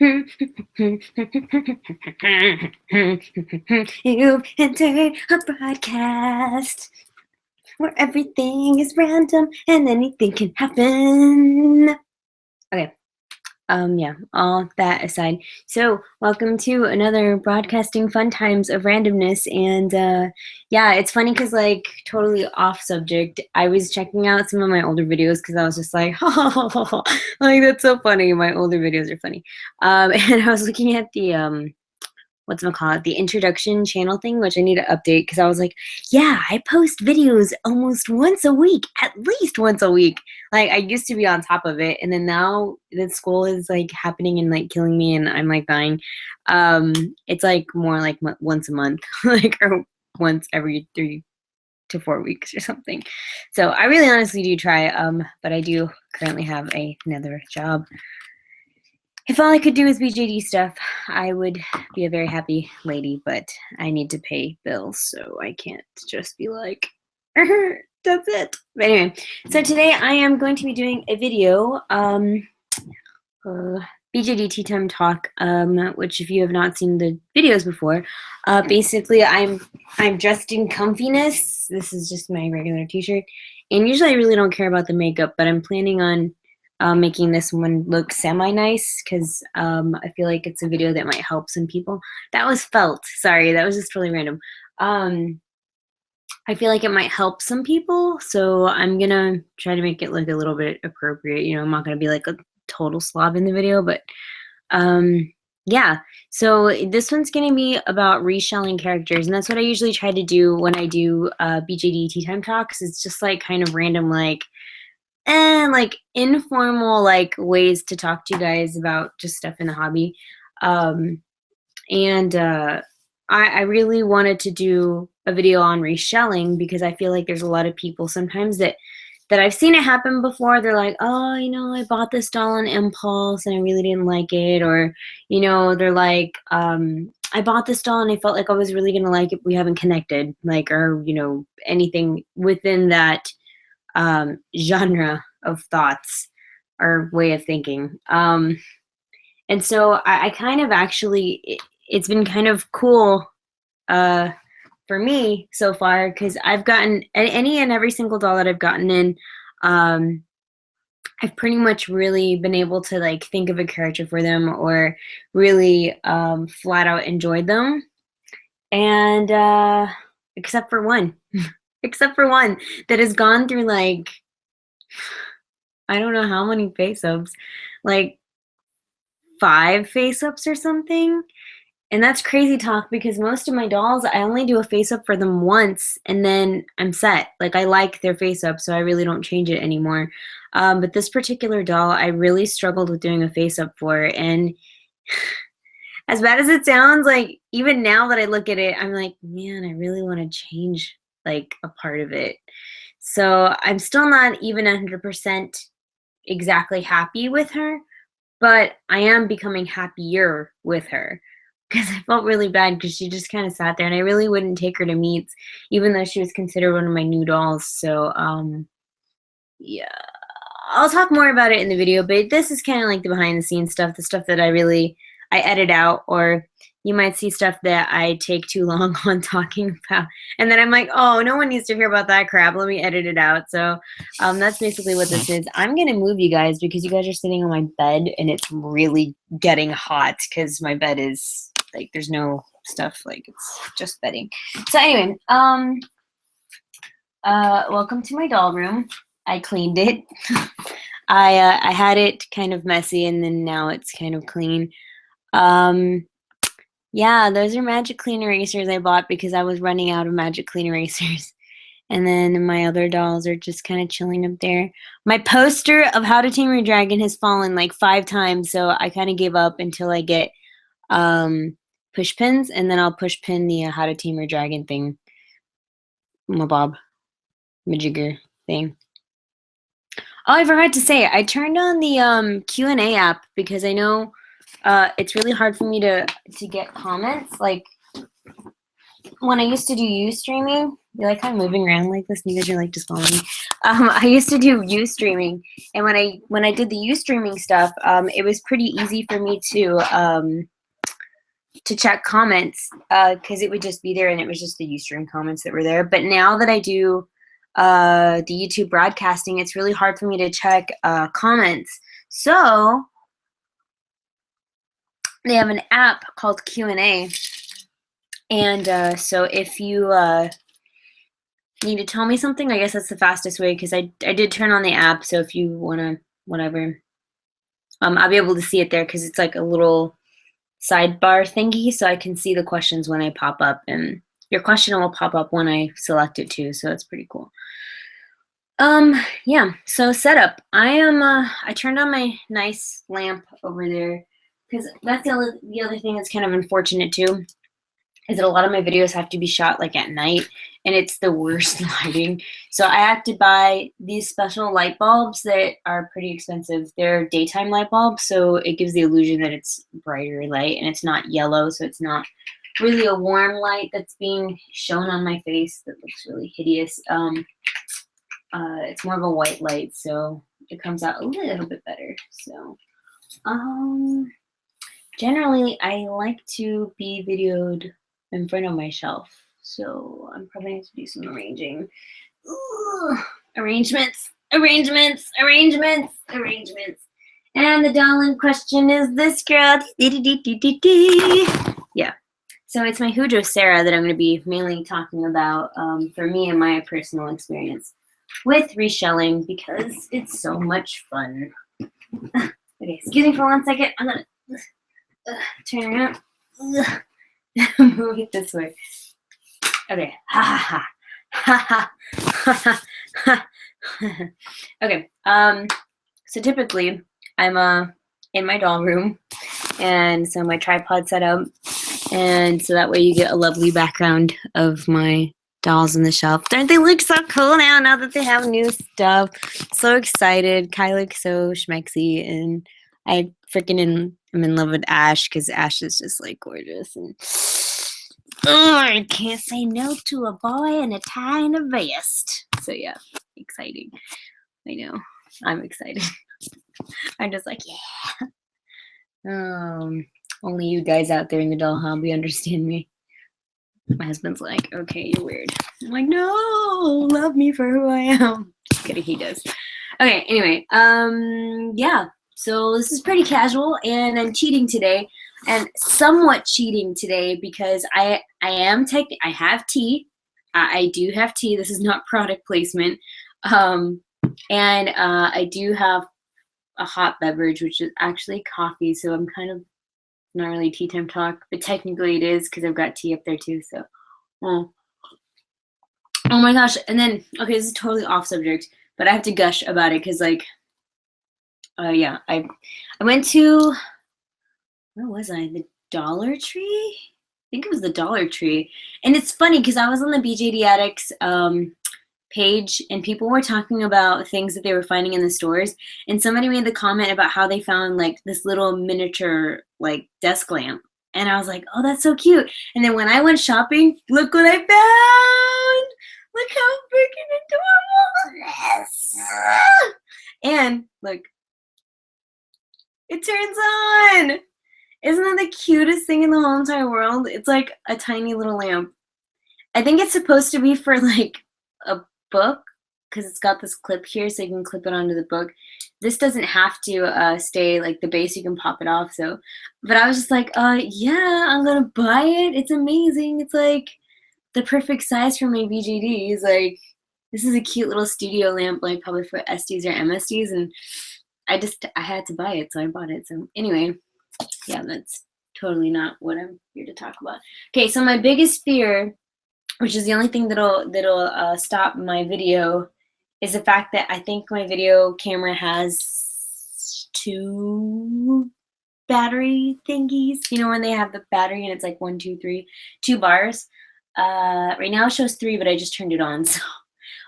You've entered a broadcast where everything is random and anything can happen. Okay. Yeah, all that aside. So, welcome to another broadcasting fun times of randomness. And yeah, it's funny because, like, totally off subject, I was checking out some of my older videos because I was just like, like, that's so funny. My older videos are funny. And I was looking at the whatchamacallit, the introduction channel thing, which I need to update because I was like, yeah, I post videos almost once a week, at least once a week. Like, I used to be on top of it, and then now that school is like happening and like killing me, and I'm like dying. It's like more like once a month, like, or once every 3 to 4 weeks or something. So I really honestly do try, but I do currently have another job. If all I could do is BJD stuff, I would be a very happy lady, but I need to pay bills, so I can't just be like, that's it. But anyway, so today I am going to be doing a video, BJD Tea Time Talk, which if you have not seen the videos before, basically I'm dressed in comfiness. This is just my regular t-shirt, and usually I really don't care about the makeup, but I'm planning on making this one look semi-nice because I feel like it's a video that might help some people. That was felt. Sorry, that was just really random. I feel like it might help some people, so I'm gonna try to make it look a little bit appropriate. You know, I'm not gonna be like a total slob in the video, but yeah. So this one's gonna be about reselling characters, and that's what I usually try to do when I do BJD Tea Time Talks. It's just like kind of random, like, and like informal like ways to talk to you guys about just stuff in the hobby. And I really wanted to do a video on reselling because I feel like there's a lot of people sometimes that I've seen it happen before. They're like, oh, you know, I bought this doll on impulse and I really didn't like it. Or, you know, they're like, I bought this doll and I felt like I was really gonna like it. We haven't connected, like, or, you know, anything within that genre of thoughts or way of thinking. And so I kind of actually, it's been kind of cool for me so far because I've gotten any and every single doll that I've gotten in. I've pretty much really been able to like think of a character for them or really flat out enjoyed them. And except for one. Except for one that has gone through like, I don't know how many face-ups, like 5 face-ups or something. And that's crazy talk because most of my dolls, I only do a face-up for them once and then I'm set. Like, I like their face-up, so I really don't change it anymore. But this particular doll, I really struggled with doing a face-up for. And as bad as it sounds, like, even now that I look at it, I'm like, man, I really want to change like a part of it. So I'm still not even 100% exactly happy with her, but I am becoming happier with her because I felt really bad because she just kind of sat there and I really wouldn't take her to meets even though she was considered one of my new dolls. So yeah, I'll talk more about it in the video, but this is kind of like the behind the scenes stuff, the stuff that I edit out, or you might see stuff that I take too long on talking about. And then I'm like, oh, no one needs to hear about that crap. Let me edit it out. So that's basically what this is. I'm going to move you guys because you guys are sitting on my bed and it's really getting hot because my bed is like, there's no stuff. Like, it's just bedding. So anyway, welcome to my doll room. I cleaned it. I had it kind of messy and then now it's kind of clean. Yeah, those are Magic Clean erasers I bought because I was running out of Magic Clean erasers. And then my other dolls are just kind of chilling up there. My poster of How to Tame Your Dragon has fallen like 5 times, so I kind of gave up until I get push pins, and then I'll push pin the How to Tame Your Dragon thing. Mabob. Majigger thing. Oh, I forgot to say, I turned on the Q&A app because I know it's really hard for me to get comments. Like, when I used to do Ustreaming, You like how I'm moving around like this? And you guys are like just following me. I used to do view streaming, and when I did the view streaming stuff, it was pretty easy for me to check comments because it would just be there, and it was just the Ustream comments that were there. But now that I do the YouTube broadcasting, it's really hard for me to check comments. So they have an app called Q&A, and so if you need to tell me something, I guess that's the fastest way, because I did turn on the app. So if you want to whatever, I'll be able to see it there because it's like a little sidebar thingy, so I can see the questions when I pop up, and your question will pop up when I select it too, so it's pretty cool. Yeah, so setup. I turned on my nice lamp over there, because that's the other thing that's kind of unfortunate too, is that a lot of my videos have to be shot like at night, and it's the worst lighting. So I have to buy these special light bulbs that are pretty expensive. They're daytime light bulbs, so it gives the illusion that it's brighter light, and it's not yellow, so it's not really a warm light that's being shown on my face that looks really hideous. It's more of a white light, so it comes out a little bit better. So generally I like to be videoed in front of my shelf, so I'm probably going to do some arranging. Ooh, arrangements. And the doll in question is this girl. Yeah. So it's my Hujo Sarah that I'm going to be mainly talking about for me and my personal experience with reselling, because it's so much fun. Okay, excuse me for 1 second. I'm going to turn around. Move it this way. Okay. Ha ha ha. Okay. So typically I'm in my doll room, and so my tripod set up, and so that way you get a lovely background of my dolls on the shelf. Don't they look so cool now that they have new stuff? So excited. Kai looks so schmexy, and I freaking am in love with Ash, because Ash is just like gorgeous, and I can't say no to a boy in a tie and a vest. So yeah, exciting. I know. I'm excited. I'm just like, yeah. Only you guys out there in the doll hobby understand me. My husband's like, okay, you're weird. I'm like, no, love me for who I am. Just kidding, he does. Okay, anyway, yeah. So this is pretty casual, and I'm cheating today, and somewhat cheating today because I have tea. I do have tea. This is not product placement. And I do have a hot beverage, which is actually coffee. So I'm kind of not really tea time talk, but technically it is because I've got tea up there too. So, oh my gosh. And then, okay, this is totally off subject, but I have to gush about it because, like, yeah, I went to, where was I? The Dollar Tree? I think it was the Dollar Tree. And it's funny because I was on the BJD Addicts page, and people were talking about things that they were finding in the stores, and somebody made the comment about how they found like this little miniature like desk lamp, and I was like, oh, that's so cute. And then when I went shopping, look what I found. Look how freaking adorable this is. And look, it turns on. Isn't that the cutest thing in the whole entire world? It's like a tiny little lamp. I think it's supposed to be for like a book, because it's got this clip here, so you can clip it onto the book. This doesn't have to stay like the base. You can pop it off. So, but I was just like, yeah, I'm gonna buy it. It's amazing. It's like the perfect size for my BJDs. Like, this is a cute little studio lamp, like probably for SDs or MSDs, and I had to buy it, so I bought it. So anyway, yeah, that's totally not what I'm here to talk about. Okay, so my biggest fear, which is the only thing that'll stop my video, is the fact that I think my video camera has 2 battery thingies. You know, when they have the battery and it's like 1, 2, 3, 2 bars. Right now it shows 3, but I just turned it on, so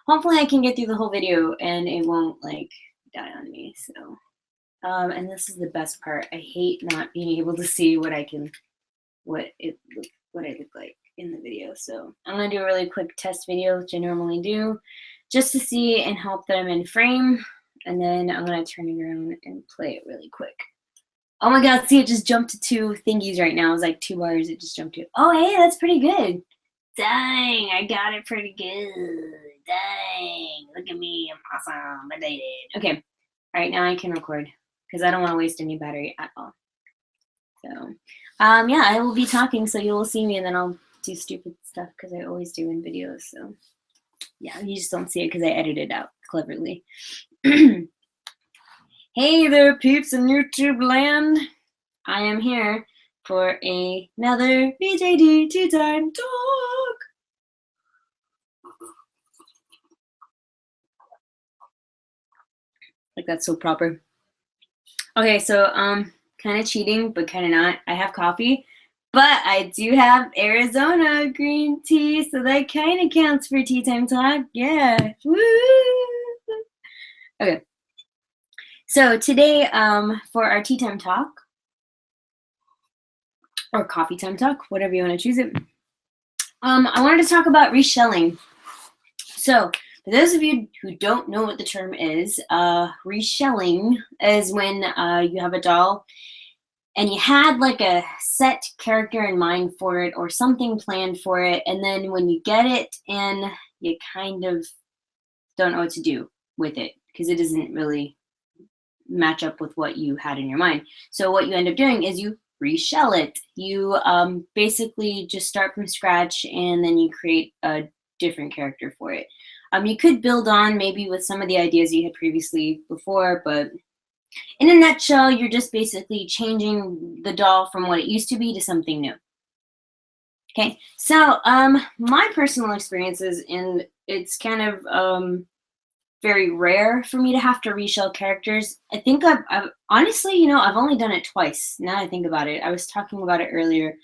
hopefully I can get through the whole video and it won't like die on me. So, and this is the best part. I hate not being able to see what I look like. in the video. So I'm gonna do a really quick test video, which I normally do, just to see and hope that I'm in frame. And then I'm gonna turn it around and play it really quick. Oh my God, see, it just jumped to 2 thingies right now. It was like 2 bars, it just jumped to. Oh, hey, that's pretty good. Dang, I got it pretty good. Dang, look at me, I'm awesome, I did it. Okay, all right, now I can record because I don't want to waste any battery at all. So, yeah, I will be talking, so you will see me, and then I'll do stupid stuff because I always do in videos. So, yeah, you just don't see it because I edit it out cleverly. Hey there, peeps in YouTube land. I am here for another BJD Tea Time Talk. Like, that's so proper. Okay, so kind of cheating, but kind of not. I have coffee, but I do have Arizona green tea, so that kind of counts for Tea Time Talk. Yeah. Woo! Okay. So today, for our Tea Time Talk, or Coffee Time Talk, whatever you want to choose it, I wanted to talk about reselling. So for those of you who don't know what the term is, reselling is when you have a doll and you had like a set character in mind for it or something planned for it, and then when you get it in, you kind of don't know what to do with it because it doesn't really match up with what you had in your mind. So what you end up doing is you resell it. You basically just start from scratch and then you create a different character for it. You could build on maybe with some of the ideas you had previously before, but in a nutshell, you're just basically changing the doll from what it used to be to something new. Okay, so my personal experiences, and it's kind of very rare for me to have to reshell characters. I think I've honestly, you know, I've only done it twice. Now I think about it. I was talking about it earlier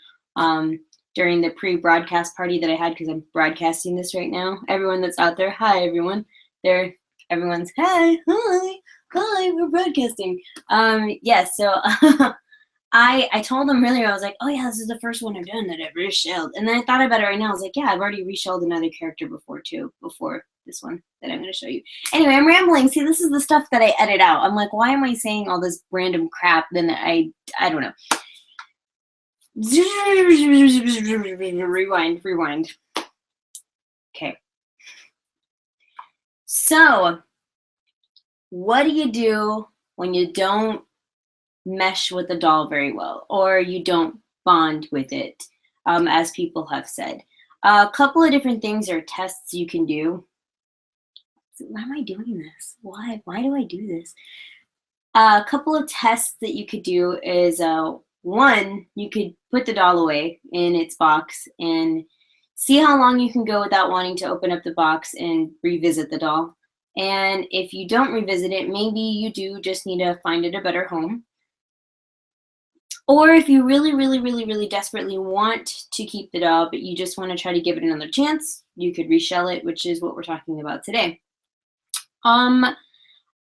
during the pre-broadcast party that I had because I'm broadcasting this right now. Everyone that's out there, hi everyone. Everyone's hi, we're broadcasting. Yes, so I told them earlier, I was like, oh yeah, this is the first one I've done that I've reshelled. And then I thought about it right now. I was like, yeah, I've already reshelled another character before too, before this one that I'm going to show you. Anyway, I'm rambling. See, this is the stuff that I edit out. I'm like, why am I saying all this random crap? Then I don't know. Rewind. Okay. So, what do you do when you don't mesh with the doll very well, or you don't bond with it, as people have said? A couple of different things or tests you can do. Why am I doing this? Why do I do this? A couple of tests that you could do is one, you could put the doll away in its box and see how long you can go without wanting to open up the box and revisit the doll. And if you don't revisit it, maybe you do just need to find it a better home. Or if you really desperately want to keep the doll, but you just want to try to give it another chance, you could reshell it, which is what we're talking about today.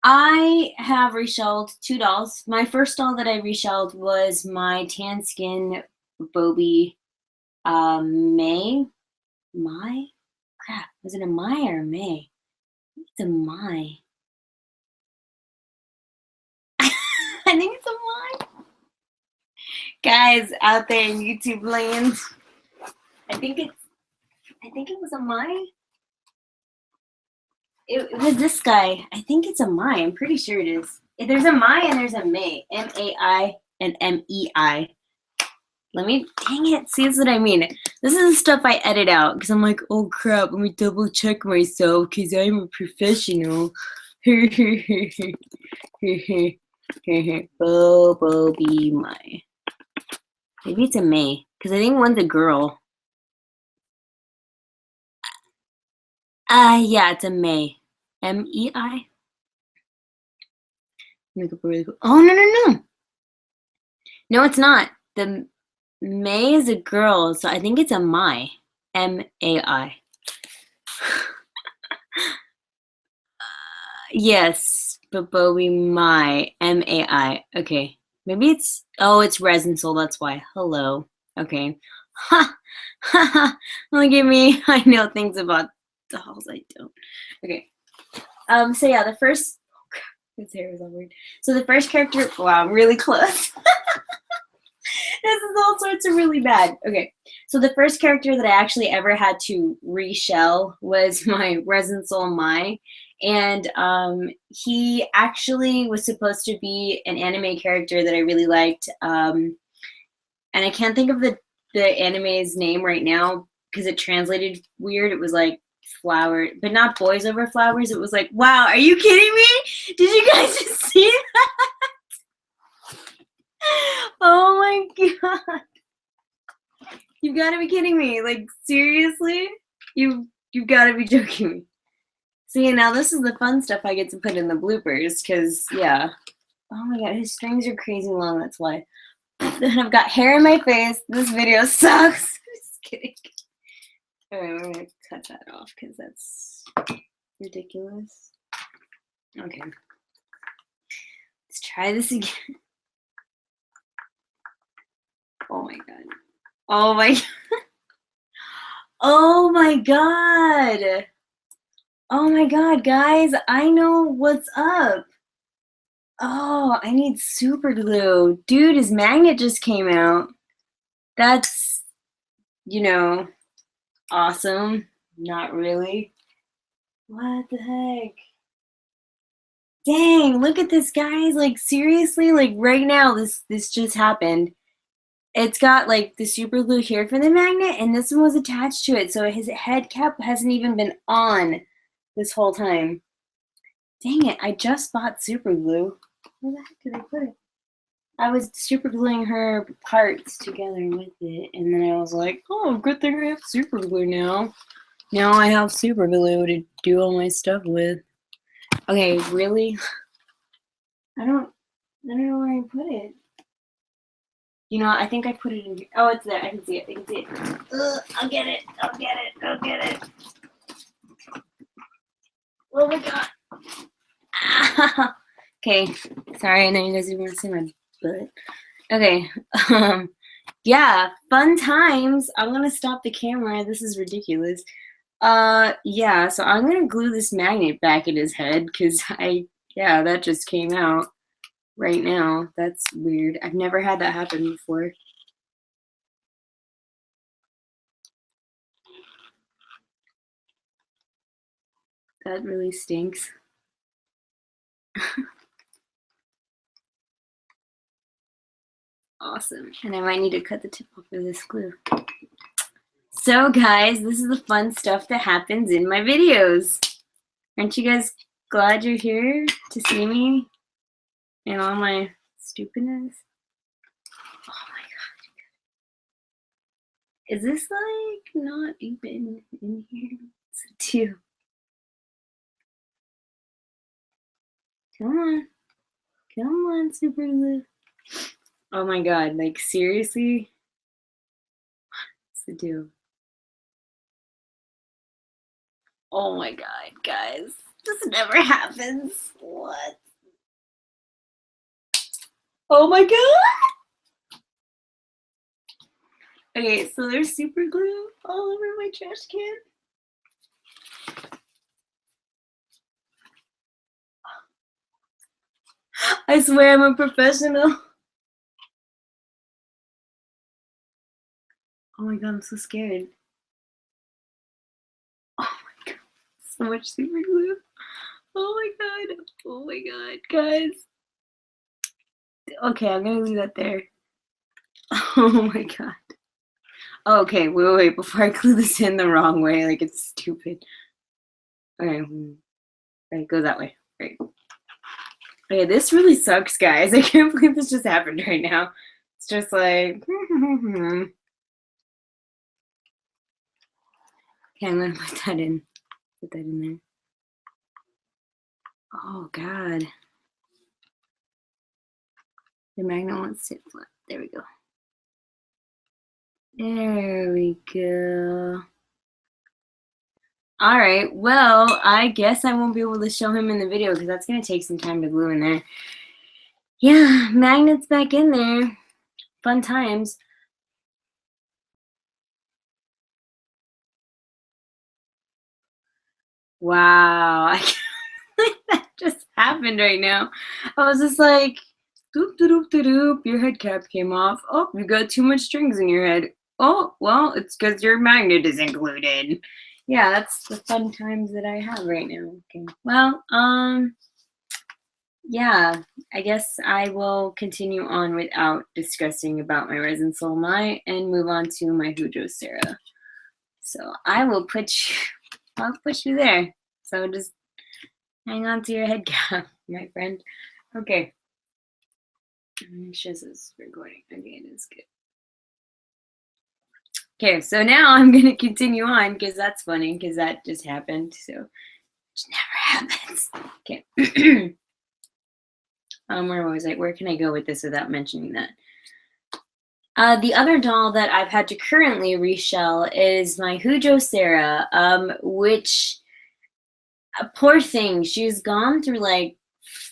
I have reshelled 2 dolls. My first doll that I reshelled was my tan skin Bobby May. Crap, was it a Mai or a May? It's a Mai. I think it's a Mai. Guys out there in YouTube land, I think it was a Mai. It was this guy. I think it's a Mai. I'm pretty sure it is. There's a Mai and there's a May. M-A-I and M-E-I. Dang it. See, that's what I mean. This is the stuff I edit out because I'm like, oh crap, let me double check myself because I'm a professional. Bobo be Mai. Maybe it's a May because I think one's a girl. Yeah, it's a May. M-E-I. Make up a really cool. Oh, no. No, it's not. The May is a girl, so I think it's a Mai. M-A-I. Yes, but Bowie Mai. M-A-I. Okay. Maybe it's, oh, it's Resin Soul, that's why. Hello. Okay. Ha! Ha! Look at me. I know things about dolls. I don't. Okay. So yeah, the first. His hair is all weird. So the first character. Wow, I'm really close. This is all sorts of really bad. Okay, so the first character that I actually ever had to reshell was my Resin Soul Mai, and he actually was supposed to be an anime character that I really liked, and I can't think of the anime's name right now because it translated weird. It was like flower, but not boys over flowers. It was like, wow, are you kidding me? Did you guys just see that? Oh my god. You've got to be kidding me. Like, seriously? You've got to be joking me. See, now this is the fun stuff I get to put in the bloopers, because, yeah. Oh my god, his strings are crazy long, that's why. Then I've got hair in my face. This video sucks. Just kidding. Alright, we're going to cut that off, because that's ridiculous. Okay. Let's try this again. Oh my god. Oh my god. Oh my god. Oh my god, guys. I know what's up. Oh, I need super glue. Dude, his magnet just came out. That's, you know, awesome. Not really. What the heck? Dang, look at this, guys. Like, seriously, like right now, this just happened. It's got like the super glue here for the magnet, and this one was attached to it, so his head cap hasn't even been on this whole time. Dang it, I just bought super glue. Where the heck did I put it? I was super gluing her parts together with it, and then I was like, oh, good thing I have super glue now. Now I have super glue to do all my stuff with. Okay, really? I don't know where I put it. You know, I think I put it in here. Oh, it's there. I can see it. I can see it. Ugh, I'll get it. I'll get it. I'll get it. Oh my god. Ah. Okay. Sorry, I know you guys didn't want to see my butt. Okay. Yeah, fun times. I'm gonna stop the camera. This is ridiculous. Yeah, so I'm gonna glue this magnet back in his head because yeah, that just came out right now. That's weird. I've never had that happen before. That really stinks. Awesome. And I might need to cut the tip off of this glue. So guys, this is the fun stuff that happens in my videos. Aren't you guys glad you're here to see me and all my stupidness? Oh my god. Is this like not even in here? It's a 2. Come on. Come on, super glue. Oh my god, like seriously? What's the deal? Oh my god, guys. This never happens. What? Oh my god! Okay, so there's super glue all over my trash can. I swear I'm a professional. Oh my god, I'm so scared. Oh my god, so much super glue. Oh my god. Oh my god, guys. Okay, I'm gonna leave that there. Oh my god. Okay, wait, before I glue this in the wrong way, like it's stupid. Okay, right, go that way. Right. Okay, this really sucks, guys. I can't believe this just happened right now. It's just like, okay, I'm gonna put that in. Put that in there. Oh god. The magnet won't sit flat. There we go. There we go. All right, well, I guess I won't be able to show him in the video because that's going to take some time to glue in there. Yeah, magnets back in there. Fun times. Wow. I can't believe that just happened right now. I was just like, doop, doop, doop, doop, your head cap came off. Oh, you got too much strings in your head. Oh, well, it's because your magnet is included. Yeah, that's the fun times that I have right now. Okay. Well, yeah, I guess I will continue on without discussing about my resin solmai and move on to my Hujo Sarah. So I will I'll put you there. So just hang on to your head cap, my friend. Okay. Make sure this is recording. Okay, it is good. Okay, so now I'm gonna continue on because that's funny because that just happened. So it never happens. Okay. Where was I? Where can I go with this without mentioning that? The other doll that I've had to currently reshell is my Hujo Sarah, which, poor thing, she's gone through like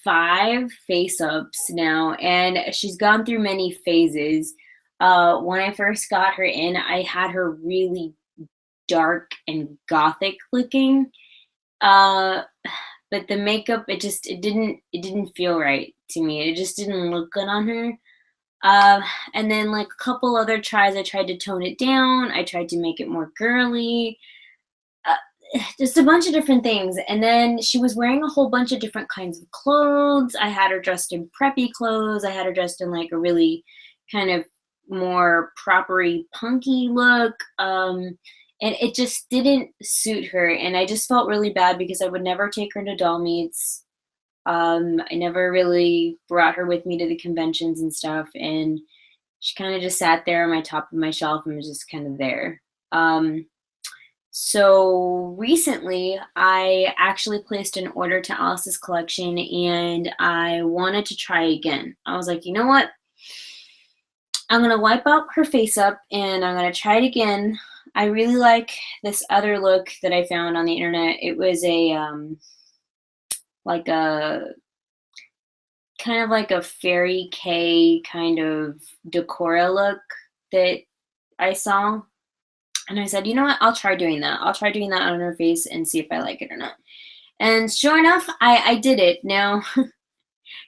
5 face-ups now, and she's gone through many phases. When I first got her in, I had her really dark and gothic looking. But the makeup, it didn't feel right to me. It just didn't look good on her. And then like a couple other tries, I tried to tone it down. I tried to make it more girly. Just a bunch of different things. And then she was wearing a whole bunch of different kinds of clothes. I had her dressed in preppy clothes. I had her dressed in like a really kind of more propery punky look. And it just didn't suit her. And I just felt really bad because I would never take her to doll meets. I never really brought her with me to the conventions and stuff. And she kind of just sat there on my top of my shelf and was just kind of there. So recently, I actually placed an order to Alice's collection, and I wanted to try again. I was like, you know what? I'm going to wipe out her face up, and I'm going to try it again. I really like this other look that I found on the internet. It was a, like a, kind of like a fairy K kind of decora look that I saw. And I said, you know what, I'll try doing that. I'll try doing that on her face and see if I like it or not. And sure enough, I did it. Now,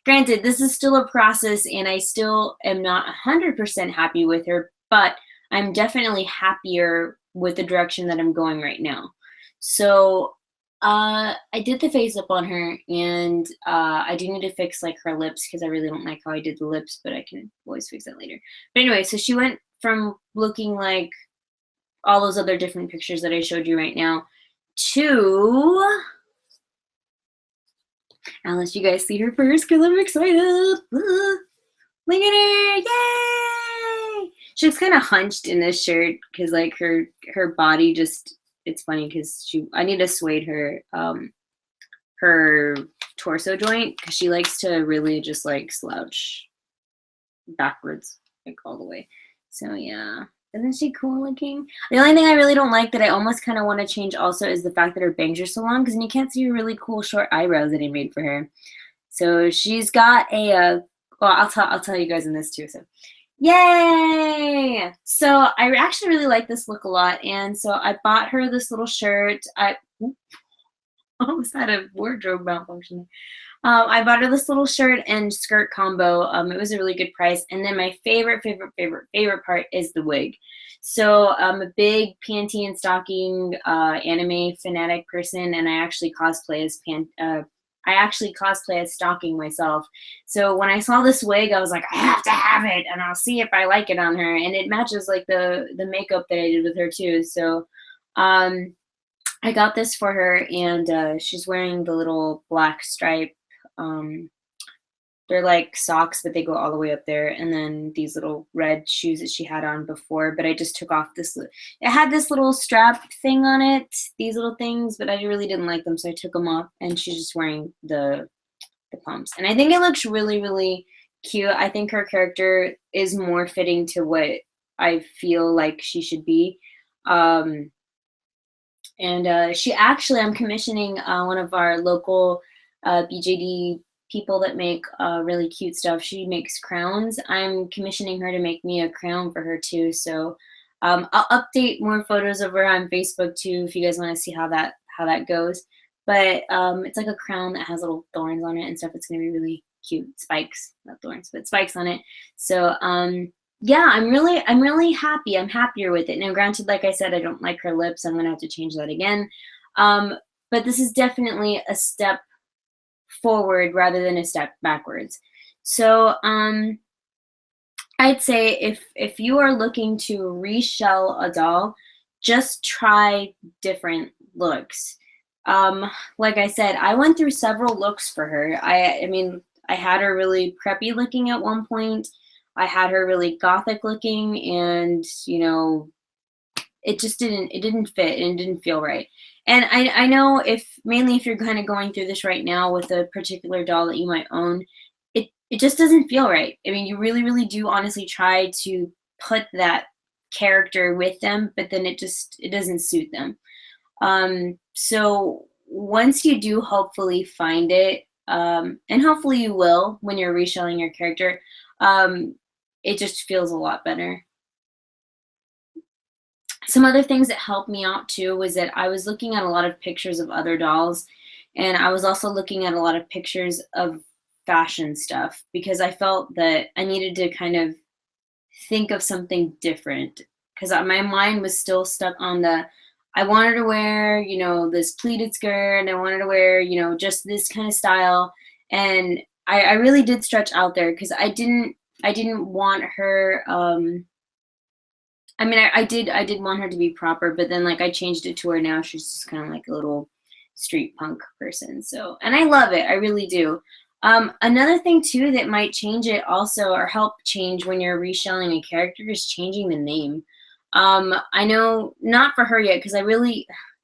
granted, this is still a process and I still am not 100% happy with her, but I'm definitely happier with the direction that I'm going right now. So I did the face up on her, and I do need to fix like her lips because I really don't like how I did the lips, but I can always fix that later. But anyway, so she went from looking like all those other different pictures that I showed you right now to, unless you guys see her first because I'm excited. Look at her, yay! She looks kind of hunched in this shirt because like her body just, it's funny because I need to suede her her torso joint because she likes to really just like slouch backwards like all the way. So yeah. Isn't she cool looking? The only thing I really don't like that I almost kind of want to change also is the fact that her bangs are so long, because you can't see her really cool short eyebrows that I made for her. So she's got a, well, I'll tell you guys in this too. So, yay! So I actually really like this look a lot, and so I bought her this little shirt. I almost had a wardrobe malfunction. I bought her this little shirt and skirt combo. It was a really good price. And then my favorite part is the wig. So I'm a big panty and stocking anime fanatic person, and I actually cosplay as stocking myself. So when I saw this wig, I was like, I have to have it, and I'll see if I like it on her. And it matches like the makeup that I did with her too. So I got this for her, and she's wearing the little black stripe. They're like socks, but they go all the way up there, and then these little red shoes that she had on before, but I just took off this. It had this little strap thing on it, these little things, but I really didn't like them, so I took them off, and she's just wearing the pumps. And I think it looks really, really cute. I think her character is more fitting to what I feel like she should be. She actually, I'm commissioning one of our local BJD people that make really cute stuff. She makes crowns. I'm commissioning her to make me a crown for her too. So I'll update more photos of her on Facebook too if you guys want to see how that goes. but it's like a crown that has little thorns on it and stuff. It's gonna be really cute. Spikes, not thorns, but spikes on it. So yeah, I'm really happy. I'm happier with it. Now, granted, like I said, I don't like her lips. I'm gonna have to change that again. But this is definitely a step forward rather than a step backwards. So I'd say if you are looking to reshell a doll, just try different looks. Like I said, I went through several looks for her. I mean, I had her really preppy looking at one point. I had her really gothic looking, and you know, it just didn't fit and it didn't feel right. And I know if mainly if you're kind of going through this right now with a particular doll that you might own, it just doesn't feel right. I mean, you really do honestly try to put that character with them, but then it doesn't suit them. So once you do hopefully find it, and hopefully you will when you're reshelling your character, it just feels a lot better. Some other things that helped me out too was that I was looking at a lot of pictures of other dolls, and I was also looking at a lot of pictures of fashion stuff because I felt that I needed to kind of think of something different because my mind was still stuck on the I wanted to wear, you know, this pleated skirt and I wanted to wear, you know, just this kind of style. And I really did stretch out there because I didn't want her I mean, I did want her to be proper, but then like I changed it to her now. She's just kind of like a little street punk person. So, and I love it. I really do. Another thing too that might change it also or help change when you're reshelling a character is changing the name. I know not for her yet because I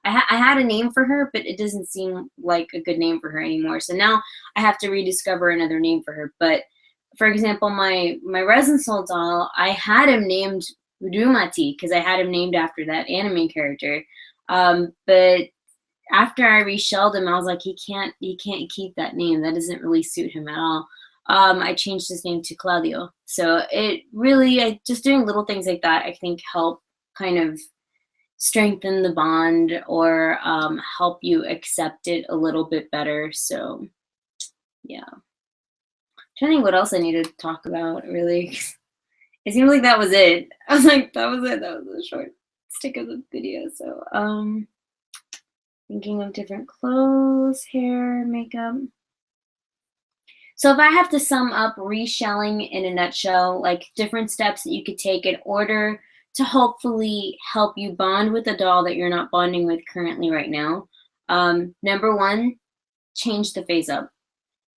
had a name for her, but it doesn't seem like a good name for her anymore. So now I have to rediscover another name for her. But for example, my Resin Soul doll, I had him named Udumati because I had him named after that anime character. But after I reshelled him, I was like, he can't keep that name. That doesn't really suit him at all. I changed his name to Claudio. So it really, just doing little things like that, I think help kind of strengthen the bond or help you accept it a little bit better. So yeah. I'm trying to think what else I need to talk about, really. It seemed like that was it. I was like, that was it. That was a short stick of the video. So, thinking of different clothes, hair, makeup. So if I have to sum up reshelling in a nutshell, like different steps that you could take in order to hopefully help you bond with a doll that you're not bonding with currently right now. Number one, change the face up.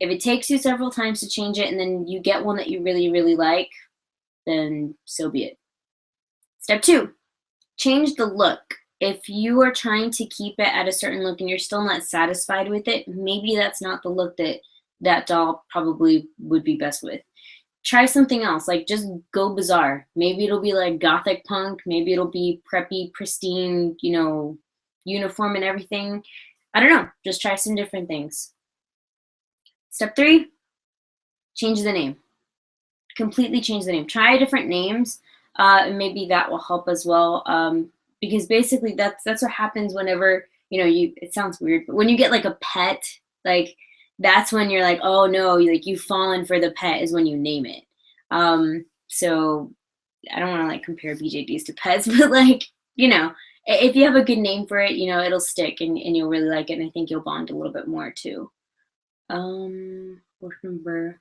If it takes you several times to change it and then you get one that you really like, then so be it. Step two, change the look. If you are trying to keep it at a certain look and you're still not satisfied with it, maybe that's not the look that that doll probably would be best with. Try something else, like just go bizarre. Maybe it'll be like gothic punk, maybe it'll be preppy, pristine, you know, uniform and everything. I don't know, just try some different things. Step three, change the name. Completely change the name. Try different names, and maybe that will help as well. Because basically, that's what happens whenever it sounds weird, but when you get like a pet, like that's when you're like, oh no, like you've fallen for the pet is when you name it. So I don't want to like compare BJDs to pets, but like if you have a good name for it, it'll stick and you'll really like it, and I think you'll bond a little bit more too. What number?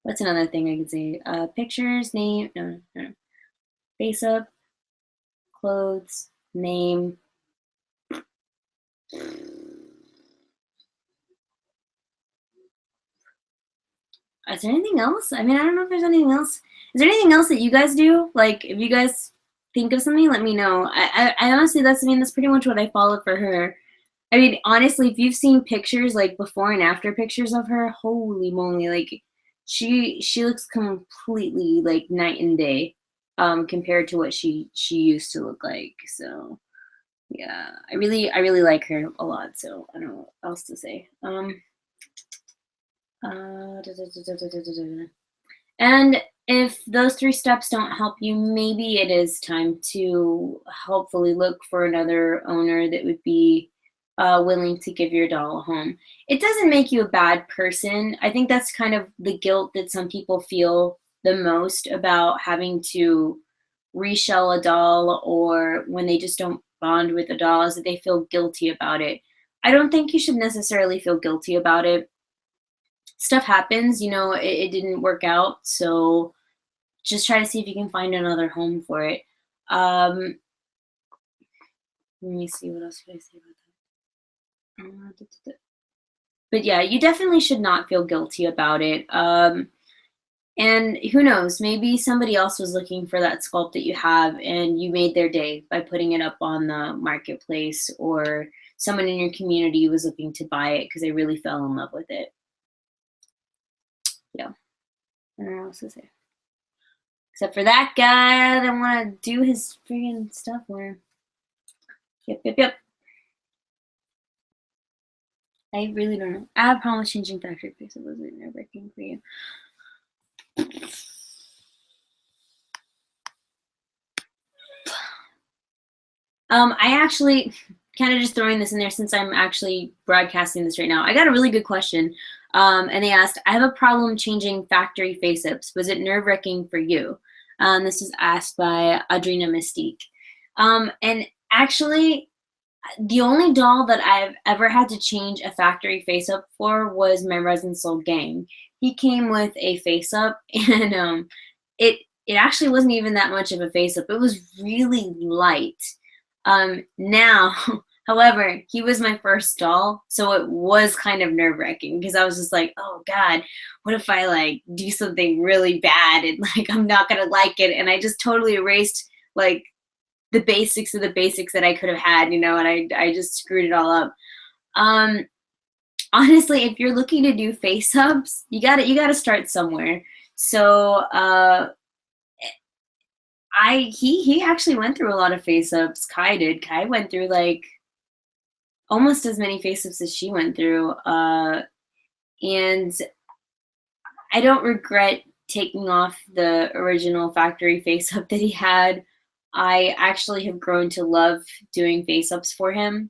What's another thing I could say? Pictures, name, no. Face up, clothes, name. Is there anything else? I mean, I don't know if there's anything else. Is there anything else that you guys do? Like, if you guys think of something, let me know. I honestly, that's pretty much what I followed for her. I mean, honestly, if you've seen pictures, like before and after pictures of her, holy moly, like she looks completely like night and day compared to what she used to look like. So yeah, I really like her a lot. So I don't know what else to say. And if those 3 steps don't help you, maybe it is time to hopefully look for another owner that would be willing to give your doll a home. It doesn't make you a bad person. I think that's kind of the guilt that some people feel the most about having to resell a doll, or when they just don't bond with the doll, is that they feel guilty about it. I don't think you should necessarily feel guilty about it. Stuff happens, you know, it didn't work out, so just try to see if you can find another home for it. Let me see, what else could I say about that? But yeah, you definitely should not feel guilty about it. And who knows, maybe somebody else was looking for that sculpt that you have and you made their day by putting it up on the marketplace, or someone in your community was looking to buy it because they really fell in love with it. Yeah, I don't know what else to say. Except for that guy that want to do his freaking stuff where. Yep. I really don't know. I have problems changing factory face. It wasn't nerve-wracking for you. I actually, kind of just throwing this in there since I'm actually broadcasting this right now. I got a really good question. And they asked, I have a problem changing factory face-ups. Was it nerve-wracking for you? This was asked by Adrena Mystique. And actually, the only doll that I've ever had to change a factory face-up for was my Resin Soul Gang. He came with a face-up, and it actually wasn't even that much of a face-up. It was really light. Now, however, he was my first doll, so it was kind of nerve-wracking because I was just like, oh God, what if I like do something really bad and like I'm not gonna like it? And I just totally erased like the basics of the basics that I could have had, you know, and I just screwed it all up. Honestly, if you're looking to do face-ups, you gotta start somewhere. So he actually went through a lot of face-ups. Kai did. Kai went through like almost as many face-ups as she went through. And I don't regret taking off the original factory face-up that he had. I actually have grown to love doing face-ups for him.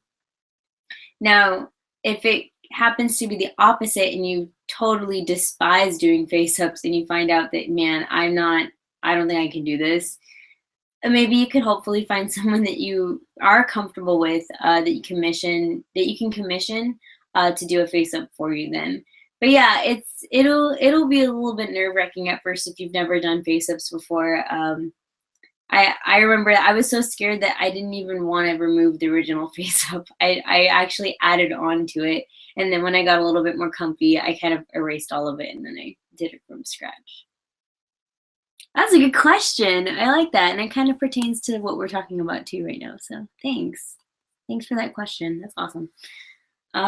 Now, if it happens to be the opposite and you totally despise doing face-ups and you find out that, man, I don't think I can do this, maybe you could hopefully find someone that you are comfortable with, that you can commission to do a face-up for you then. But yeah, it'll be a little bit nerve-wracking at first if you've never done face-ups before. I remember I was so scared that I didn't even want to remove the original face-up. I actually added on to it, and then when I got a little bit more comfy, I kind of erased all of it, and then I did it from scratch. That's a good question. I like that, and it kind of pertains to what we're talking about too right now, so thanks. Thanks for that question. That's awesome. What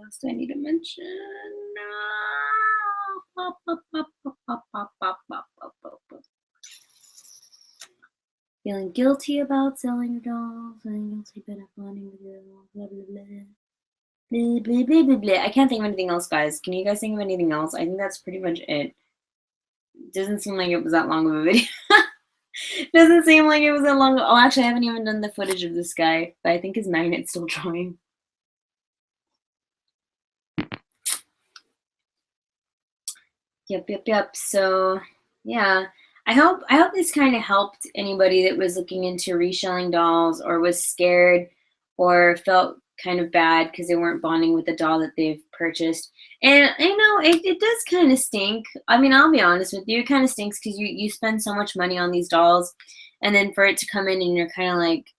else do I need to mention? Feeling guilty about selling your doll, feeling guilty about bonding with your doll, blah, blah, blah. Blah, blah, blah, blah, blah. I can't think of anything else, guys. Can you guys think of anything else? I think that's pretty much it. Doesn't seem like it was that long of a video. Doesn't seem like it was that long. Oh, actually, I haven't even done the footage of this guy, but I think his magnet's still drawing. Yep. So, yeah. I hope this kind of helped anybody that was looking into reselling dolls or was scared or felt kind of bad because they weren't bonding with the doll that they've purchased. And you know, it does kind of stink. I mean, I'll be honest with you, it kind of stinks because you spend so much money on these dolls, and then for it to come in and you're kind of like,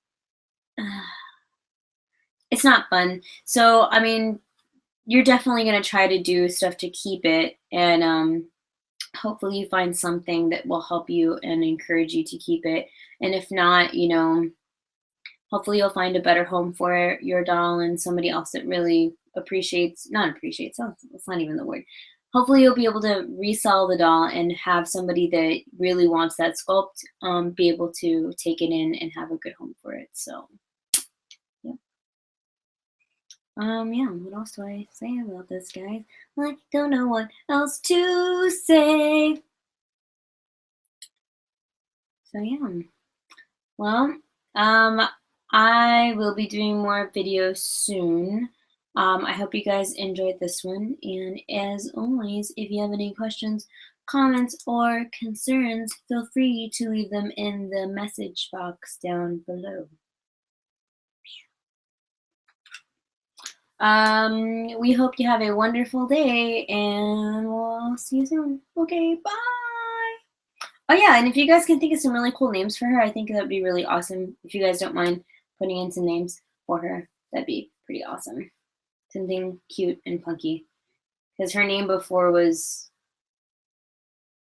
it's not fun. So, I mean, you're definitely going to try to do stuff to keep it, and hopefully you find something that will help you and encourage you to keep it. And if not, you know, hopefully you'll find a better home for your doll and somebody else that really appreciates, that's not even the word. Hopefully you'll be able to resell the doll and have somebody that really wants that sculpt be able to take it in and have a good home for it. So, yeah. Yeah, what else do I say about this, guys? I don't know what else to say. So, yeah. Well, I will be doing more videos soon. I hope you guys enjoyed this one, and as always, if you have any questions, comments, or concerns, feel free to leave them in the message box down below. We hope you have a wonderful day, and we'll see you soon. Okay, bye! Oh yeah, and if you guys can think of some really cool names for her, I think that'd be really awesome. If you guys don't mind putting in some names for her, that'd be pretty awesome. Something cute and funky. Because her name before was,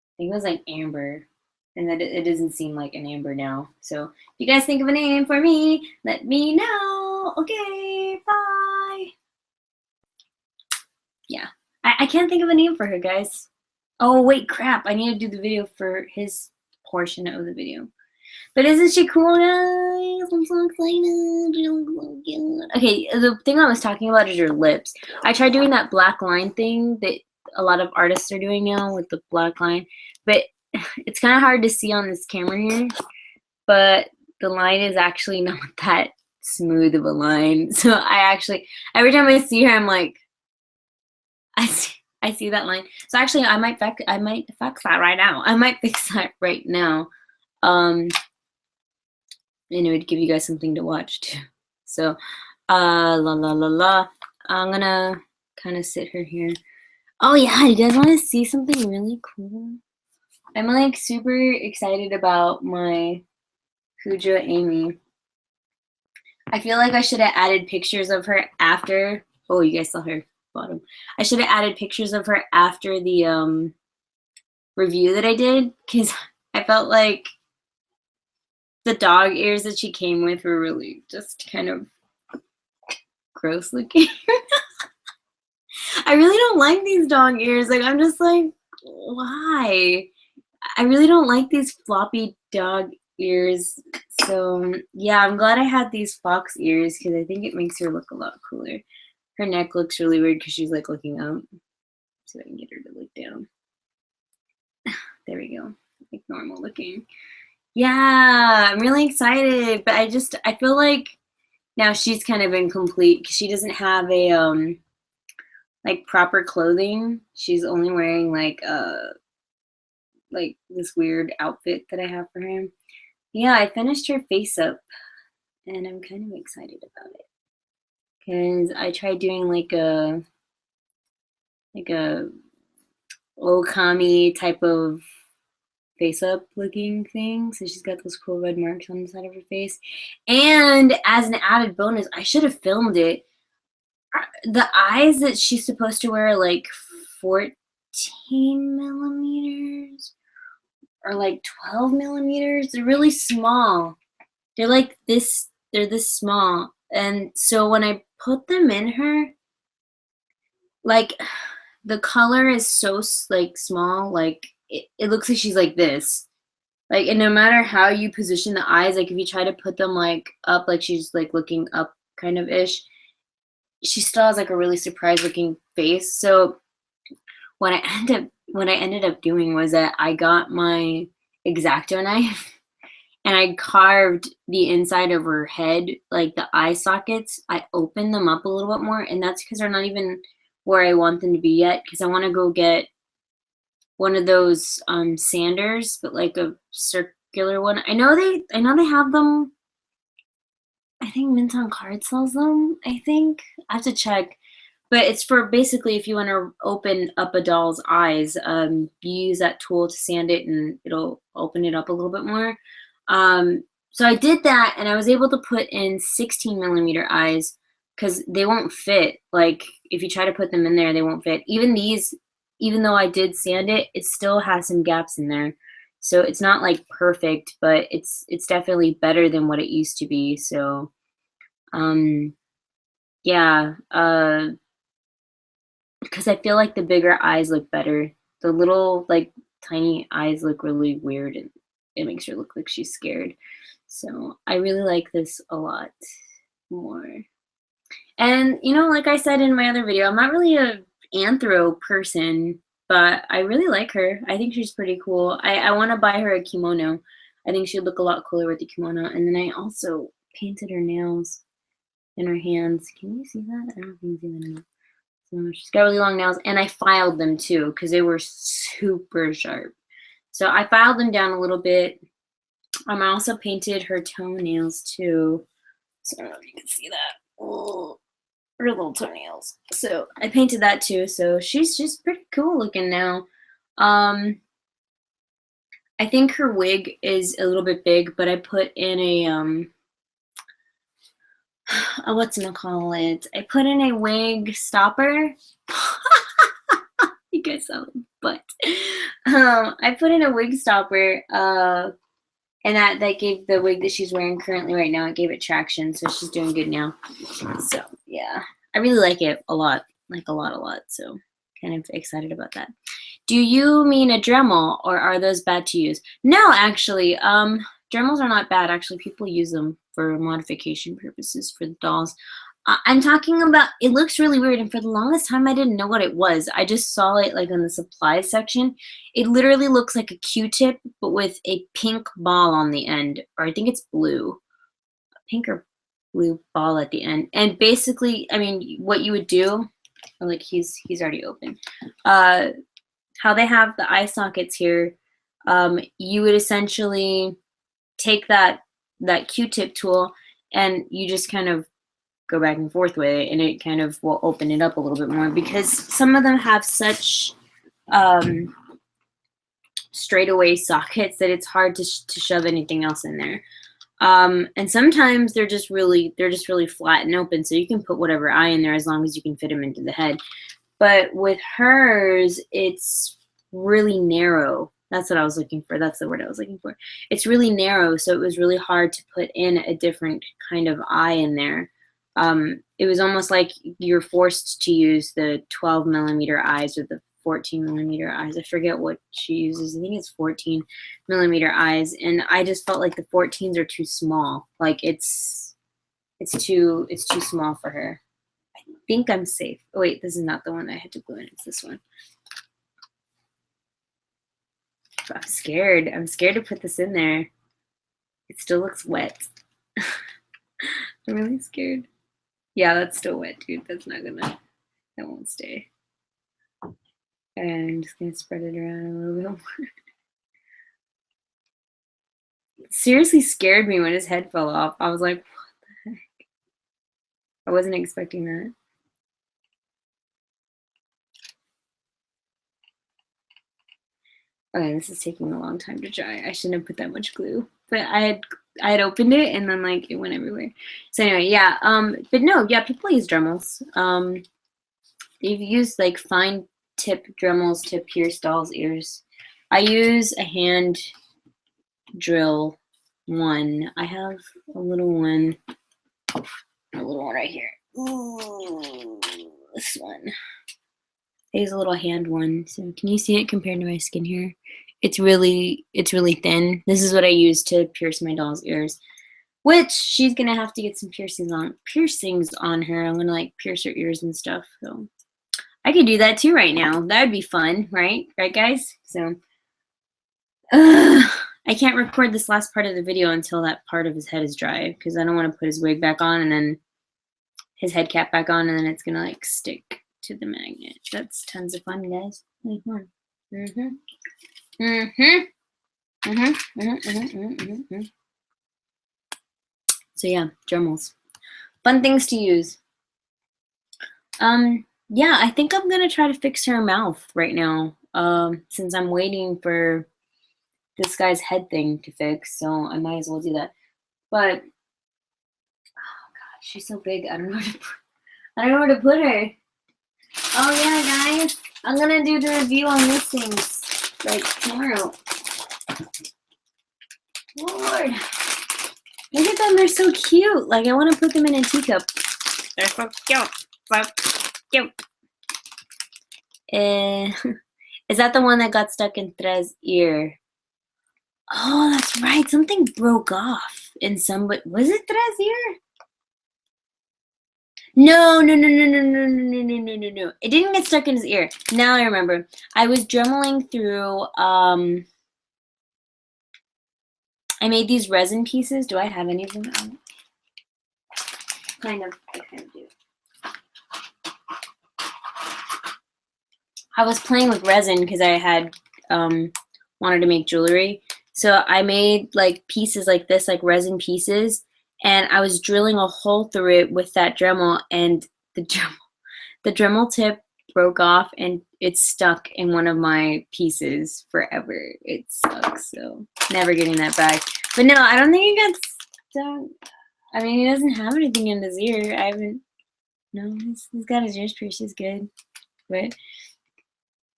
I think it was like Amber. And that it doesn't seem like an Amber now. So if you guys think of a name for me, let me know. Okay, bye. Yeah, I can't think of a name for her, guys. Oh, wait, crap. I need to do the video for his portion of the video. But isn't she cool, guys? I'm so excited. She looks so cute. Okay, the thing I was talking about is your lips. I tried doing that black line thing that a lot of artists are doing now with the black line. But it's kind of hard to see on this camera here. But the line is actually not that smooth of a line. So I actually, every time I see her, I'm like, I see that line. So actually, I might fix that right now. I might fix that right now. And it would give you guys something to watch too. So, la la la la. I'm gonna kind of sit her here. Oh yeah, you guys want to see something really cool? I'm like super excited about my Cujo Amy. I feel like I should have added pictures of her after. Oh, you guys saw her bottom. I should have added pictures of her after the review that I did, because I felt like the dog ears that she came with were really just kind of gross looking. I really don't like these dog ears. Like, I'm just like, why? I really don't like these floppy dog ears. So yeah, I'm glad I had these fox ears because I think it makes her look a lot cooler. Her neck looks really weird because she's like looking up. So I can get her to look down. There we go. Like normal looking. Yeah, I'm really excited, but I feel like now she's kind of incomplete because she doesn't have a like proper clothing. She's only wearing like this weird outfit that I have for her. Yeah, I finished her face up and I'm kind of excited about it because I tried doing like a okami type of face up looking thing. So she's got those cool red marks on the side of her face. And as an added bonus, I should have filmed it. The eyes that she's supposed to wear are like 14 millimeters or like 12 millimeters. They're really small. They're like this, they're this small. And so when I put them in her, like the color is so like small, like it looks like she's like this. Like, and no matter how you position the eyes, like if you try to put them like up, like she's like looking up kind of ish, she still has like a really surprised looking face. So what I ended up doing was that I got my X-Acto knife and I carved the inside of her head, like the eye sockets. I opened them up a little bit more, and that's because they're not even where I want them to be yet, because I want to go get one of those sanders, but like a circular one. I know they have them. I think Mint on Card sells them. I think I have to check, but it's for basically if you want to open up a doll's eyes, you use that tool to sand it, and it'll open it up a little bit more. So I did that, and I was able to put in 16 millimeter eyes because they won't fit. Like if you try to put them in there, they won't fit. Even these, even though I did sand it, it still has some gaps in there. So it's not like perfect, but it's definitely better than what it used to be. So yeah, because I feel like the bigger eyes look better. The little like tiny eyes look really weird, and it makes her look like she's scared. So I really like this a lot more. And you know, like I said in my other video, I'm not really a anthro person, but I really like her. I think she's pretty cool. I want to buy her a kimono. I think she'd look a lot cooler with the kimono. And then I also painted her nails and her hands. Can you see that? I don't know if you can see that anymore. So she's got really long nails, and I filed them too because they were super sharp. So I filed them down a little bit. I also painted her toenails too. So I don't know if you can see that. Oh, her little toenails. So I painted that too. So she's just pretty cool looking now. I think her wig is a little bit big, but I put in a whatchamacallit? I put in a wig stopper. You guys saw the butt. I put in a wig stopper, and that gave the wig that she's wearing currently right now, it gave it traction, so she's doing good now. So yeah, I really like it a lot, like a lot. So kind of excited about that. Do you mean a Dremel, or are those bad to use? No, actually, Dremels are not bad. Actually, people use them for modification purposes for the dolls. I'm talking about, it looks really weird, and for the longest time I didn't know what it was. I just saw it like in the supplies section. It literally looks like a Q-tip, but with a pink ball on the end, or I think it's blue. A pink or blue ball at the end. And basically, I mean, what you would do, oh, like he's already open. How they have the eye sockets here, you would essentially take that Q-tip tool and you just kind of go back and forth with it, and it kind of will open it up a little bit more, because some of them have such straightaway sockets that it's hard to shove anything else in there. And sometimes they're just really flat and open, so you can put whatever eye in there as long as you can fit them into the head. But with hers, it's really narrow. That's what I was looking for. That's the word I was looking for. It's really narrow, so it was really hard to put in a different kind of eye in there. It was almost like you're forced to use the 12 millimeter eyes or the 14 millimeter eyes. I forget what she uses. I think it's 14 millimeter eyes, and I just felt like the 14s are too small. Like it's too small for her. I think I'm safe. Oh wait, this is not the one that I had to glue in. It's this one. I'm scared. I'm scared to put this in there. It still looks wet. I'm really scared. Yeah, that's still wet, dude. That's not gonna, that won't stay. And I'm just gonna spread it around a little bit more. It seriously scared me when his head fell off. I was like, what the heck? I wasn't expecting that. Okay, this is taking a long time to dry. I shouldn't have put that much glue, but I had opened it and then like it went everywhere. So anyway, yeah. But no, yeah, people use Dremels. They've used like fine tip Dremels to pierce dolls' ears. I use a hand drill one. I have a little one right here. Ooh, this one. I use a little hand one. So can you see it compared to my skin here? It's really thin. This is what I use to pierce my doll's ears, which she's gonna have to get some piercings on her. I'm gonna like pierce her ears and stuff. So I could do that too right now. That would be fun, right? Right, guys? So I can't record this last part of the video until that part of his head is dry, because I don't want to put his wig back on and then his head cap back on, and then it's gonna like stick to the magnet. That's tons of fun, guys. So yeah, Dremels. Fun things to use. Yeah, I think I'm gonna try to fix her mouth right now. Since I'm waiting for this guy's head thing to fix, so I might as well do that. But oh god, she's so big. I don't know where to put her. Oh yeah, guys, I'm gonna do the review on these things like tomorrow. Lord, look at them, they're so cute. Like I want to put them in a teacup. They're so cute. So cute. Is that the one that got stuck in Tres' ear? Oh, that's right. Something broke off in somebody. Was it Tres' ear? No. It didn't get stuck in his ear. Now I remember. I was dremeling through, I made these resin pieces. Do I have any of them out? I kind of do. I was playing with resin because I had wanted to make jewelry. So I made like pieces like this, like resin pieces, and I was drilling a hole through it with that Dremel, and the Dremel tip broke off and it's stuck in one of my pieces forever. It sucks, so never getting that back. But no, I don't think it got stuck. I mean, he doesn't have anything in his ear. I haven't, no, he's got his ears pierced, he's good. But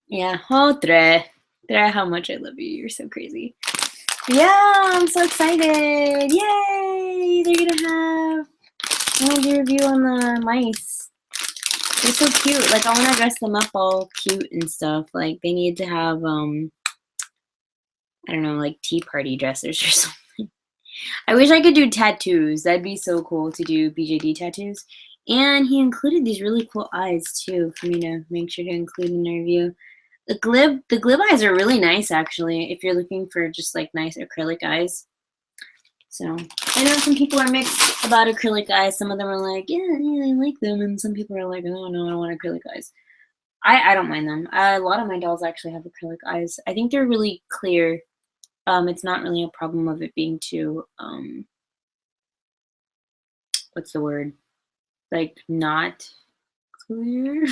yeah, oh, Tre, how much I love you. You're so crazy. But yeah, I'm so excited. Yay! They're gonna have, I'm gonna do a review on the mice. They're so cute. Like, I want to dress them up all cute and stuff. Like, they need to have, I don't know, like tea party dressers or something. I wish I could do tattoos. That'd be so cool to do BJD tattoos. And he included these really cool eyes too for me to make sure to include in the review. The glib eyes are really nice actually if you're looking for just like nice acrylic eyes. So I know some people are mixed about acrylic eyes. Some of them are like, yeah, I like them, and some people are like, oh no, I don't want acrylic eyes. I don't mind them. A lot of my dolls actually have acrylic eyes. I think they're really clear. It's not really a problem of it being too what's the word? Like not clear.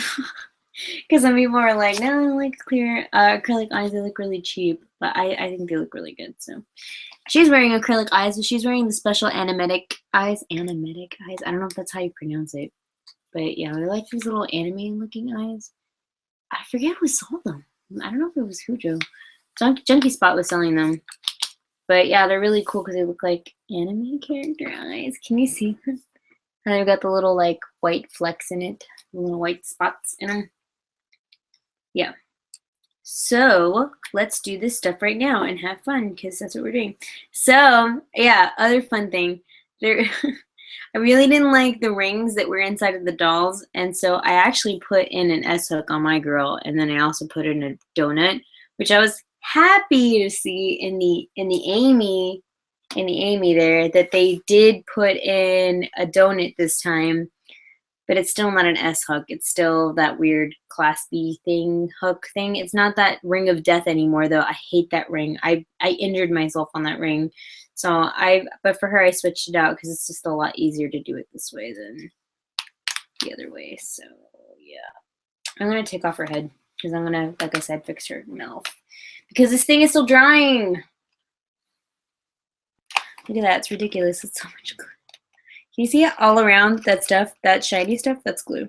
Because some people are like, no, I like clear acrylic eyes. They look really cheap, but I think they look really good. So she's wearing acrylic eyes, but she's wearing the special animatic eyes. Animatic eyes. I don't know if that's how you pronounce it, but yeah, they're like these little anime-looking eyes. I forget who sold them. I don't know if it was Hujo. Junkie Spot was selling them, but yeah, they're really cool because they look like anime character eyes. Can you see them? And they've got the little like white flecks in it, the little white spots in them. Yeah. So let's do this stuff right now and have fun because that's what we're doing. So yeah, other fun thing. There, I really didn't like the rings that were inside of the dolls, and so I actually put in an S-hook on my girl, and then I also put in a donut, which I was happy to see in the Amy there that they did put in a donut this time. But it's still not an S-hook. It's still that weird Class B thing, hook thing. It's not that ring of death anymore, though. I hate that ring. I injured myself on that ring. So but for her, I switched it out because it's just a lot easier to do it this way than the other way. So, yeah. I'm going to take off her head because I'm going to, like I said, fix her mouth. Because this thing is still drying. Look at that. It's ridiculous. It's so much glue. Can you see it all around that stuff, that shiny stuff? That's glue.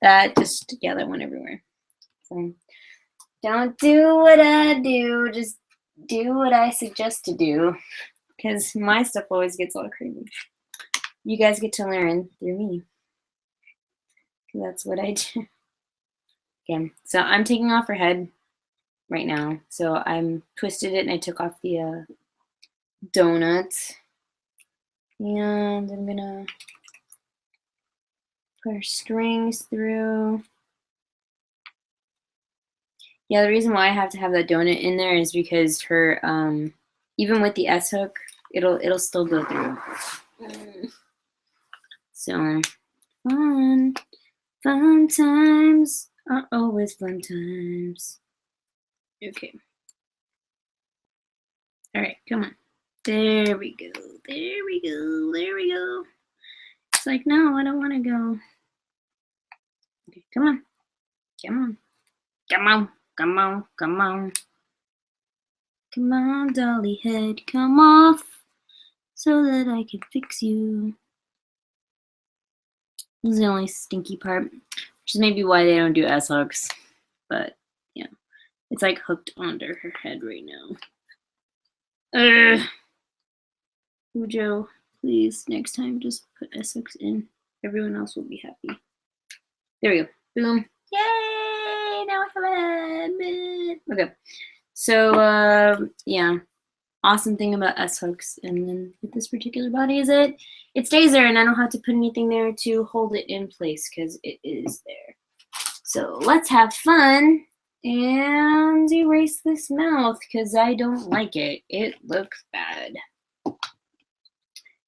That just, yeah, that went everywhere. So don't do what I do, just do what I suggest to do. Because my stuff always gets all crazy. You guys get to learn through me. Because that's what I do. Okay, so I'm taking off her head right now. So I'm twisted it and I took off the donuts. And I'm gonna put her strings through. Yeah, the reason why I have to have that donut in there is because her, even with the S-hook, it'll still go through. So, fun times are always fun times. Okay. All right, come on. There we go. There we go. There we go. It's like, no, I don't want to go. Okay, come on. Come on. Come on. Come on. Come on. Come on, dolly head. Come off so that I can fix you. This is the only stinky part, which is maybe why they don't do S-hooks. But, yeah. It's like hooked onto her head right now. Ujo, please, next time just put S-hooks in. Everyone else will be happy. There we go. Boom. Yay! Now I have a head. Okay. So, yeah. Awesome thing about S-hooks and then with this particular body is it stays there and I don't have to put anything there to hold it in place because it is there. So let's have fun and erase this mouth because I don't like it. It looks bad.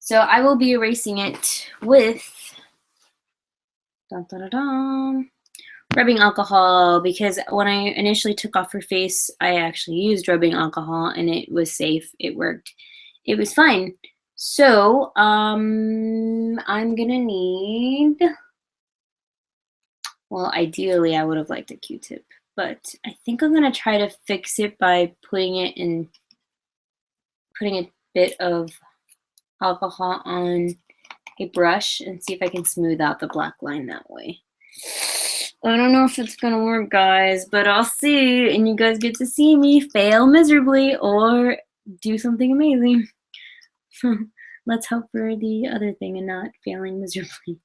So I will be erasing it with rubbing alcohol, because when I initially took off her face, I actually used rubbing alcohol and it was safe. It worked. It was fine. So I'm gonna need, well, ideally I would have liked a Q-tip, but I think I'm gonna try to fix it by putting a bit of alcohol on a brush and see if I can smooth out the black line that way. I don't know if it's gonna work, guys, but I'll see, and you guys get to see me fail miserably or do something amazing. Let's hope for the other thing and not failing miserably,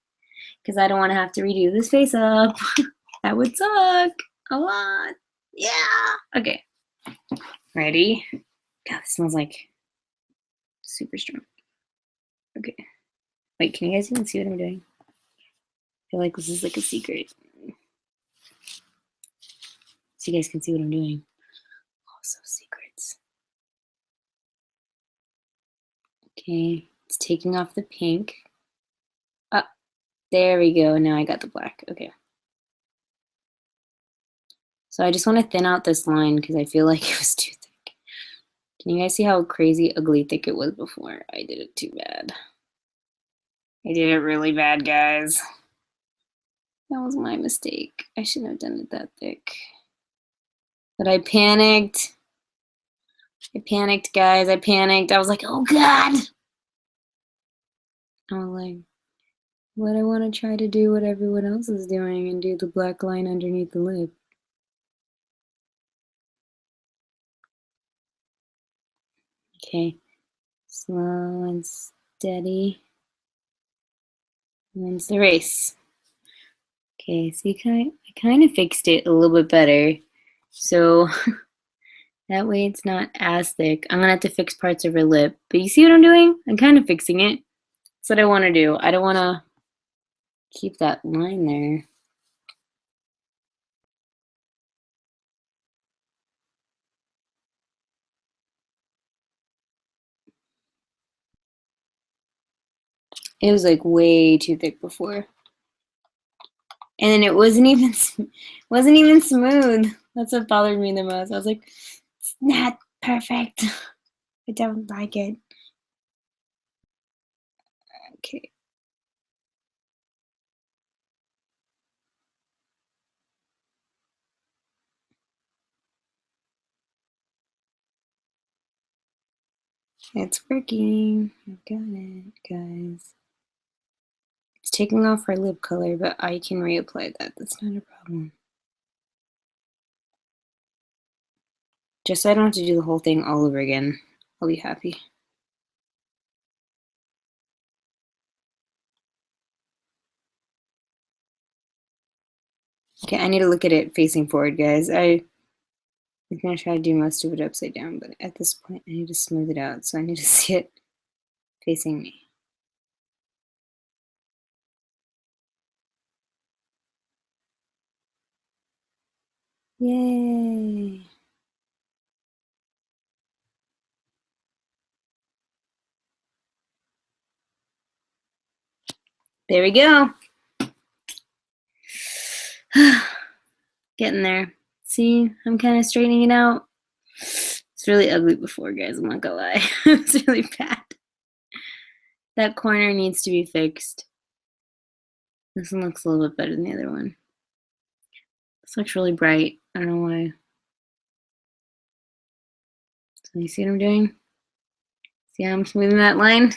because I don't want to have to redo this face up. That would suck a lot. Yeah. Okay. Ready? God, this smells like super strong. Okay. Wait, can you guys even see what I'm doing? I feel like this is like a secret. So you guys can see what I'm doing. Also secrets. Okay, it's taking off the pink. Oh, there we go. Now I got the black. Okay. So I just want to thin out this line because I feel like it was too thick. Can you guys see how crazy ugly thick it was before? I did it too bad. I did it really bad, guys. That was my mistake. I shouldn't have done it that thick. But I panicked. I panicked, guys. I panicked. I was like, oh God. I was like, what, I want to try to do what everyone else is doing and do the black line underneath the lip. Okay, slow and steady. And it's the race. Okay, see, I kind of fixed it a little bit better. So that way it's not as thick. I'm gonna have to fix parts of her lip. But you see what I'm doing? I'm kind of fixing it. That's what I want to do. I don't want to keep that line there. It was like way too thick before. And then it wasn't even smooth. That's what bothered me the most. I was like, it's not perfect. I don't like it. Okay. It's working. I got it, guys. It's taking off our lip color, but I can reapply that. That's not a problem. Just so I don't have to do the whole thing all over again. I'll be happy. Okay, I need to look at it facing forward, guys. I'm gonna try to do most of it upside down, but at this point I need to smooth it out, so I need to see it facing me. Yay! There we go. Getting there. See, I'm kind of straightening it out. It's really ugly before, guys. I'm not gonna lie. It's really bad. That corner needs to be fixed. This one looks a little bit better than the other one. This looks really bright. I don't know why. So you see what I'm doing? See how I'm smoothing that line?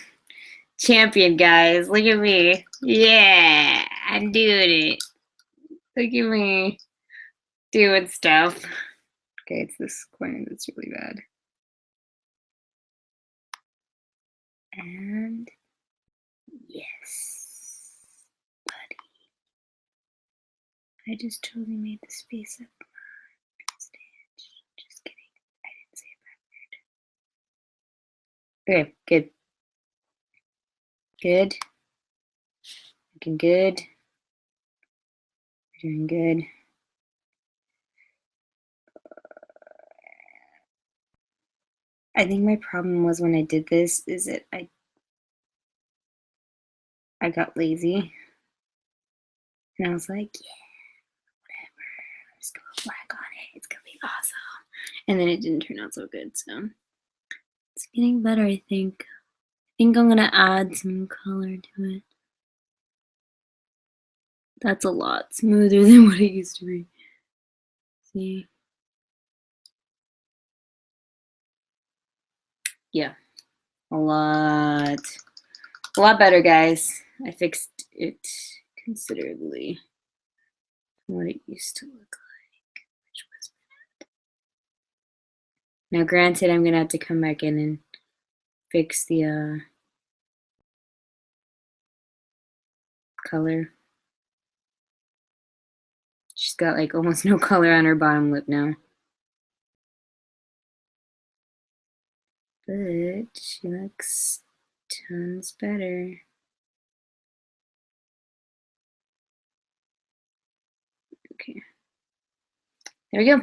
Champion, guys. Look at me. Yeah, I'm doing it. Look at me doing stuff. Okay, it's this corner that's really bad. And yes, buddy. I just totally made this face up. Just kidding. I didn't say it backward. Okay, good. Good. Looking good. Doing good. I think my problem was when I did this is that I got lazy. And I was like, yeah, whatever. I'm just gonna go black on it. It's gonna be awesome. And then it didn't turn out so good, so it's getting better, I think. I think I'm gonna add some color to it. That's a lot smoother than what it used to be. See? Yeah, a lot better, guys. I fixed it considerably from what it used to look like, which was bad. Now, granted, I'm gonna have to come back in and fix the color. She's got like almost no color on her bottom lip now. But she looks tons better. Okay. There we go.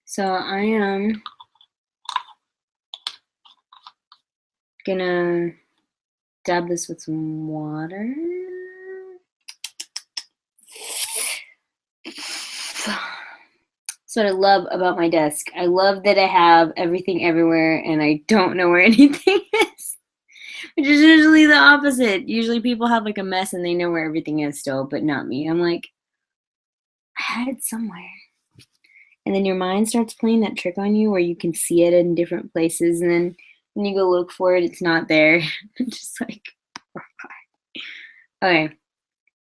So I am gonna dab this with some water. That's what I love about my desk. I love that I have everything everywhere and I don't know where anything is, which is usually the opposite. Usually people have like a mess and they know where everything is still, but not me. I'm like, I had it somewhere. And then your mind starts playing that trick on you where you can see it in different places, and then when you go look for it, it's not there. Just like, okay.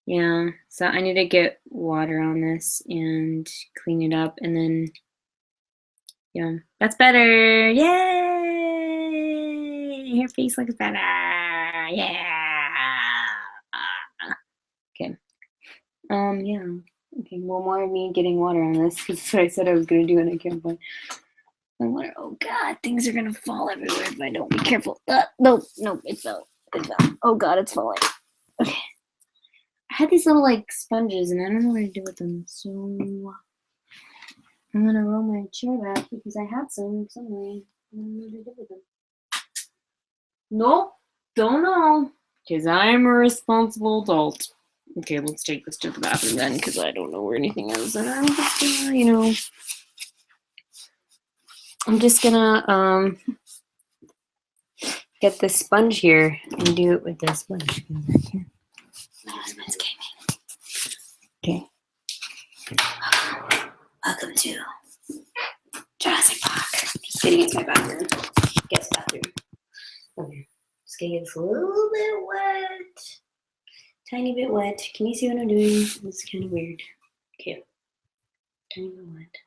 Yeah, so I need to get water on this and clean it up, and then, yeah, that's better. Yay! Her face looks better. Yeah. Okay. Yeah. Okay, well, more of me getting water on this, because that's what I said I was going to do, and I can't find the water. Oh, God, things are going to fall everywhere if I don't be careful. No, it fell. It fell. Oh, God, it's falling. Okay. I had these little like sponges and I don't know what to do with them, so I'm gonna roll my chair back because I had some somewhere. I don't know what to do with them. Nope, don't know, because I'm a responsible adult. Okay, let's take this to the bathroom then, because I don't know where anything is, and I'm just gonna, I'm just gonna get this sponge here and do it with this sponge. My husband's gaming. Okay. Welcome to Jurassic Park. Just kidding, it's my bathroom. Guest bathroom. Okay. Just gonna get this a little bit wet. Tiny bit wet. Can you see what I'm doing? It's kind of weird. Okay. Tiny bit wet.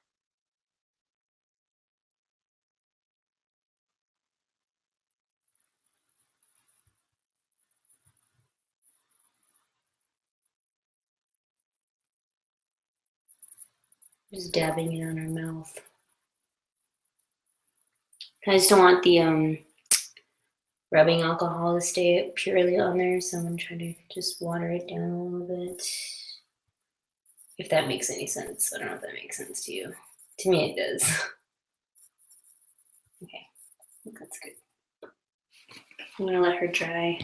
Just dabbing it on her mouth. I just don't want the rubbing alcohol to stay purely on there, so I'm gonna try to just water it down a little bit. If that makes any sense. I don't know if that makes sense to you. To me, it does. Okay, I think that's good. I'm gonna let her dry.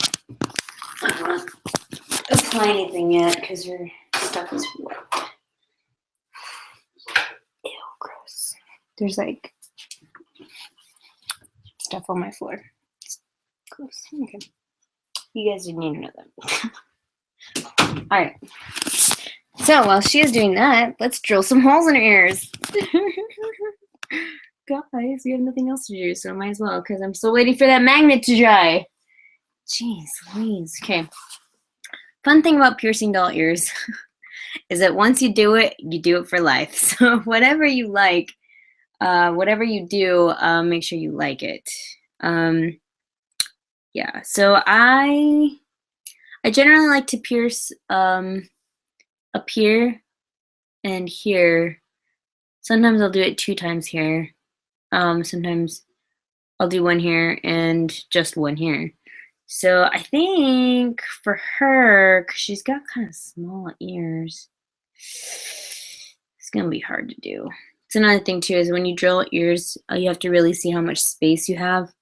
I don't want to apply anything yet because her stuff is wet. Ew, gross. There's like stuff on my floor. It's gross. Okay. You guys didn't need to know that. All right. So while she is doing that, let's drill some holes in her ears. Guys, we have nothing else to do, so I might as well, because I'm still waiting for that magnet to dry. Jeez Louise. Okay. Fun thing about piercing doll ears is that once you do it for life. So whatever you like, whatever you do, make sure you like it. Yeah, so I generally like to pierce up here and here. Sometimes I'll do it 2 times here. Sometimes I'll do one here and just one here. So I think for her, because she's got kind of small ears, it's gonna be hard to do. It's another thing too, is when you drill ears, you have to really see how much space you have.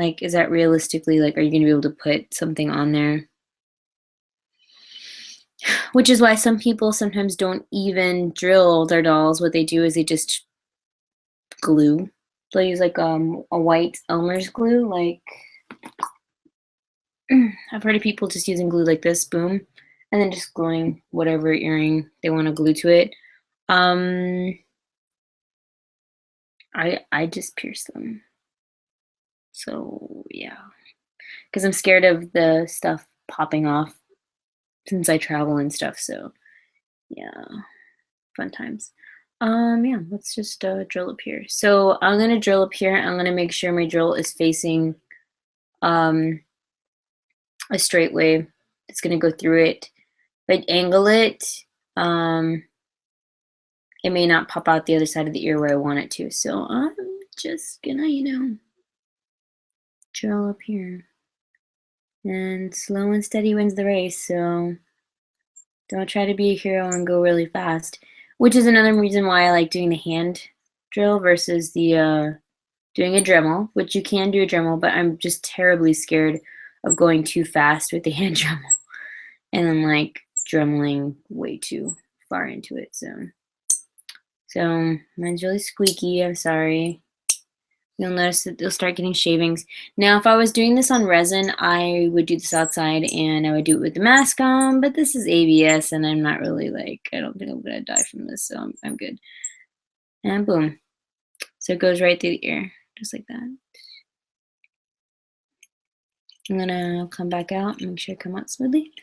Like, is that realistically, like, are you going to be able to put something on there? Which is why some people sometimes don't even drill their dolls. What they do is they just glue. They'll use like a white Elmer's glue. Like, I've heard of people just using glue like this, boom, and then just gluing whatever earring they want to glue to it. I just pierce them. So yeah, because I'm scared of the stuff popping off since I travel and stuff. So yeah, fun times. Yeah, let's just drill up here. So I'm gonna drill up here. I'm gonna make sure my drill is facing a straight way. It's gonna go through it. If I angle it, it may not pop out the other side of the ear where I want it to. So I'm just gonna, drill up here. And slow and steady wins the race, so don't try to be a hero and go really fast. Which is another reason why I like doing the hand drill versus the doing a Dremel, which you can do a Dremel, but I'm just terribly scared of going too fast with the hand Dremel and then like dremeling way too far into it. So mine's really squeaky, I'm sorry. You'll notice that they'll start getting shavings. Now, if I was doing this on resin, I would do this outside and I would do it with the mask on, but this is ABS and I'm not really like, I don't think I'm gonna die from this, so I'm good. And boom. So it goes right through the ear, just like that. I'm gonna come back out and make sure I come out smoothly.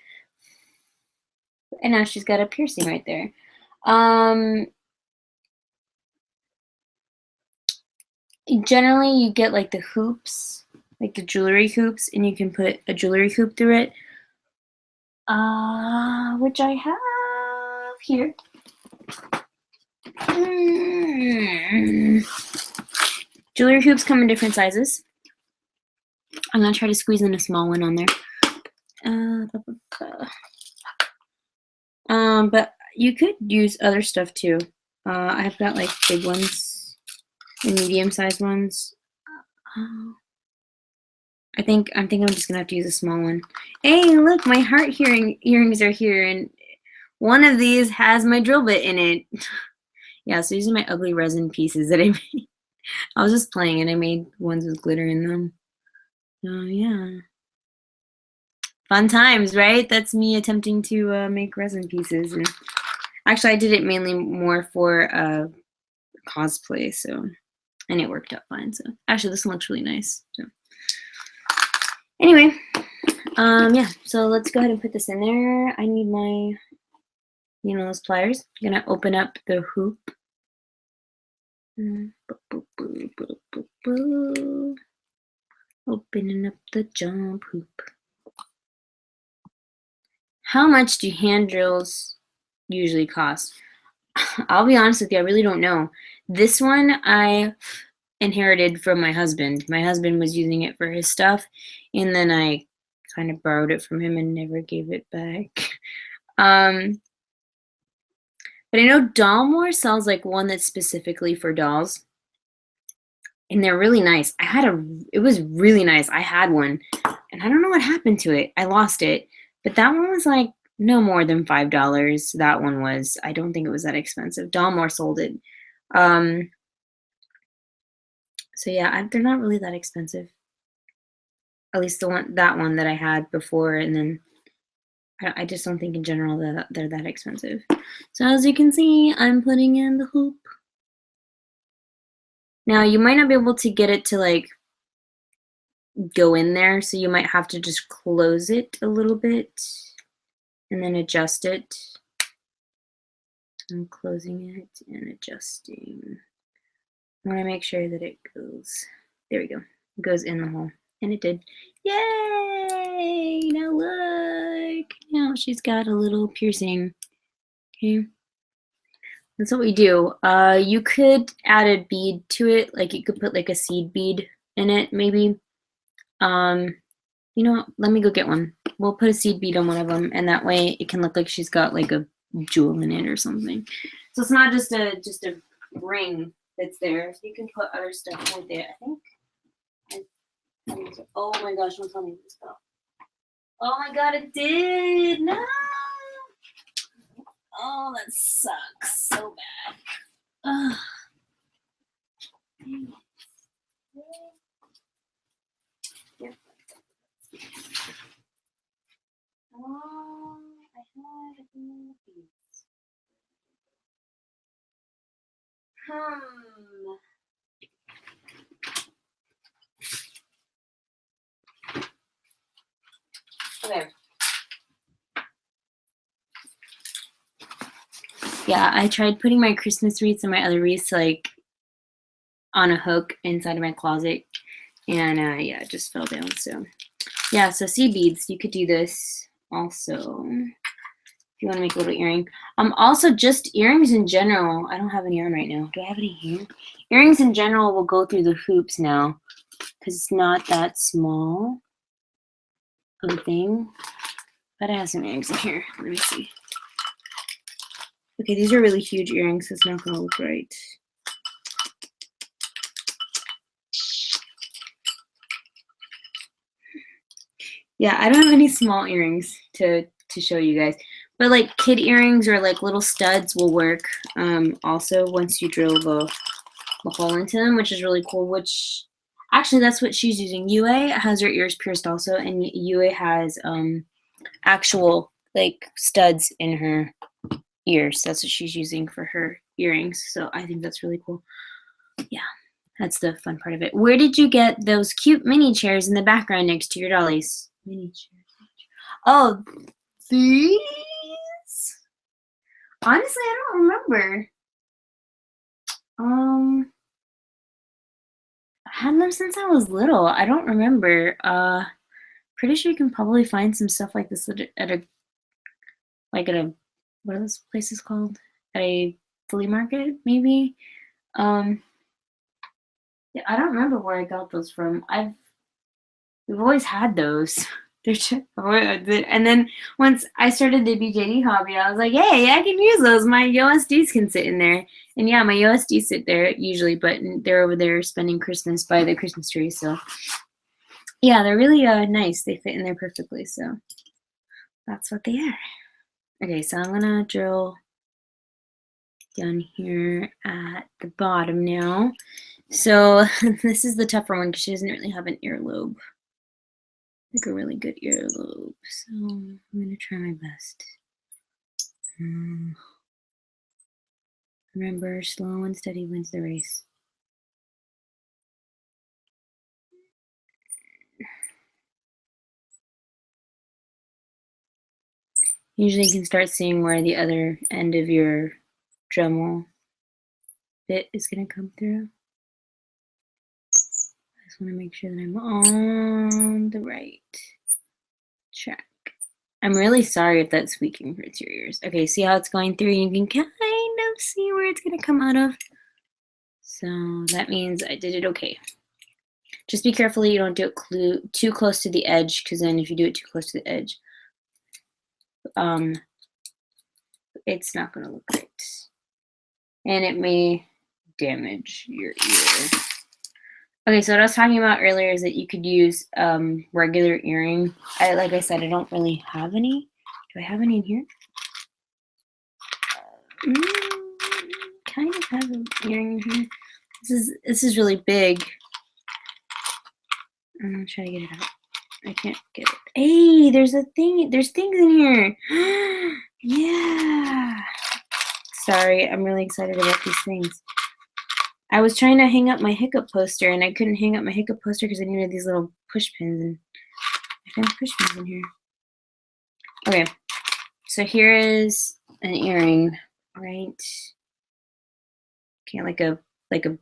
And now she's got a piercing right there. Generally, you get like the hoops, like the jewelry hoops, and you can put a jewelry hoop through it, which I have here. Jewelry hoops come in different sizes. I'm gonna try to squeeze in a small one on there. But you could use other stuff too. I've got like big ones and medium-sized ones. I think I'm just gonna have to use a small one. Hey, look, my heart earrings are here, and one of these has my drill bit in it. Yeah, so these are my ugly resin pieces that I made. I was just playing and I made ones with glitter in them. So yeah. Fun times, right? That's me attempting to make resin pieces. And actually, I did it mainly more for cosplay, so, and it worked out fine. So actually, this one looks really nice. So anyway, yeah. So let's go ahead and put this in there. I need my, those pliers. I'm gonna open up the hoop. Opening up the jump hoop. How much do hand drills usually cost? I'll be honest with you, I really don't know. This one I inherited from my husband. My husband was using it for his stuff, and then I kind of borrowed it from him and never gave it back. But I know Dollmore sells like one that's specifically for dolls, and they're really nice. It was really nice. I had one, and I don't know what happened to it. I lost it. But that one was like no more than $5. That one was. I don't think it was that expensive. Dollmore sold it. So yeah, they're not really that expensive. At least that one that I had before, and then I just don't think in general that they're that expensive. So as you can see, I'm putting in the hoop. Now you might not be able to get it to like go in there, so you might have to just close it a little bit and then adjust it. I'm closing it and adjusting. I want to make sure that it goes, there we go, it goes in the hole, and it did. Yay! Now look, now she's got a little piercing. Okay, that's what we do. You could add a bead to it, like you could put like a seed bead in it maybe. Let me go get one. We'll put a seed bead on one of them, and that way it can look like she's got like a jewel in it or something. So it's not just a ring that's there. You can put other stuff with it. I think Oh my gosh, don't tell me this fell. Oh my god, it did! No! Oh, that sucks so bad. Ugh. Yep. Oh, I had these. Okay. Yeah, I tried putting my Christmas wreaths and my other wreaths like on a hook inside of my closet, and yeah, it just fell down. So yeah, so seed beads, you could do this also if you want to make a little earring. Also just earrings in general. I don't have any on right now. Do I have any here? Earrings in general will go through the hoops now because it's not that small of a thing. But I have some earrings in here. Let me see. Okay, these are really huge earrings, so it's not gonna look right. Yeah, I don't have any small earrings to show you guys. But like kid earrings or like little studs will work also once you drill the hole into them, which is really cool. Which actually that's what she's using. YAYYY has her ears pierced also, and YAYYY has actual like studs in her ears. That's what she's using for her earrings. So I think that's really cool. Yeah, that's the fun part of it. Where did you get those cute mini chairs in the background next to your dollies? Mini chairs. Oh, these? Honestly, I don't remember. I had them since I was little. I don't remember. Pretty sure you can probably find some stuff like this at a what are those places called? At a flea market, maybe. Yeah, I don't remember where I got those from. We've always had those. And then once I started the BJD hobby, I was like, hey, I can use those. My USDs can sit in there. And yeah, my USDs sit there usually, but they're over there spending Christmas by the Christmas tree. So yeah, they're really nice. They fit in there perfectly. So that's what they are. Okay, so I'm gonna drill down here at the bottom now. So this is the tougher one because she doesn't really have an earlobe. Like a really good earlobe. So I'm gonna try my best. Remember, slow and steady wins the race. Usually you can start seeing where the other end of your Dremel bit is gonna come through. I just want to make sure that I'm on the right track. I'm really sorry if that squeaking hurts your ears. Okay, see how it's going through? You can kind of see where it's gonna come out of. So that means I did it okay. Just be careful you don't do it too close to the edge, because then if you do it too close to the edge, it's not gonna look right. And it may damage your ear. Okay, so what I was talking about earlier is that you could use regular earring. Like I said, I don't really have any. Do I have any in here? Kind of have an earring in here. This is really big. I'm gonna try to get it out. I can't get it. Hey, there's a thing. There's things in here. Yeah. Sorry, I'm really excited about these things. I was trying to hang up my hiccup poster, and I couldn't hang up my hiccup poster because I needed these little push pins, and I found push pins in here. Okay, so here is an earring, right? Okay, like a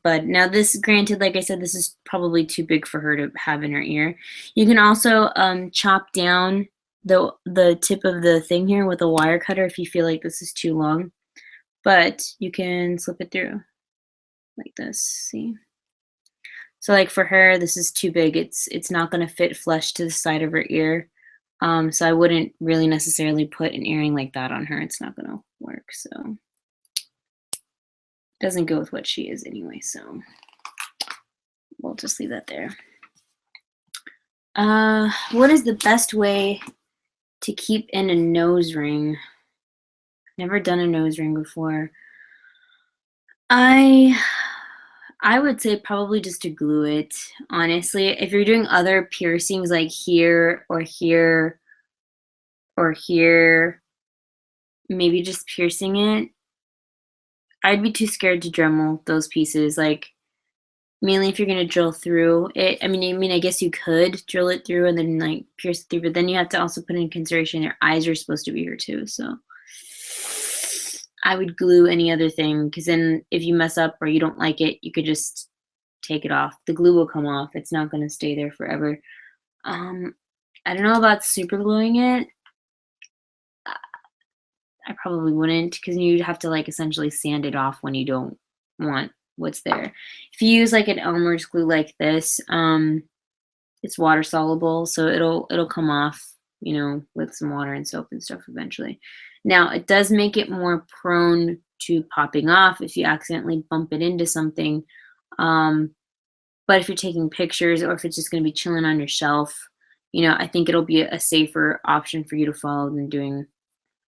bud. Now this, granted, like I said, this is probably too big for her to have in her ear. You can also chop down the tip of the thing here with a wire cutter if you feel like this is too long, but you can slip it through like this. See? So like for her, this is too big. It's not going to fit flush to the side of her ear. So I wouldn't really necessarily put an earring like that on her. It's not going to work. So it doesn't go with what she is anyway. So we'll just leave that there. What is the best way to keep in a nose ring? Never done a nose ring before. I would say probably just to glue it, honestly. If you're doing other piercings like here or here or here, maybe just piercing it. I'd be too scared to Dremel those pieces, like mainly if you're gonna drill through it. I mean, I guess you could drill it through and then like pierce it through, but then you have to also put in consideration your eyes are supposed to be here too. So I would glue any other thing, because then if you mess up or you don't like it, you could just take it off. The glue will come off. It's not gonna stay there forever. I don't know about super gluing it. I probably wouldn't, because you'd have to like essentially sand it off when you don't want what's there. If you use like an Elmer's glue like this, it's water soluble, so it'll come off, you know, with some water and soap and stuff eventually. Now it does make it more prone to popping off if you accidentally bump it into something. But if you're taking pictures or if it's just going to be chilling on your shelf, you know, I think it'll be a safer option for you to follow than doing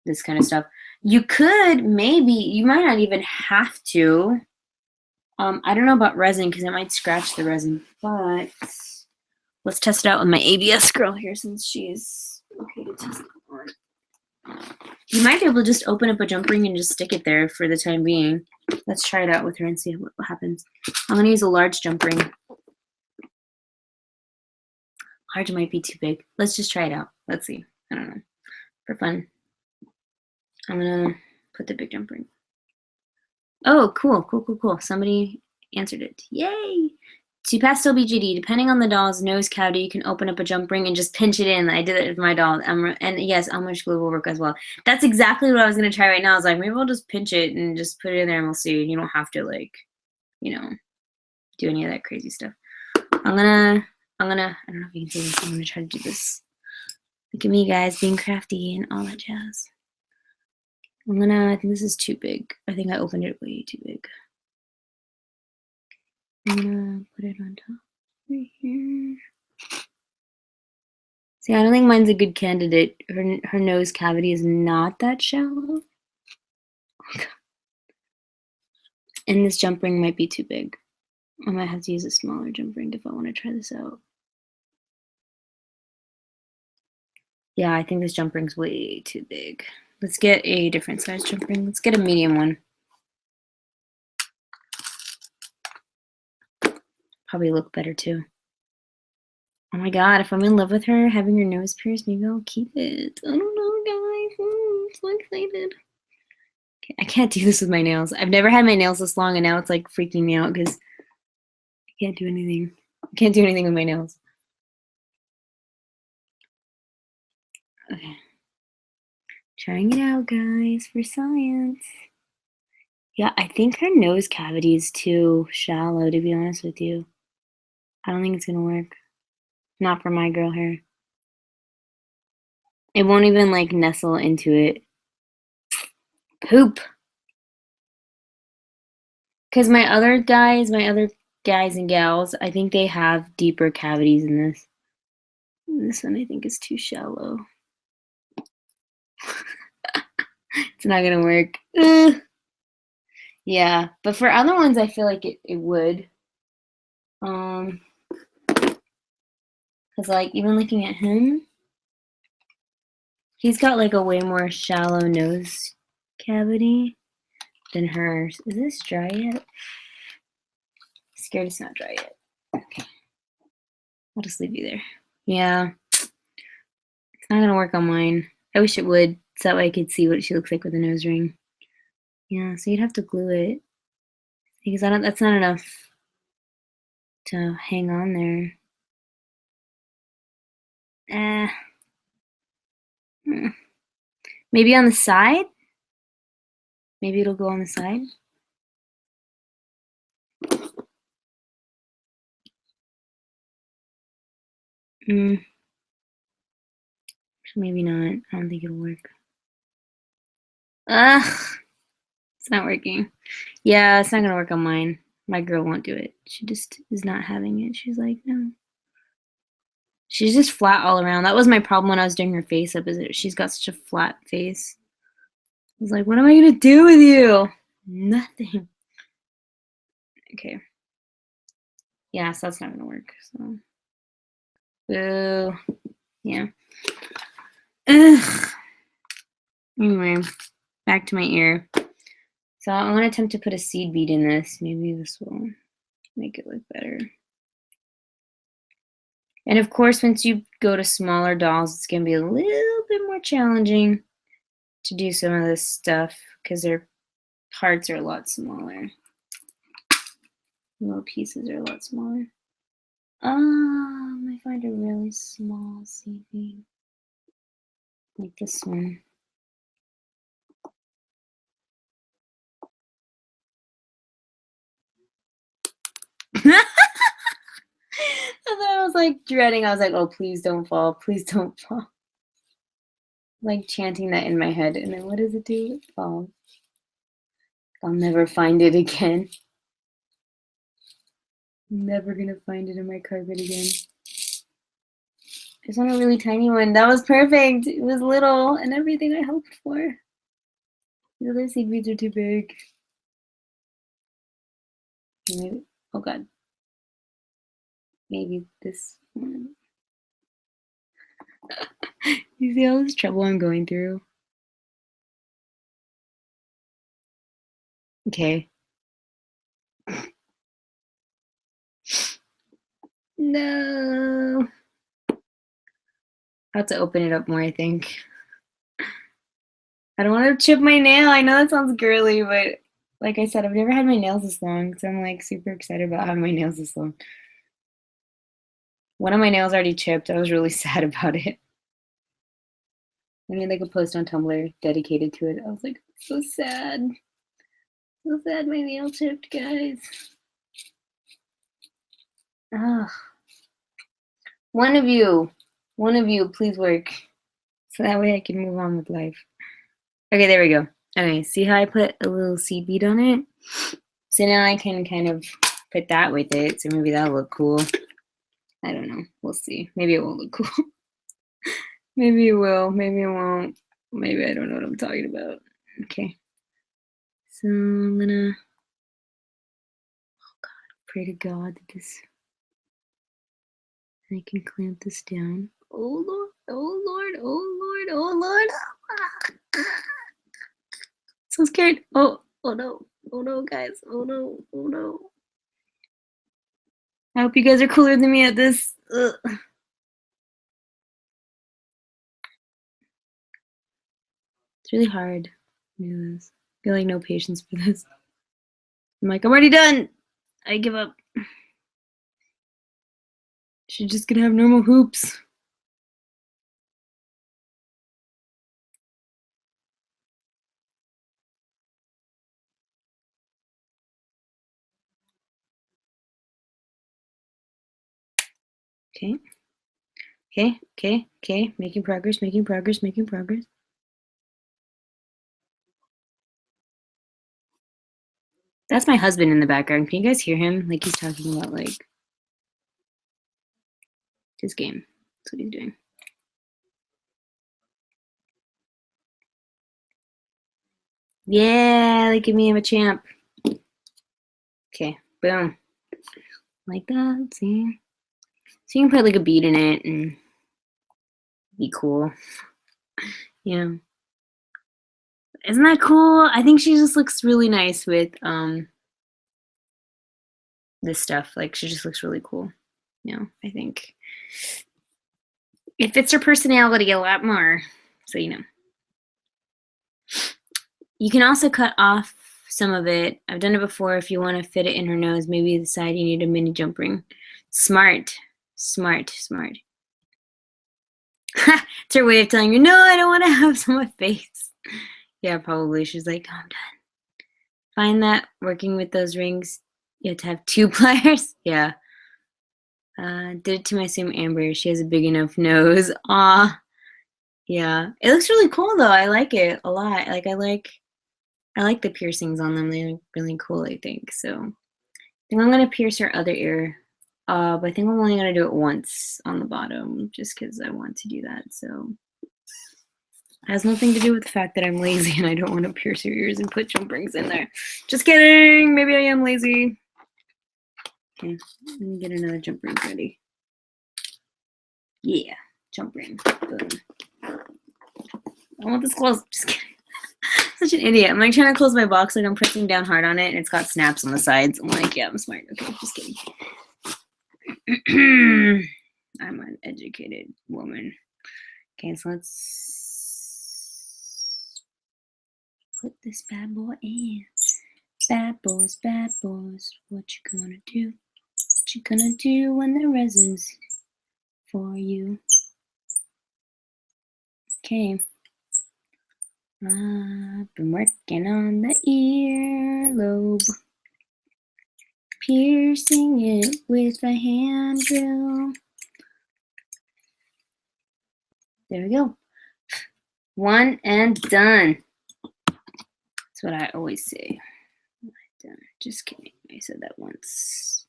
this kind of stuff. You could maybe, you might not even have to. I don't know about resin because it might scratch the resin, but let's test it out with my ABS girl here since she's okay to test it on. You might be able to just open up a jump ring and just stick it there for the time being. Let's try it out with her and see what happens. I'm going to use a large jump ring. Large might be too big. Let's just try it out. Let's see. I don't know. For fun. I'm gonna put the big jump ring. Oh, cool. Somebody answered it. Yay! To pastel BJD, depending on the doll's nose cavity, you can open up a jump ring and just pinch it in. I did it with my doll. And yes, Elmer's glue will work as well. That's exactly what I was gonna try right now. I was like, maybe I'll just pinch it and just put it in there and we'll see. You don't have to like, you know, do any of that crazy stuff. I'm gonna, I don't know if you can see this. I'm gonna try to do this. Look at me, guys, being crafty and all that jazz. I think this is too big. I think I opened it way too big. I'm gonna put it on top right here. See, I don't think mine's a good candidate. Her nose cavity is not that shallow. And this jump ring might be too big. I might have to use a smaller jump ring if I want to try this out. Yeah, I think this jump ring's way too big. Let's get a different size jump ring. Let's get a medium one. Probably look better too. Oh my god, if I'm in love with her, having her nose pierced, maybe I'll keep it. I don't know, guys. I'm so excited. Okay, I can't do this with my nails. I've never had my nails this long, and now it's like freaking me out because I can't do anything. I can't do anything with my nails. Okay. Trying it out, guys, for science. Yeah, I think her nose cavity is too shallow, to be honest with you. I don't think it's gonna work. Not for my girl hair. It won't even like nestle into it. Poop. Because my other guys and gals, I think they have deeper cavities in this. This one I think is too shallow. It's not gonna work. Ugh. Yeah, but for other ones, I feel like it would. Because like even looking at him, he's got like a way more shallow nose cavity than hers. Is this dry yet? Scared it's not dry yet. Okay. I'll just leave you there. Yeah. It's not gonna work on mine. I wish it would, so that way I could see what she looks like with a nose ring. Yeah, so you'd have to glue it. Because that's not enough to hang on there. Maybe on the side? Maybe it'll go on the side? Maybe not. I don't think it'll work. Ugh! It's not working. Yeah, it's not gonna work on mine. My girl won't do it. She just is not having it. She's like, no. She's just flat all around. That was my problem when I was doing her face up, is that she's got such a flat face. I was like, what am I gonna do with you? Nothing. Okay. Yeah, so that's not gonna work. So, boo. Yeah. Ugh. Anyway, back to my ear. So I want to attempt to put a seed bead in this. Maybe this will make it look better. And of course, once you go to smaller dolls, it's going to be a little bit more challenging to do some of this stuff because their parts are a lot smaller. Little pieces are a lot smaller. I find a really small seed bead, like this one. I was like dreading. I was like, oh, please don't fall. Please don't fall. Like chanting that in my head. And then what does it do? It falls. I'll never find it again. I'm never going to find it in my carpet again. I just want a really tiny one. That was perfect. It was little and everything I hoped for. The other seed beads are too big. Maybe, oh God. Maybe this one. You see all this trouble I'm going through? Okay. No. I have to open it up more, I think. I don't want to chip my nail. I know that sounds girly, but like I said, I've never had my nails this long, so I'm like super excited about having my nails this long. One of my nails already chipped. I was really sad about it. I made like a post on Tumblr dedicated to it. I was like, so sad. So sad my nail chipped, guys. Ugh. One of you, please work. So that way I can move on with life. Okay, there we go. Okay, see how I put a little seed bead on it? So now I can kind of put that with it. So maybe that'll look cool. I don't know. We'll see. Maybe it won't look cool. Maybe it will. Maybe it won't. Maybe I don't know what I'm talking about. Okay. So I'm gonna, oh God, pray to God that this, I can clamp this down. Oh Lord, oh Lord, oh Lord, oh Lord. So scared. Oh no, guys. Oh no. I hope you guys are cooler than me at this. Ugh. It's really hard to do this. I feel like no patience for this. I'm like, I'm already done. I give up. She's just gonna have normal hoops. Okay. Making progress. That's my husband in the background. Can you guys hear him? Like he's talking about like his game. That's what he's doing. Yeah, look at me, I'm a champ. Okay, boom. Like that, see? So you can put like a bead in it and be cool. Yeah. Isn't that cool? I think she just looks really nice with this stuff. Like she just looks really cool. You know, I think it fits her personality a lot more. So you know. You can also cut off some of it. I've done it before. If you want to fit it in her nose, maybe the side you need a mini jump ring. Smart. It's her way of telling you, no, I don't want to have some on my face. Yeah, probably. She's like, oh, I'm done. Find that working with those rings, you have to have 2 pliers. Yeah. Did it to my sim Amber. She has a big enough nose. Aw. Yeah. It looks really cool though. I like it a lot. Like I like the piercings on them. They look really cool, I think. So I think I'm gonna pierce her other ear But I think I'm only gonna do it once on the bottom, just because I want to do that. So it has nothing to do with the fact that I'm lazy and I don't want to pierce your ears and put jump rings in there. Just kidding. Maybe I am lazy. Okay, let me get another jump ring ready. Yeah, jump ring. Boom. I want this closed. Just kidding. Such an idiot. I'm like trying to close my box, like I'm pressing down hard on it, and it's got snaps on the sides. I'm like, yeah, I'm smart. Okay, just kidding. I'm an educated woman. Okay, so let's put this bad boy in. Bad boys, what you gonna do? What you gonna do when the resin's for you? Okay. I've been working on the earlobe, piercing it with a hand drill. There we go. One and done. That's what I always say. Done. Just kidding. I said that once.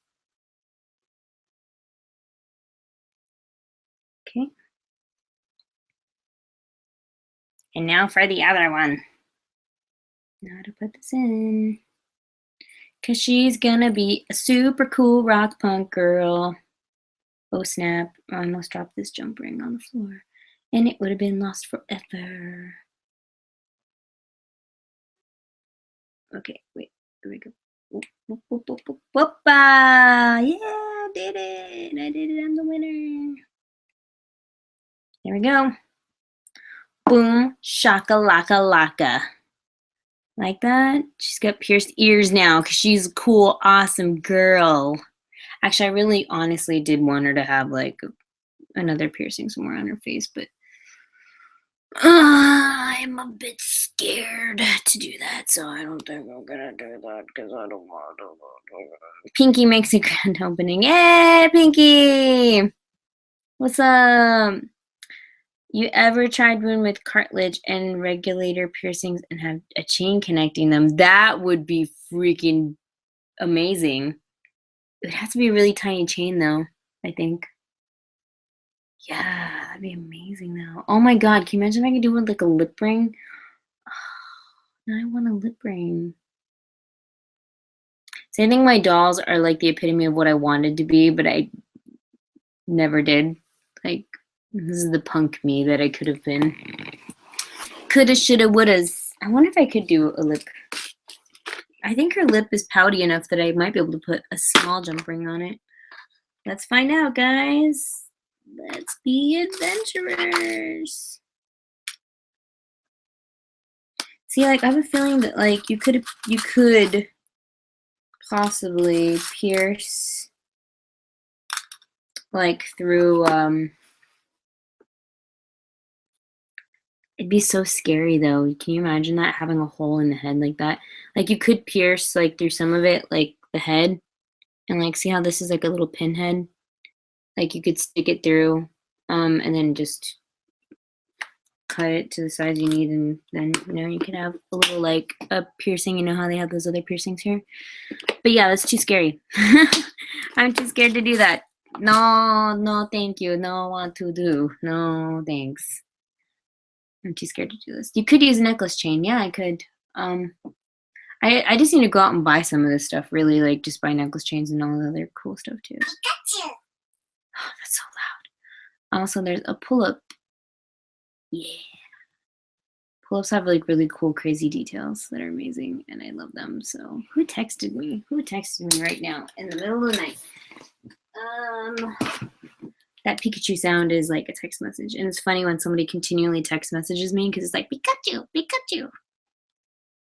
Okay. And now for the other one. Now to put this in. Because she's gonna be a super cool rock punk girl. Oh snap. I almost dropped this jump ring on the floor. And it would have been lost forever. Okay, wait. There we go. Whoopa! Yeah, did it. I did it. I'm the winner. There we go. Boom, shaka laka laka. Like that. She's got pierced ears now because she's a cool, awesome girl. Actually, I really honestly did want her to have like another piercing somewhere on her face, but I'm a bit scared to do that, so I don't think I'm gonna do that because I don't want to. Pinky makes a grand opening. Hey, Pinky! What's up? You ever tried one with cartilage and regulator piercings and have a chain connecting them? That would be freaking amazing. It would have to be a really tiny chain though, I think. Yeah, that'd be amazing though. Oh my god, can you imagine if I could do it with like a lip ring? Now I want a lip ring. So I think my dolls are like the epitome of what I wanted to be, but I never did. Like, this is the punk me that I could have been. Coulda, shoulda, wouldas. I wonder if I could do a lip. I think her lip is pouty enough that I might be able to put a small jump ring on it. Let's find out, guys. Let's be adventurers. See, like, I have a feeling that, like, you could possibly pierce, like, through, it'd be so scary, though. Can you imagine that, having a hole in the head like that? Like, you could pierce, like, through some of it, like, the head, and, like, see how this is, like, a little pinhead? Like, you could stick it through, and then just cut it to the size you need, and then, you know, you could have a little, like, a piercing. You know how they have those other piercings here? But yeah, that's too scary. I'm too scared to do that. No, thank you. No want to do. No, thanks. I'm too scared to do this. You could use a necklace chain. Yeah, I could. I just need to go out and buy some of this stuff, really, like, just buy necklace chains and all the other cool stuff, too. Oh, that's so loud. Also, there's a pull-up. Yeah. Pull-ups have, like, really cool, crazy details that are amazing, and I love them. So, who texted me? Who texted me right now in the middle of the night? That Pikachu sound is like a text message, and it's funny when somebody continually text messages me because it's like, Pikachu, Pikachu,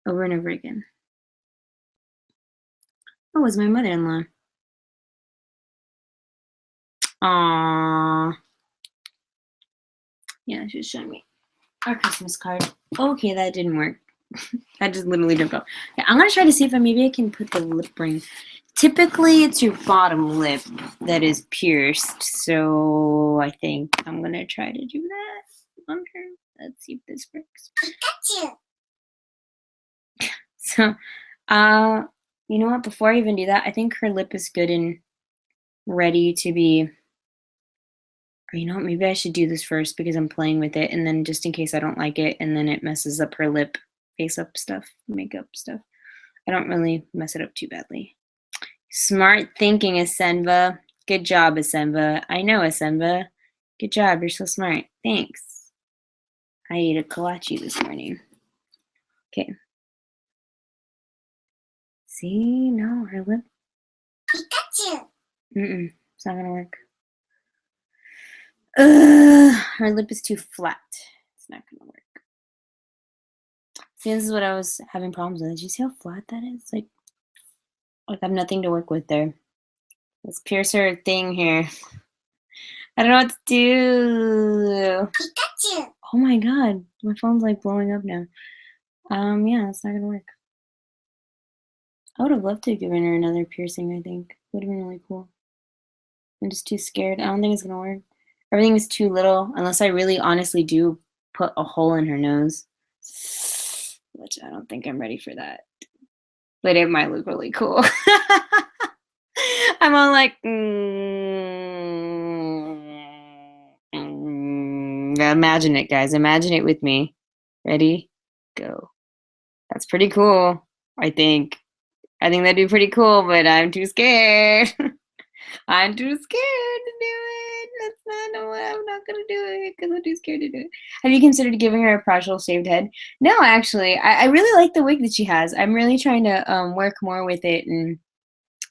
over and over again. Oh, it was my mother-in-law. Aww. Yeah, she was showing me our Christmas card. Okay, that didn't work. That just literally didn't go. Okay, I'm gonna try to see if maybe I can put the lip ring. Typically, it's your bottom lip that is pierced, so I think I'm gonna try to do that on her. Let's see if this works. Pikachu. So, you know what? Before I even do that, I think her lip is good in ready to be, or you know what, maybe I should do this first because I'm playing with it, and then just in case I don't like it, and then it messes up her lip face up stuff, makeup stuff. I don't really mess it up too badly. Smart thinking, Asenva. Good job, Asenva. I know, Asenva. Good job, you're so smart. Thanks. I ate a kolache this morning. Okay. See, no, her lip. Pikachu. It's not gonna work. Her lip is too flat. It's not gonna work. See, this is what I was having problems with. Did you see how flat that is? Like I have nothing to work with there. Let's pierce her thing here. I don't know what to do. Pikachu. Oh my god, my phone's like blowing up now. Yeah, it's not gonna work. I would have loved to have given her another piercing, I think. Would have been really cool. I'm just too scared. I don't think it's gonna work. Everything is too little, unless I really honestly do put a hole in her nose. Which I don't think I'm ready for that. But it might look really cool. I'm all like, imagine it, guys. Imagine it with me. Ready? Go. That's pretty cool, I think. I think that'd be pretty cool, but I'm too scared. I'm too scared to do it. I'm not gonna do it because I'm too scared to do it. Have you considered giving her a partial shaved head? No, actually. I really like the wig that she has. I'm really trying to work more with it and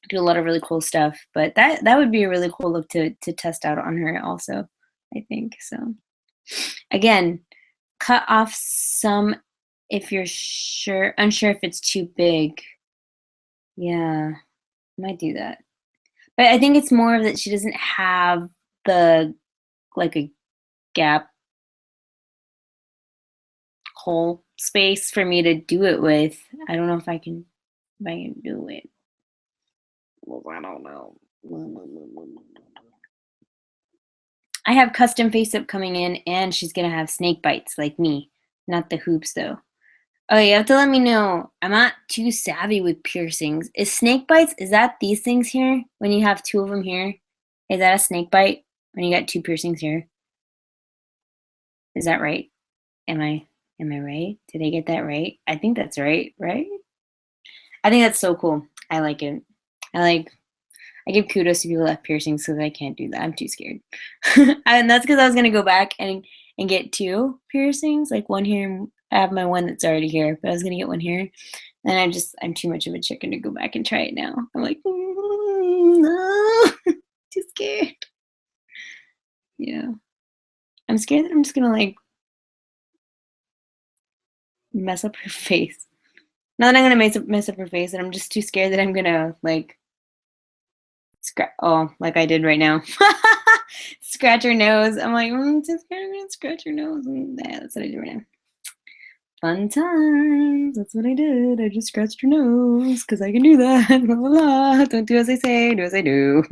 do a lot of really cool stuff. But that would be a really cool look to test out on her also, I think. So again, cut off some if you're unsure if it's too big. Yeah, I might do that. But I think it's more of that she doesn't have the, like, a gap hole space for me to do it with. I don't know if I can do it. Well, I don't know. I have custom face up coming in, and she's gonna have snake bites like me. Not the hoops, though. Oh, you have to let me know. I'm not too savvy with piercings. Is snake bites, is that these things here? When you have two of them here? Is that a snake bite? When you got two piercings here? Is that right? Am I right? Did I get that right? I think that's right? I think that's so cool. I like it. I give kudos to people that have piercings because I can't do that. I'm too scared. And that's because I was gonna go back and get two piercings, like one here. I have my one that's already here, but I was gonna get one here. And I'm too much of a chicken to go back and try it now. I'm like, no, too scared. Yeah. I'm scared that I'm just gonna like mess up her face. Not that I'm gonna mess up her face, and I'm just too scared that I'm gonna like like I did right now. Scratch her nose. I'm like, I'm too scared I'm gonna scratch her nose. And yeah, that's what I did right now. Fun times. That's what I did. I just scratched her nose because I can do that. La, la, la. Don't do as I say, do as I do.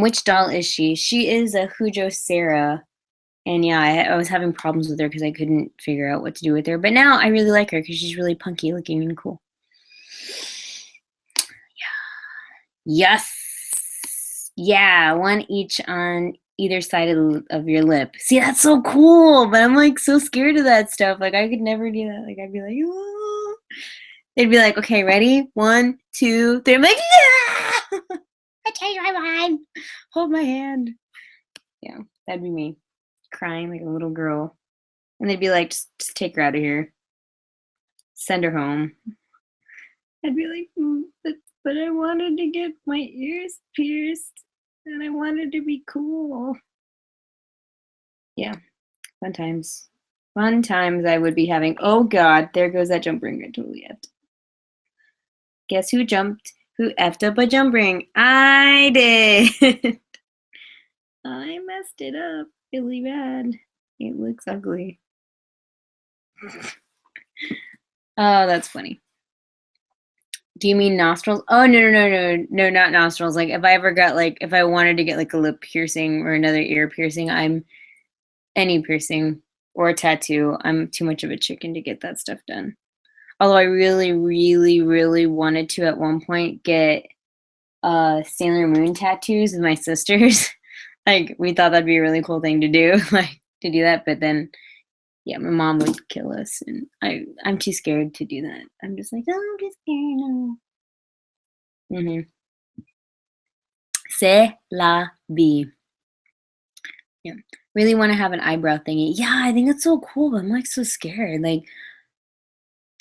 Which doll is she? She is a Hujo Sarah. And yeah, I was having problems with her because I couldn't figure out what to do with her. But now I really like her because she's really punky looking and cool. Yeah. Yes. Yeah, one each on either side of your lip. See, that's so cool. But I'm like so scared of that stuff. Like I could never do that. Like I'd be like, oh. They'd be like, okay, ready? 1, 2, 3. I'm like, yeah! I changed my mind. Hold my hand. Yeah, that'd be me. Crying like a little girl. And they'd be like, just take her out of here. Send her home. I'd be like, but I wanted to get my ears pierced. And I wanted to be cool. Yeah, fun times. Fun times I would be having. Oh God, there goes that jump ring. I totally effed. Guess who effed up a jump ring? I did. I messed it up really bad. It looks ugly. Oh, that's funny. Do you mean nostrils? Oh, no, not nostrils. Like if I wanted to get like a lip piercing or another ear piercing, any piercing or a tattoo, I'm too much of a chicken to get that stuff done. Although I really, really, really wanted to at one point get Sailor Moon tattoos with my sisters. Like, we thought that'd be a really cool thing to do, like, to do that, but then, yeah, my mom would kill us, and I'm too scared to do that. I'm just like, "Oh, I'm just scared, no." Mhm. C'est la vie. Yeah. Really wanna have an eyebrow thingy. Yeah, I think it's so cool, but I'm, like, so scared, like,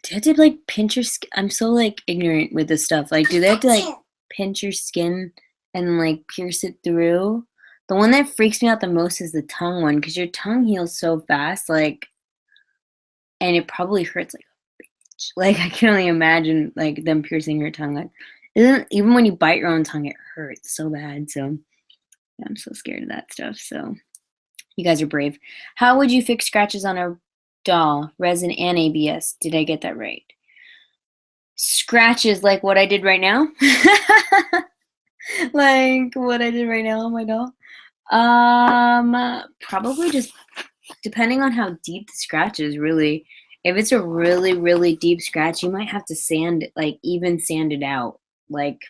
do you have to, like, pinch your skin? I'm so, like, ignorant with this stuff, like, do they have to, like, pinch your skin and, like, pierce it through? The one that freaks me out the most is the tongue one, because your tongue heals so fast, like, and it probably hurts like a bitch. Like, I can only imagine, like, them piercing your tongue, like, isn't even when you bite your own tongue, it hurts so bad, so, yeah, I'm so scared of that stuff, so you guys are brave. How would you fix scratches on a doll, resin and ABS? Did I get that right? Scratches like what I did right now? Like what I did right now on my doll? Probably just depending on how deep the scratch is, really. If it's a really, really deep scratch, you might have to sand it, like even sand it out. Like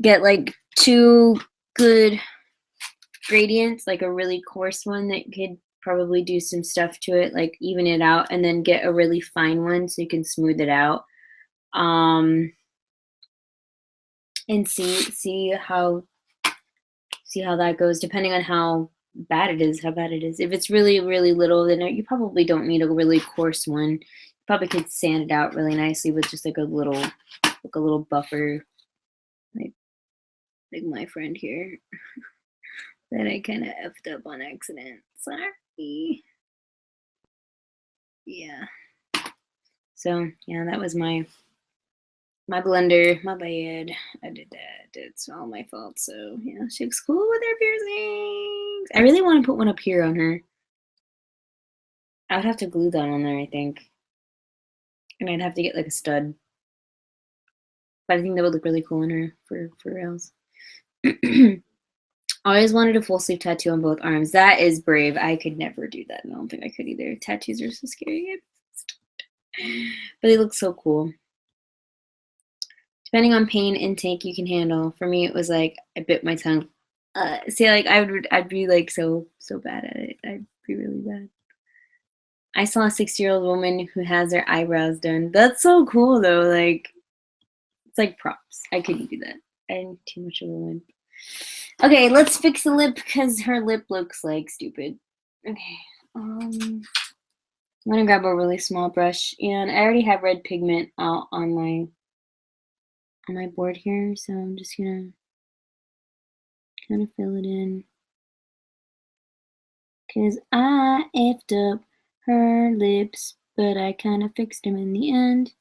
get like 2 good gradients, like a really coarse one that could probably do some stuff to it, like even it out, and then get a really fine one so you can smooth it out. And see how that goes, depending on how bad it is, If it's really, really little, then you probably don't need a really coarse one. You probably could sand it out really nicely with just like a little buffer, like my friend here that I kind of effed up on accident. Sorry. Yeah. So yeah, that was my blender, my bad. I did that. It's all my fault. So yeah, she looks cool with her piercings. I really want to put one up here on her. I would have to glue that on there, I think. And I'd have to get like a stud. But I think that would look really cool on her for reals. Always wanted a full sleeve tattoo on both arms. That is brave. I could never do that. I don't think I could either. Tattoos are so scary. But they look so cool. Depending on pain intake you can handle. For me, it was like I bit my tongue. See, like I'd be like so bad at it. I'd be really bad. I saw a 60-year-old woman who has her eyebrows done. That's so cool though. Like, it's like props. I couldn't do that. I'm too much of a wimp. Okay, let's fix the lip because her lip looks like stupid. Okay, I'm gonna grab a really small brush, and I already have red pigment out on my board here, so I'm just gonna kind of fill it in. Cause I effed up her lips, but I kind of fixed them in the end.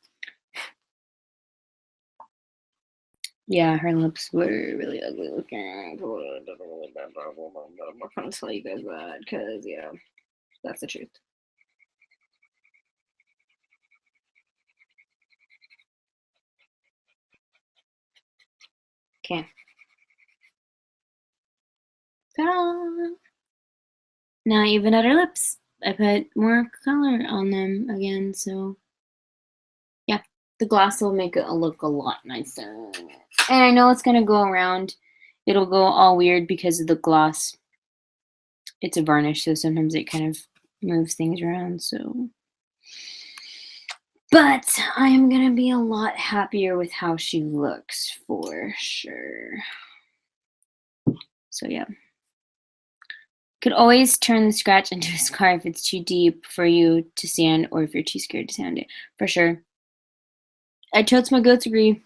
Yeah, her lips were really ugly looking. I'm gonna tell you guys that, cause yeah, that's the truth. Okay. Ta-da! Now I even at her lips. I put more color on them again, so yeah, the gloss will make it look a lot nicer. And I know it's gonna go around. It'll go all weird because of the gloss. It's a varnish, so sometimes it kind of moves things around, so. But I am gonna be a lot happier with how she looks for sure. So yeah. Could always turn the scratch into a scar if it's too deep for you to sand or if you're too scared to sand it. For sure. I totes my goats agree.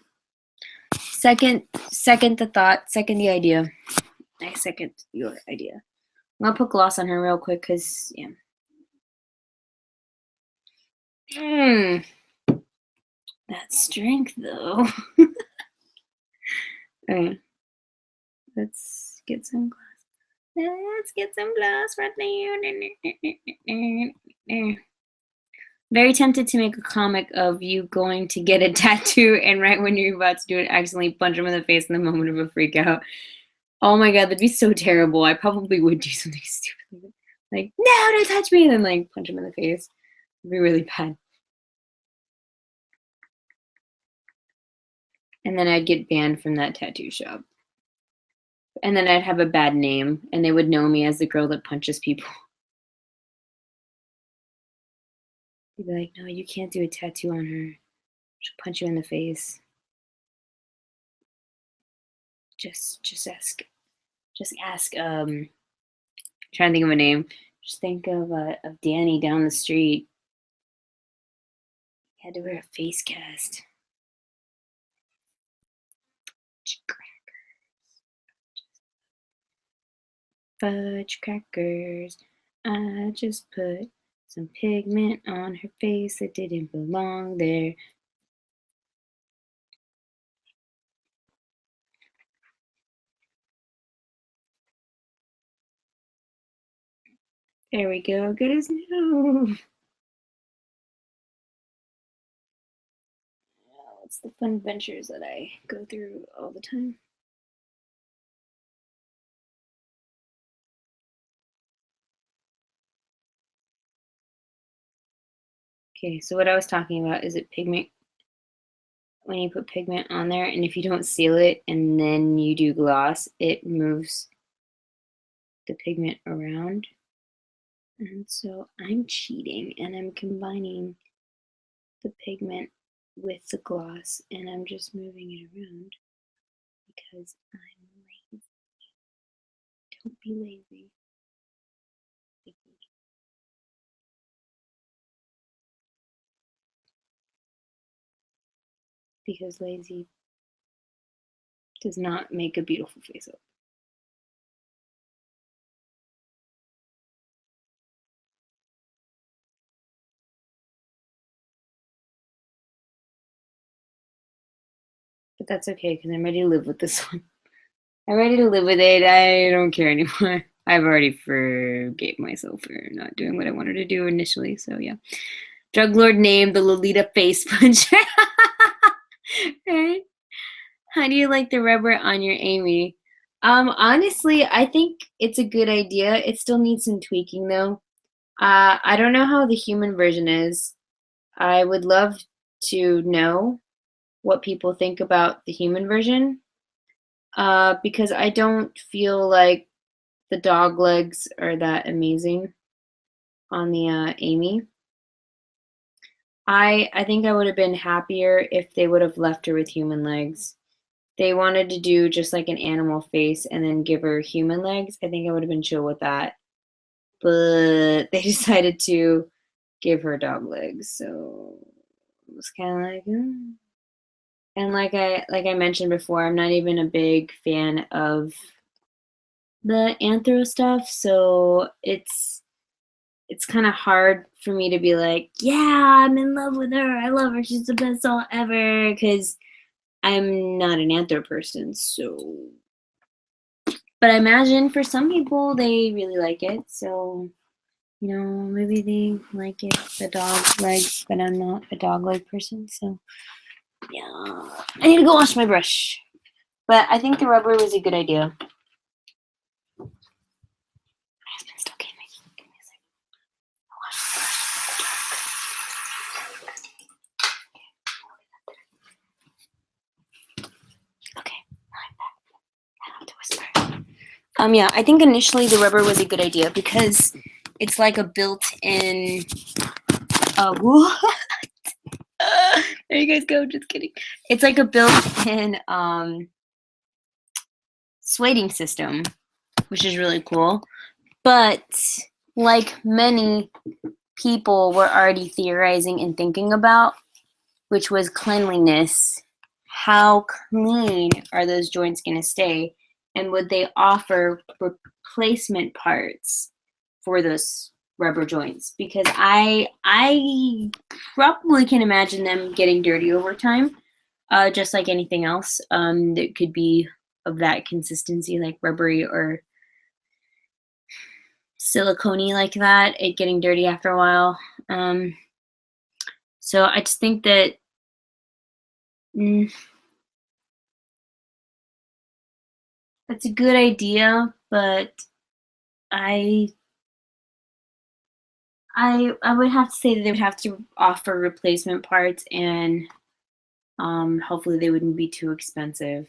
Second the thought, second the idea. I second your idea. I'm gonna put gloss on her real quick because, yeah. That strength though. Okay. Let's get some gloss. Let's get some gloss right there. Very tempted to make a comic of you going to get a tattoo and right when you're about to do it, accidentally punch him in the face in the moment of a freak out. Oh my god, that'd be so terrible. I probably would do something stupid. Like, no, don't touch me, and then like punch him in the face. It'd be really bad. And then I'd get banned from that tattoo shop. And then I'd have a bad name, and they would know me as the girl that punches people. They'd be like, no, you can't do a tattoo on her. She'll punch you in the face. Just ask, trying to think of a name. Just think of Danny down the street. He had to wear a face cast. Fudge crackers. I just put some pigment on her face that didn't belong there. There we go. Good as new. What's the fun adventures that I go through all the time? Okay, so what I was talking about is it pigment, when you put pigment on there, and if you don't seal it and then you do gloss, it moves the pigment around. And so I'm cheating and I'm combining the pigment with the gloss and I'm just moving it around because I'm lazy. Don't be lazy. Because lazy does not make a beautiful face up. But that's okay because I'm ready to live with this one. I'm ready to live with it. I don't care anymore. I've already forgave myself for not doing what I wanted to do initially, so yeah. Drug lord named the Lolita face puncher. Right? How do you like the rubber on your Amy? Honestly, I think it's a good idea. It still needs some tweaking though. I don't know how the human version is. I would love to know what people think about the human version. Because I don't feel like the dog legs are that amazing on the Amy. I think I would have been happier if they would have left her with human legs. They wanted to do just like an animal face and then give her human legs. I think I would have been chill with that. But they decided to give her dog legs, so it was kind of like, And like I mentioned before, I'm not even a big fan of the anthro stuff, so it's kind of hard for me to be like, yeah, I'm in love with her. I love her. She's the best doll ever. Because I'm not an anthro person, so. But I imagine for some people, they really like it. So, maybe they like it, the dog legs, but I'm not a dog leg person. So, yeah. I need to go wash my brush. But I think the rubber was a good idea. My husband still came in. Give me a second. I'll wash my brush. Okay, I'm back. I have to whisper. Yeah, I think initially the rubber was a good idea because it's like a built-in. What? There you guys go. Just kidding. It's like a built-in sueding system, which is really cool. But like many people were already theorizing and thinking about, which was cleanliness. How clean are those joints going to stay? And would they offer replacement parts for those rubber joints? Because I probably can imagine them getting dirty over time, just like anything else that could be of that consistency, like rubbery or silicone-y like that, it getting dirty after a while. So I just think that that's a good idea, but I would have to say that they would have to offer replacement parts and Hopefully they wouldn't be too expensive.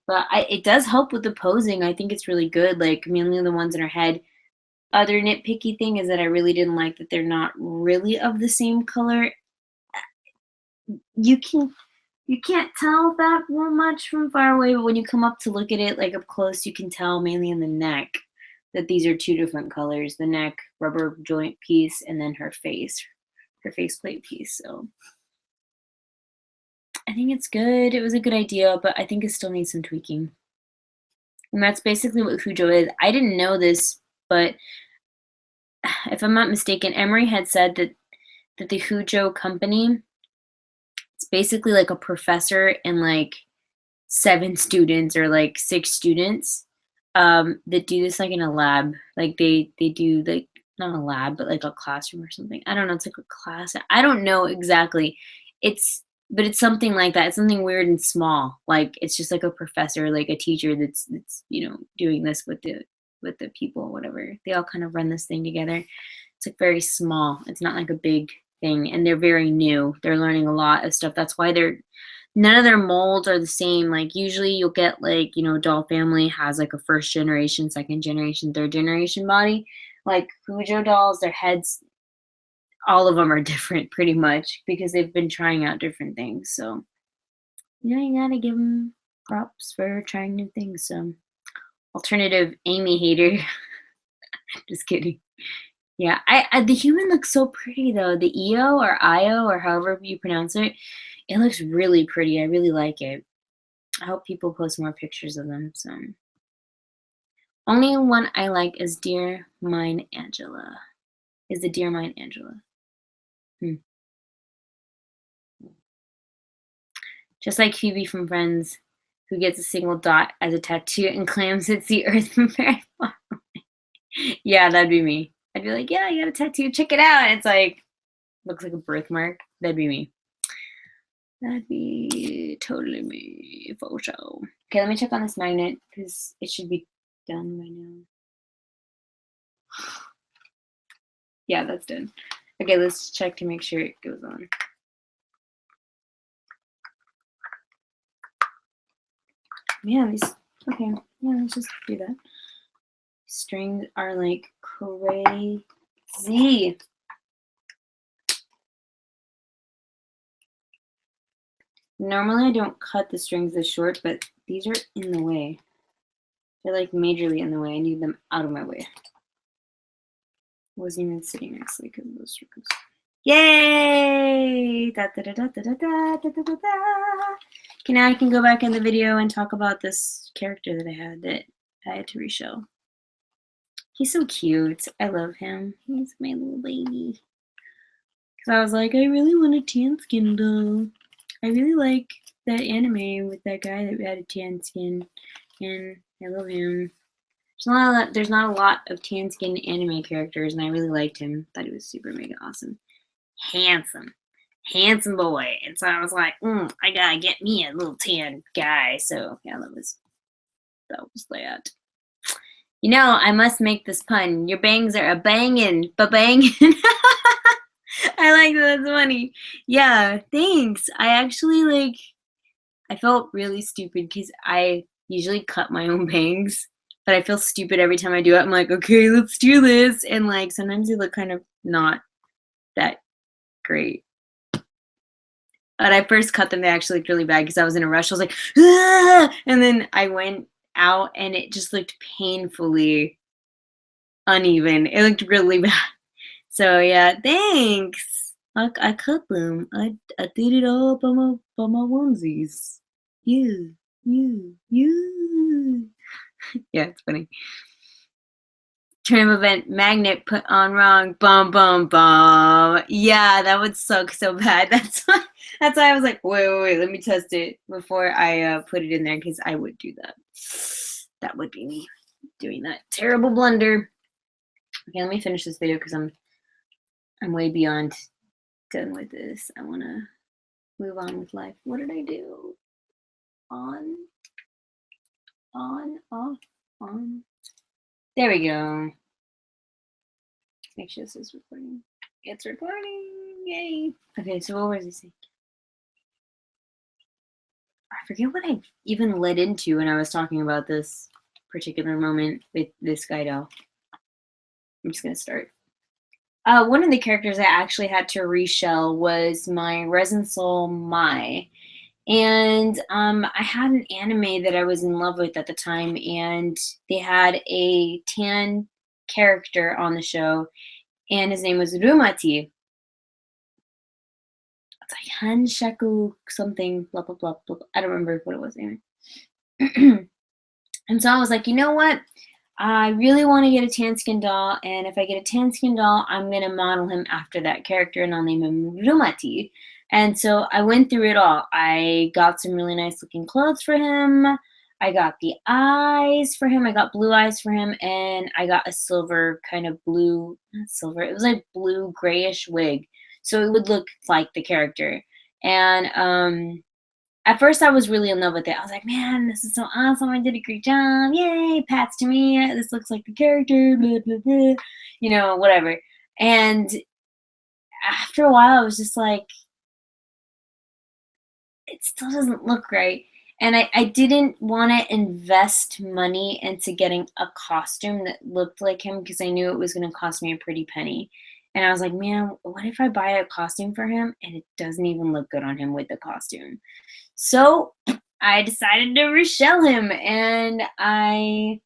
But it does help with the posing. I think it's really good. Like mainly the ones in her head. Other nitpicky thing is that I really didn't like that they're not really of the same color. You can't tell that much from far away, but when you come up to look at it like up close, you can tell mainly in the neck that these are two different colors. The neck rubber joint piece and then her faceplate piece. So I think it's good. It was a good idea, but I think it still needs some tweaking. And that's basically what Hujo is. I didn't know this, but if I'm not mistaken, Emery had said that the Hujo company, it's basically like a professor and like 7 students or like 6 students that do this like in a lab. Like they do like not a lab, but like a classroom or something. I don't know. It's like a class. I don't know exactly. But it's something like that. It's something weird and small. Like it's just like a professor, like a teacher that's doing this with the people, whatever. They all kind of run this thing together. It's like very small. It's not like a big thing, and they're very new. They're learning a lot of stuff. That's why none of their molds are the same. Like usually you'll get like, Doll Family has like a first generation, second generation, third generation body. Like Hujo dolls, their heads, all of them are different pretty much because they've been trying out different things. So, you gotta give them props for trying new things. So, alternative Amy hater. Just kidding. Yeah, the human looks so pretty though. The EO or IO or however you pronounce it, it looks really pretty. I really like it. I hope people post more pictures of them. So, only one I like is Dear Mine Angela. Is the Dear Mine Angela? Just like Phoebe from Friends, who gets a single dot as a tattoo and claims it's the Earth from very far away. Yeah, that'd be me. I'd be like, yeah, I got a tattoo. Check it out. And it's like, looks like a birthmark. That'd be me. That'd be totally me for sure. Okay, let me check on this magnet because it should be done by now. Yeah, that's done. Okay, let's check to make sure it goes on. Man, okay, yeah, let's just do that. Strings are like crazy. Normally I don't cut the strings this short, but these are in the way. They're like majorly in the way. I need them out of my way. Wasn't even sitting nicely because of those strings. Yay! Da, da, da, da, da, da, da, da, da, da. Okay, now I can go back in the video and talk about this character that I had to reshow. He's so cute. I love him. He's my little baby. Because I was like, I really want a tan skin doll. I really like that anime with that guy that had a tan skin. And I love him. There's not a lot of tan skin anime characters, and I really liked him. Thought he was super mega awesome. Handsome boy. And so I was like, I gotta get me a little tan guy. So yeah, that was that. I must make this pun. Your bangs are a bangin', ba-bangin'. I like that. That's funny. Yeah, thanks. I actually I felt really stupid because I usually cut my own bangs, but I feel stupid every time I do it. I'm like, okay, let's do this. And sometimes they look kind of not that great. But I first cut them, they actually looked really bad because I was in a rush. I was like, ah! And then I went out and it just looked painfully uneven. It looked really bad. So yeah, thanks. I cut them. I did it all by my onesies. You. Yeah, it's funny. Turn of event magnet put on wrong. Bum bum bum. Yeah, that would suck so bad. That's why I was like, wait, let me test it before I put it in there because I would do that. That would be me doing that terrible blunder. Okay, let me finish this video because I'm way beyond done with this. I want to move on with life. What did I do? On, off, on. There we go. Make sure this is recording. It's recording. Yay. Okay, so what was I saying? forget what I even led into when I was talking about this particular moment with this guy doll. I'm just gonna start. One of the characters I actually had to reshell was my Resin Soul Mai. And I had an anime that I was in love with at the time, and they had a tan character on the show, and his name was Rumati. It's like Hanshaku something, blah, blah, blah, blah. I don't remember what it was anyway. And so I was like, you know what? I really want to get a tan skin doll, and if I get a tan skin doll, I'm going to model him after that character, and I'll name him Rumati. And so I went through it all. I got some really nice looking clothes for him. I got the eyes for him. I got blue eyes for him, and I got a silver kind of blue, not silver, it was like blue grayish wig. So it would look like the character. And at first I was really in love with it. I was like, man, this is so awesome. I did a great job. Yay, pats to me. This looks like the character, blah, blah, blah. You know, whatever. And after a while, I was just like, it still doesn't look right. And I didn't want to invest money into getting a costume that looked like him because I knew it was going to cost me a pretty penny. And I was like, man, what if I buy a costume for him and it doesn't even look good on him with the costume? So I decided to reshell him, and I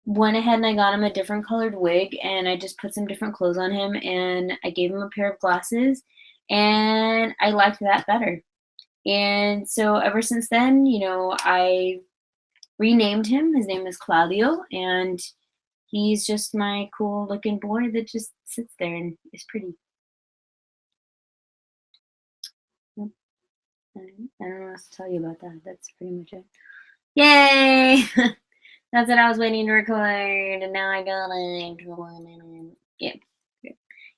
went ahead and I got him a different colored wig, and I just put some different clothes on him, and I gave him a pair of glasses, and I liked that better. And so ever since then, you know, I renamed him. His name is Claudio, and he's just my cool looking boy that just sits there and is pretty. I don't know what else to tell you about that. That's pretty much it. Yay! That's what I was waiting to record, and now I got it. Yeah.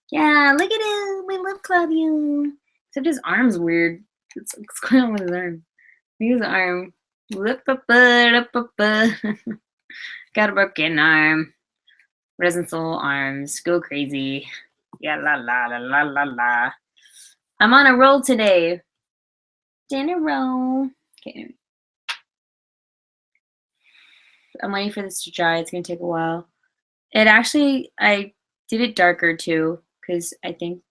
Yeah, look at him. I love Claudio. Except his arm's weird. It's going on with his arm. Look at his arm. Got a broken arm. Resin Soul arms. Go crazy. Yeah, la la la la la la. I'm on a roll today. Dinner roll. Okay. I'm waiting for this to dry. It's gonna take a while. It actually, I did it darker too, because I think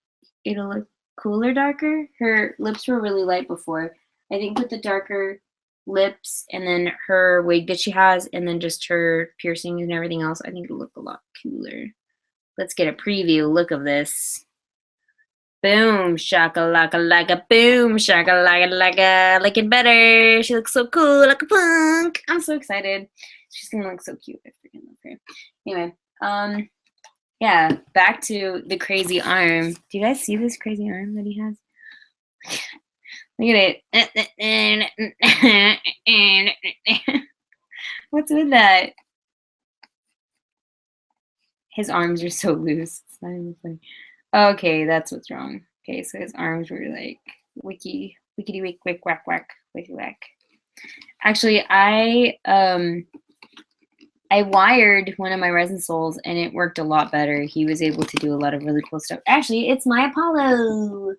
it'll look cooler darker. Her lips were really light before. I think with the darker lips and then her wig that she has and then just her piercings and everything else, I think it'll look a lot cooler. Let's get a preview look of this. Boom, shakalaka laka, boom, shakalaka laka, looking better. She looks so cool, like a punk. I'm so excited. She's gonna look so cute. I freaking love her. Anyway, yeah, back to the crazy arm. Do you guys see this crazy arm that he has? Look at it. What's with that? His arms are so loose. It's not even funny. Okay, that's what's wrong. Okay, so his arms were like wickedy wick wick whack whack wicky whack. Actually, I wired one of my Resin Souls and it worked a lot better. He was able to do a lot of really cool stuff. Actually, it's my Apollo.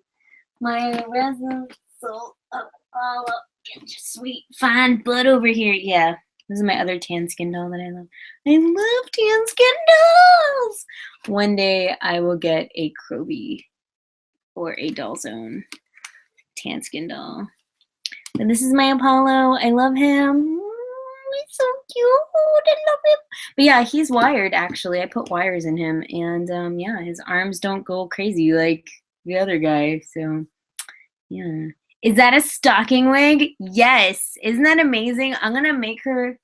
My Resin Soul Apollo. Get your sweet fine butt over here. Yeah, this is my other tan skin doll that I love. I love tan skin dolls. One day I will get a Kroby or a Doll Zone tan skin doll. And this is my Apollo. I love him. He's so cute. I love him. But yeah, he's wired actually. I put wires in him, and yeah, his arms don't go crazy like the other guy. So yeah. Is that a stocking wig? Yes. Isn't that amazing? I'm gonna make her.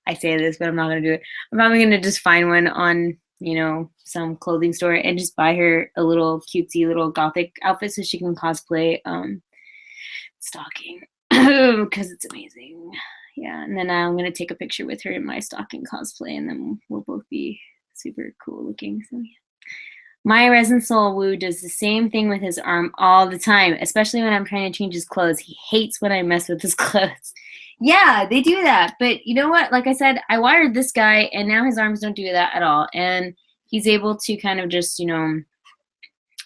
I say this, but I'm not gonna do it. I'm probably gonna just find one on, you know, some clothing store and just buy her a little cutesy little gothic outfit so she can cosplay stocking because it's amazing. Yeah, and then I'm gonna take a picture with her in my stocking cosplay, and then we'll both be super cool looking. So yeah. My Resin Soul Woo does the same thing with his arm all the time, especially when I'm trying to change his clothes. He hates when I mess with his clothes. Yeah, they do that. But you know what? Like I said, I wired this guy, and now his arms don't do that at all. And he's able to kind of just, you know,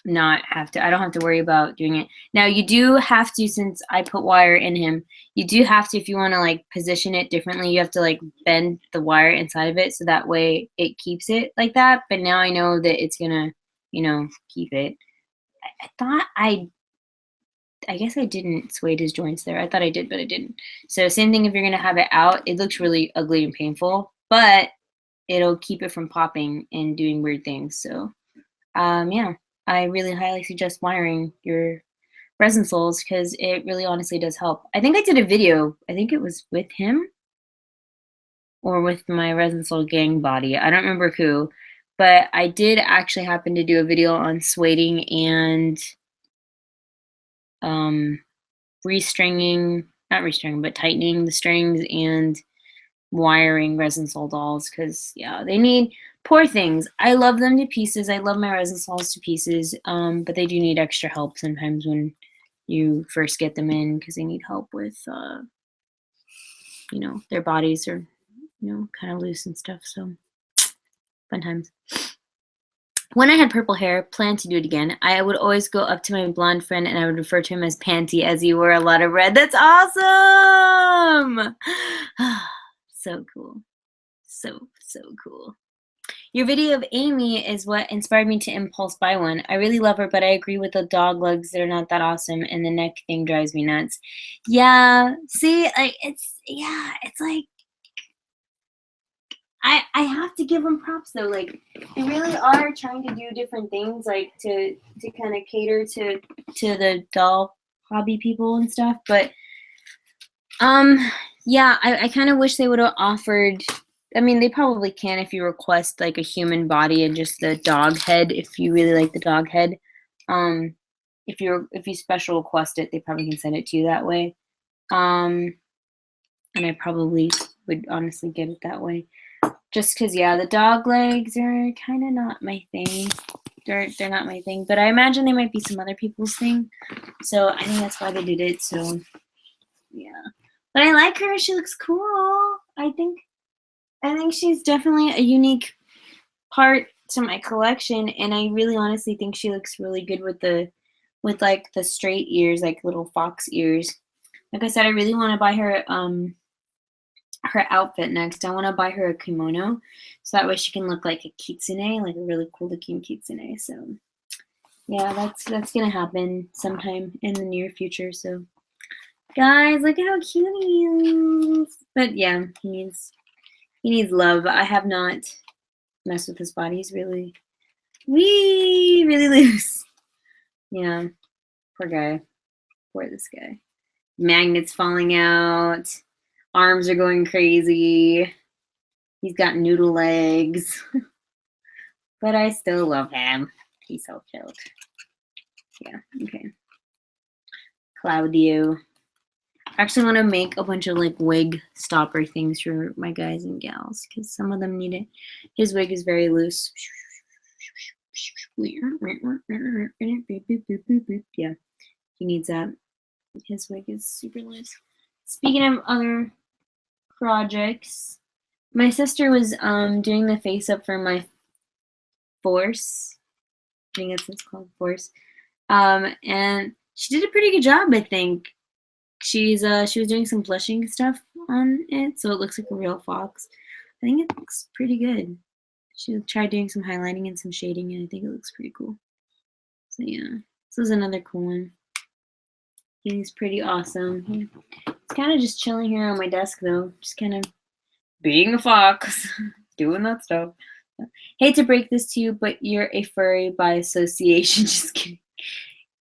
I don't have to worry about doing it. Now you do have to, since I put wire in him, you do have to, if you want to like position it differently, you have to like bend the wire inside of it so that way it keeps it like that. But now I know that it's gonna, keep it. I thought I guess I didn't suede his joints there. I thought I did, but I didn't. So same thing if you're gonna have it out, it looks really ugly and painful, but it'll keep it from popping and doing weird things. So yeah, I really highly suggest wiring your resin soles because it really honestly does help. I think I did a video, I think it was with him or with my resin sole gang body. I don't remember who, but I did actually happen to do a video on sueding and restringing, not restringing, but tightening the strings and wiring resin sole dolls because yeah, they need, poor things. I love them to pieces. I love my resin soles to pieces, but they do need extra help sometimes when you first get them in because they need help with their bodies are kind of loose and stuff. So fun times. When I had purple hair, plan to do it again, I would always go up to my blonde friend and I would refer to him as Panty as he wore a lot of red. That's awesome! So cool. So cool. Your video of Amy is what inspired me to impulse buy one. I really love her, but I agree with the dog legs. They're not that awesome, and the neck thing drives me nuts. Yeah, see, like, it's like, I have to give them props though. Like they really are trying to do different things, like to kind of cater to the doll hobby people and stuff. But yeah, I kind of wish they would have offered. I mean, they probably can if you request like a human body and just the dog head. If you really like the dog head, if you special request it, they probably can send it to you that way. And I probably would honestly get it that way. Just because, yeah, the dog legs are kind of not my thing. They're not my thing, but I imagine they might be some other people's thing. So I think that's why they did it. So yeah, but I like her. She looks cool. I think she's definitely a unique part to my collection, and I really honestly think she looks really good with like the straight ears, like little fox ears. Like I said, I really want to buy her her outfit next. I want to buy her a kimono so that way she can look like a kitsune, like a really cool looking kitsune. So yeah, that's gonna happen sometime in the near future. So guys, look at how cute he is. But yeah, he needs love. I have not messed with his body. He's really loose. Yeah, poor guy. Poor this guy. Magnets falling out. Arms are going crazy. He's got noodle legs. But I still love him. He's so cute. Yeah, okay. Claudio. I actually want to make a bunch of like wig stopper things for my guys and gals because some of them need it. His wig is very loose. Yeah, he needs that. His wig is super loose. Speaking of other projects, my sister was doing the face up for my Force. I think that's what it's called, Force. And she did a pretty good job, I think. She was doing some blushing stuff on it, so it looks like a real fox. I think it looks pretty good. She tried doing some highlighting and some shading, and I think it looks pretty cool. So yeah, this is another cool one. He's pretty awesome. He's kind of just chilling here on my desk, though. Just kind of being a fox, doing that stuff. Hate to break this to you, but you're a furry by association. Just kidding.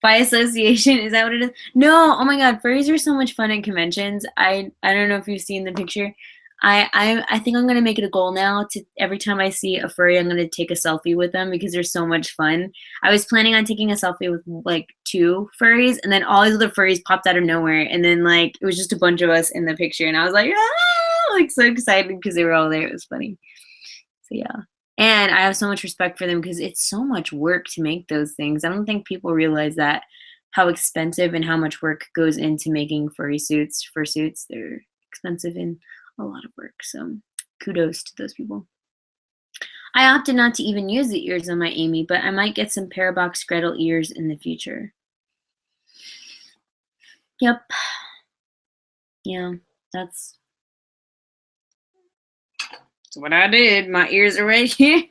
By association, is that what it is? No, oh my god, furries are so much fun at conventions. I don't know if you've seen the picture. I think I'm gonna make it a goal now to every time I see a furry, I'm gonna take a selfie with them because they're so much fun. I was planning on taking a selfie with like 2 furries, and then all these other furries popped out of nowhere, and then like it was just a bunch of us in the picture, and I was like, ah, like so excited because they were all there. It was funny. So yeah. And I have so much respect for them because it's so much work to make those things. I don't think people realize that how expensive and how much work goes into making fursuits. They're expensive and a lot of work. So kudos to those people. I opted not to even use the ears on my Amy, but I might get some Parabox Gretel ears in the future. Yep. Yeah, that's what I did. My ears are right here.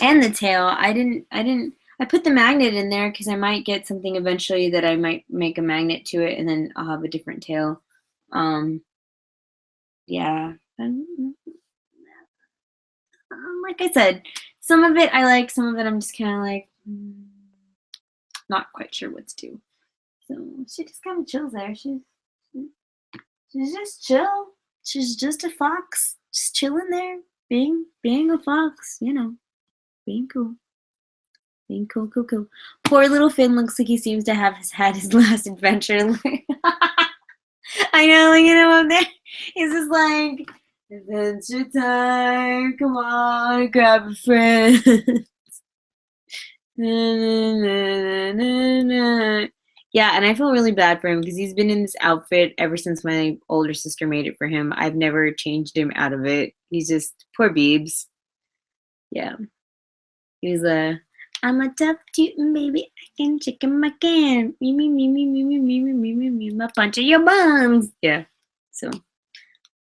And the tail. I put the magnet in there because I might get something eventually that I might make a magnet to it and then I'll have a different tail. Yeah. Like I said, some of it I like, some of it I'm just kind of like, not quite sure what to do. So she just kind of chills there. She's just chill. She's just a fox, just chilling there, being a fox, you know, being cool. Being cool, cool, cool. Poor little Finn looks like he seems to have had his last adventure. I know, look at him up there. He's just like, adventure time, come on, grab a friend. Yeah, and I feel really bad for him because he's been in this outfit ever since my older sister made it for him. I've never changed him out of it. He's just, poor Beebs. Yeah. He's I'm a tough tootin' baby. I can chicken my can. Me, my punch of your buns. Yeah. So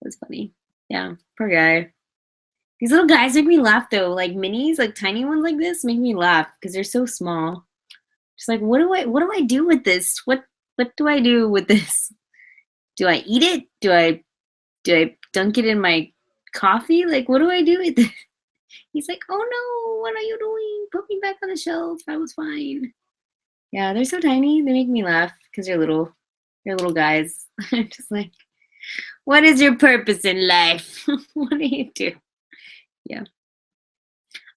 that's funny. Yeah. Poor guy. These little guys make me laugh though. Like minis, like tiny ones like this, make me laugh because they're so small. Just like, what do I do with this? What do I do with this? Do I eat it? Do I dunk it in my coffee? Like, what do I do with it? He's like, oh no, what are you doing? Put me back on the shelf. I was fine. Yeah, they're so tiny. They make me laugh because they're little. They're little guys. I'm just like, what is your purpose in life? What do you do? Yeah.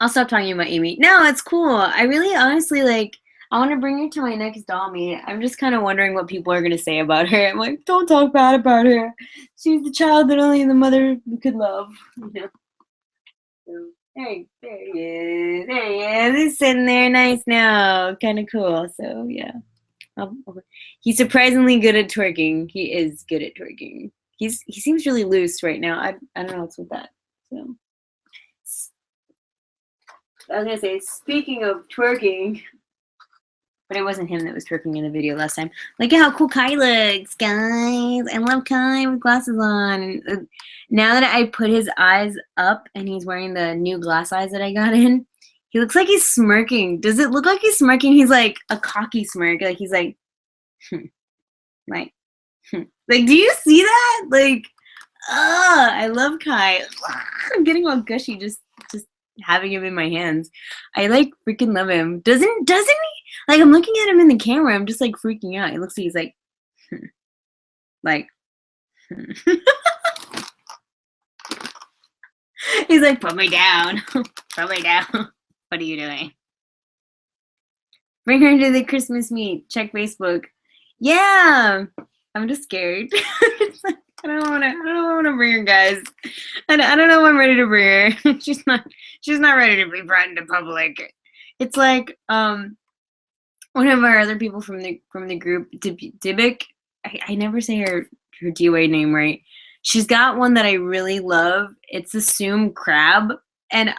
I'll stop talking about Amy. No, it's cool. I really honestly like, I want to bring her to my next doll meet. I'm just kind of wondering what people are going to say about her. I'm like, don't talk bad about her. She's the child that only the mother could love. You know? So, there he is. There he is. He's sitting there nice now. Kind of cool. So, yeah. He's surprisingly good at twerking. He is good at twerking. He seems really loose right now. I don't know what's with that. So I was gonna say, speaking of twerking, but it wasn't him that was twerking in the video last time. Look at how cool Kai looks, guys. I love Kai with glasses on. Now that I put his eyes up and he's wearing the new glass eyes that I got in, he looks like he's smirking. Does it look like he's smirking? He's like a cocky smirk. Like he's like, like, like, do you see that? Like, I love Kai. I'm getting all gushy just having him in my hands. I like freaking love him. Doesn't he? Like I'm looking at him in the camera. I'm just like freaking out. It looks like he's like, like, he's like, put me down, put me down. What are you doing? Bring her to the Christmas meet. Check Facebook. Yeah, I'm just scared. I don't want to bring her, guys. I don't know if I'm ready to bring her. she's not ready to be brought into public. It's like one of our other people from the group, Dibik. I never say her DOA name right. She's got one that I really love. It's a Soom crab, and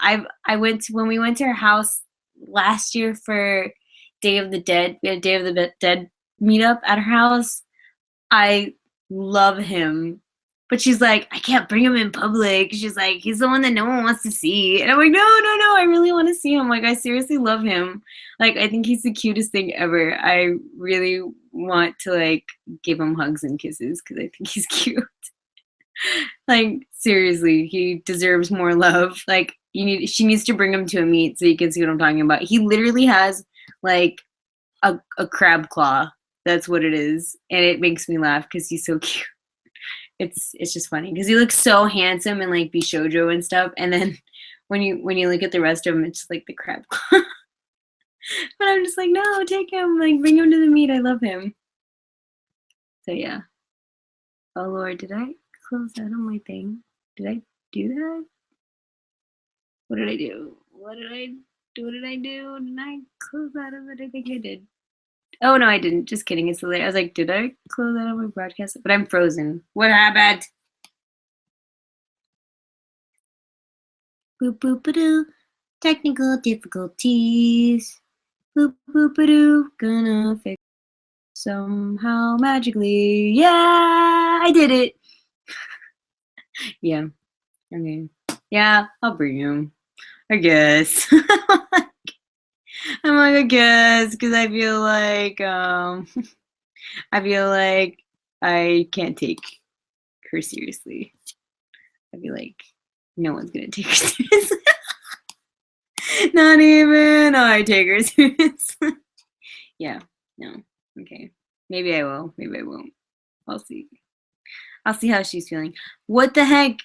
when we went to her house last year for Day of the Dead. We had a Day of the Dead meetup at her house. I love him. But she's like, I can't bring him in public. She's like, he's the one that no one wants to see. And I'm like, no, I really want to see him. Like, I seriously love him. Like, I think he's the cutest thing ever. I really want to, like, give him hugs and kisses because I think he's cute. Like, seriously, he deserves more love. Like, she needs to bring him to a meet so you can see what I'm talking about. He literally has, like, a crab claw. That's what it is. And it makes me laugh because he's so cute. It's just funny because he looks so handsome and like Bishoujo and stuff, and then when you look at the rest of him, it's just like the crab. But I'm just like, no, take him, like bring him to the meet. I love him. So yeah. Oh Lord, did I close out on my thing? Did I do that? What did I do? What did I do? Did I close out of it? I think I did. Oh no, I didn't. Just kidding. It's late. I was like, did I close out of my broadcast? But I'm frozen. What happened? Boop boop ba doo. Technical difficulties. Boop boop a doo. Gonna fix somehow magically. Yeah, I did it. Yeah. Okay. Yeah, I'll bring him. I guess. I'm like, I guess, because I feel like I can't take her seriously. I feel like no one's gonna take her seriously. Not even I take her seriously. Yeah, no. Okay. Maybe I will. Maybe I won't. I'll see. I'll see how she's feeling. What the heck?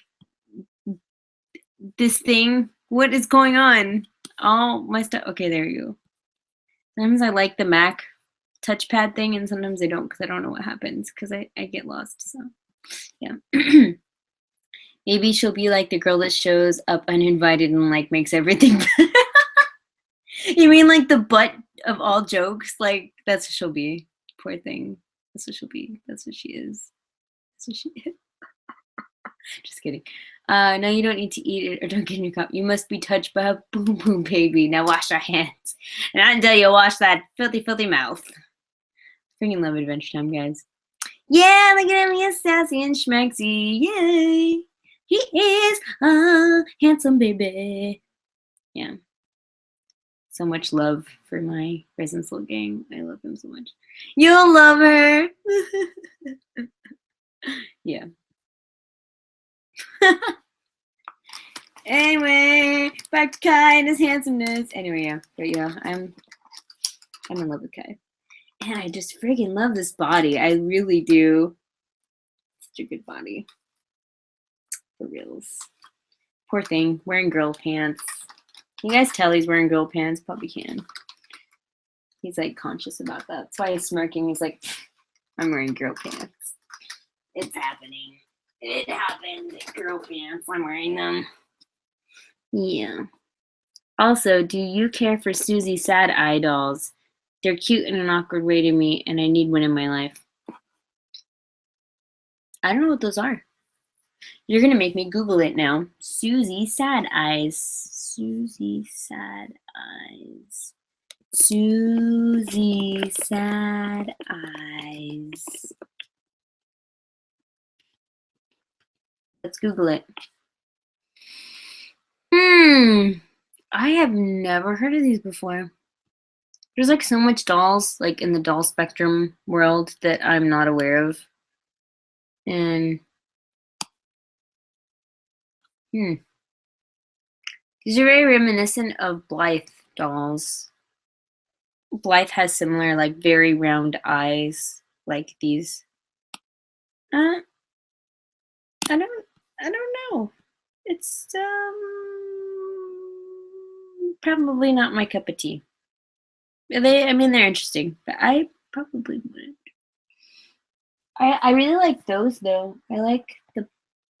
This thing? What is going on? All my stuff. Okay, there you go. Sometimes I like the Mac touchpad thing, and sometimes I don't because I don't know what happens because I get lost. So, yeah. Maybe she'll be like the girl that shows up uninvited and like makes everything better. You mean like the butt of all jokes? Like that's what she'll be. Poor thing. That's what she'll be. That's what she is. That's what she is. Just kidding. No, you don't need to eat it or don't get in your cup. You must be touched by a boom boom baby. Now wash your hands. And until you wash that filthy, filthy mouth. Freaking love Adventure Time, guys. Yeah, look at him. He's sassy and schmexy. Yay. He is a handsome baby. Yeah. So much love for my Presence Little Gang. I love him so much. You'll love her. Yeah. Anyway, back to Kai and his handsomeness. Anyway, yeah. But yeah, I'm in love with Kai. And I just friggin' love this body. I really do. Such a good body. For reals. Poor thing. Wearing girl pants. Can you guys tell he's wearing girl pants? Probably can. He's like conscious about that. That's why he's smirking. He's like, I'm wearing girl pants. It's happening. It happened. Girl pants. I'm wearing them. Yeah. Also, do you care for Susie Sad Eye dolls? They're cute in an awkward way to me, and I need one in my life. I don't know what those are. You're going to make me Google it now. Susie Sad Eyes. Susie Sad Eyes. Susie Sad Eyes. Let's Google it. I have never heard of these before. There's like so much dolls like in the doll spectrum world that I'm not aware of. And these are very reminiscent of Blythe dolls. Blythe has similar like very round eyes like these. I don't know. It's probably not my cup of tea. They're interesting, but I probably wouldn't. I really like those though. I like the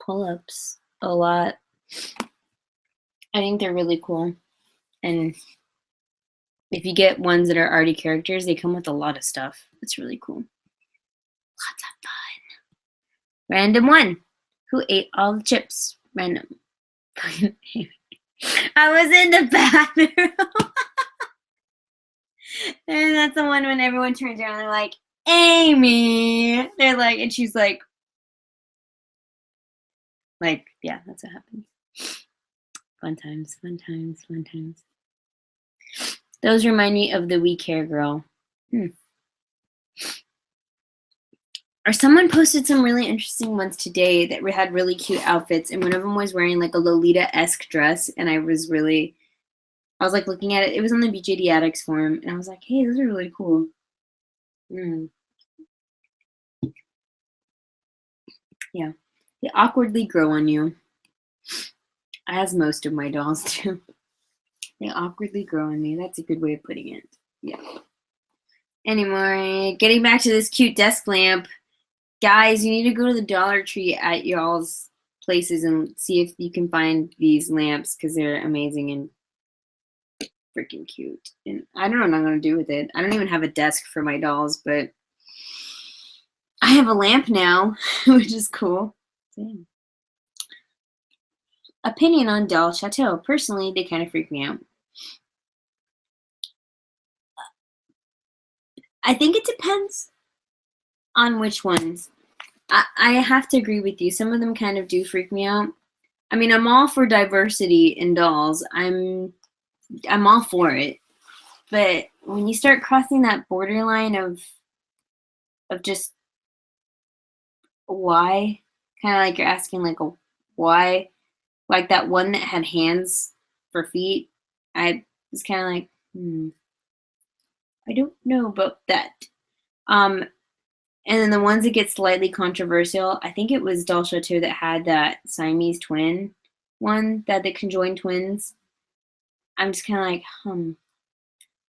pull-ups a lot. I think they're really cool. And if you get ones that are already characters, they come with a lot of stuff. It's really cool. Lots of fun. Random one. Who ate all the chips? Random. I was in the bathroom. And that's the one when everyone turns around and they're like, Amy. They're like, and she's like, yeah, that's what happens. Fun times, fun times, fun times. Those remind me of the We Care girl. Or someone posted some really interesting ones today that had really cute outfits, and one of them was wearing like a Lolita-esque dress, and I was like looking at it. It was on the BJD Addicts forum, and I was like, hey, those are really cool. Yeah, they awkwardly grow on you, as most of my dolls do. They awkwardly grow on me. That's a good way of putting it. Yeah. Anyway, getting back to this cute desk lamp. Guys, you need to go to the Dollar Tree at y'all's places and see if you can find these lamps because they're amazing and freaking cute. And I don't know what I'm going to do with it. I don't even have a desk for my dolls, but I have a lamp now, which is cool. Damn. Opinion on Doll Chateau. Personally, they kind of freak me out. I think it depends on which ones. I have to agree with you. Some of them kind of do freak me out. I mean, I'm all for diversity in dolls. I'm all for it. But when you start crossing that borderline of just why, kind of like you're asking like a why, like that one that had hands for feet, I was kind of like, I don't know about that. And then the ones that get slightly controversial, I think it was Doll Chateau that had that Siamese twin one, that the conjoined twins. I'm just kind of like,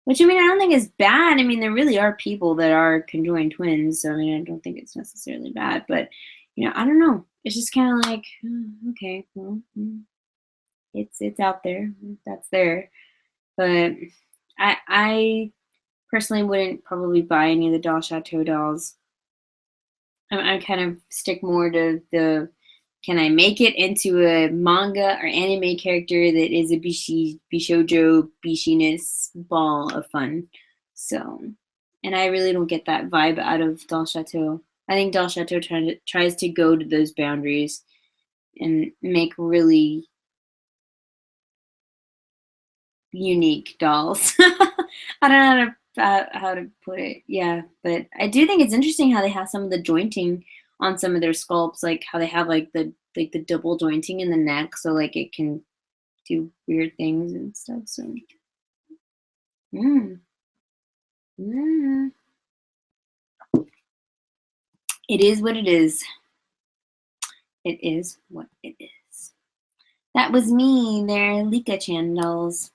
Which, I mean, I don't think is bad. I mean, there really are people that are conjoined twins, so I mean, I don't think it's necessarily bad. But, I don't know. It's just kind of like, okay, well, it's out there. That's there. But I personally wouldn't probably buy any of the Doll Chateau dolls. I kind of stick more to the, can I make it into a manga or anime character that is a bishoujo, bishiness ball of fun? So, and I really don't get that vibe out of Doll Chateau. I think Doll Chateau tries to go to those boundaries and make really unique dolls. I don't know how to put it. Yeah, but I do think it's interesting how they have some of the jointing on some of their sculpts, like how they have like the double jointing in the neck, so like it can do weird things and stuff. So, it is what it is. It is what it is. That was me, there, Lika Chandels.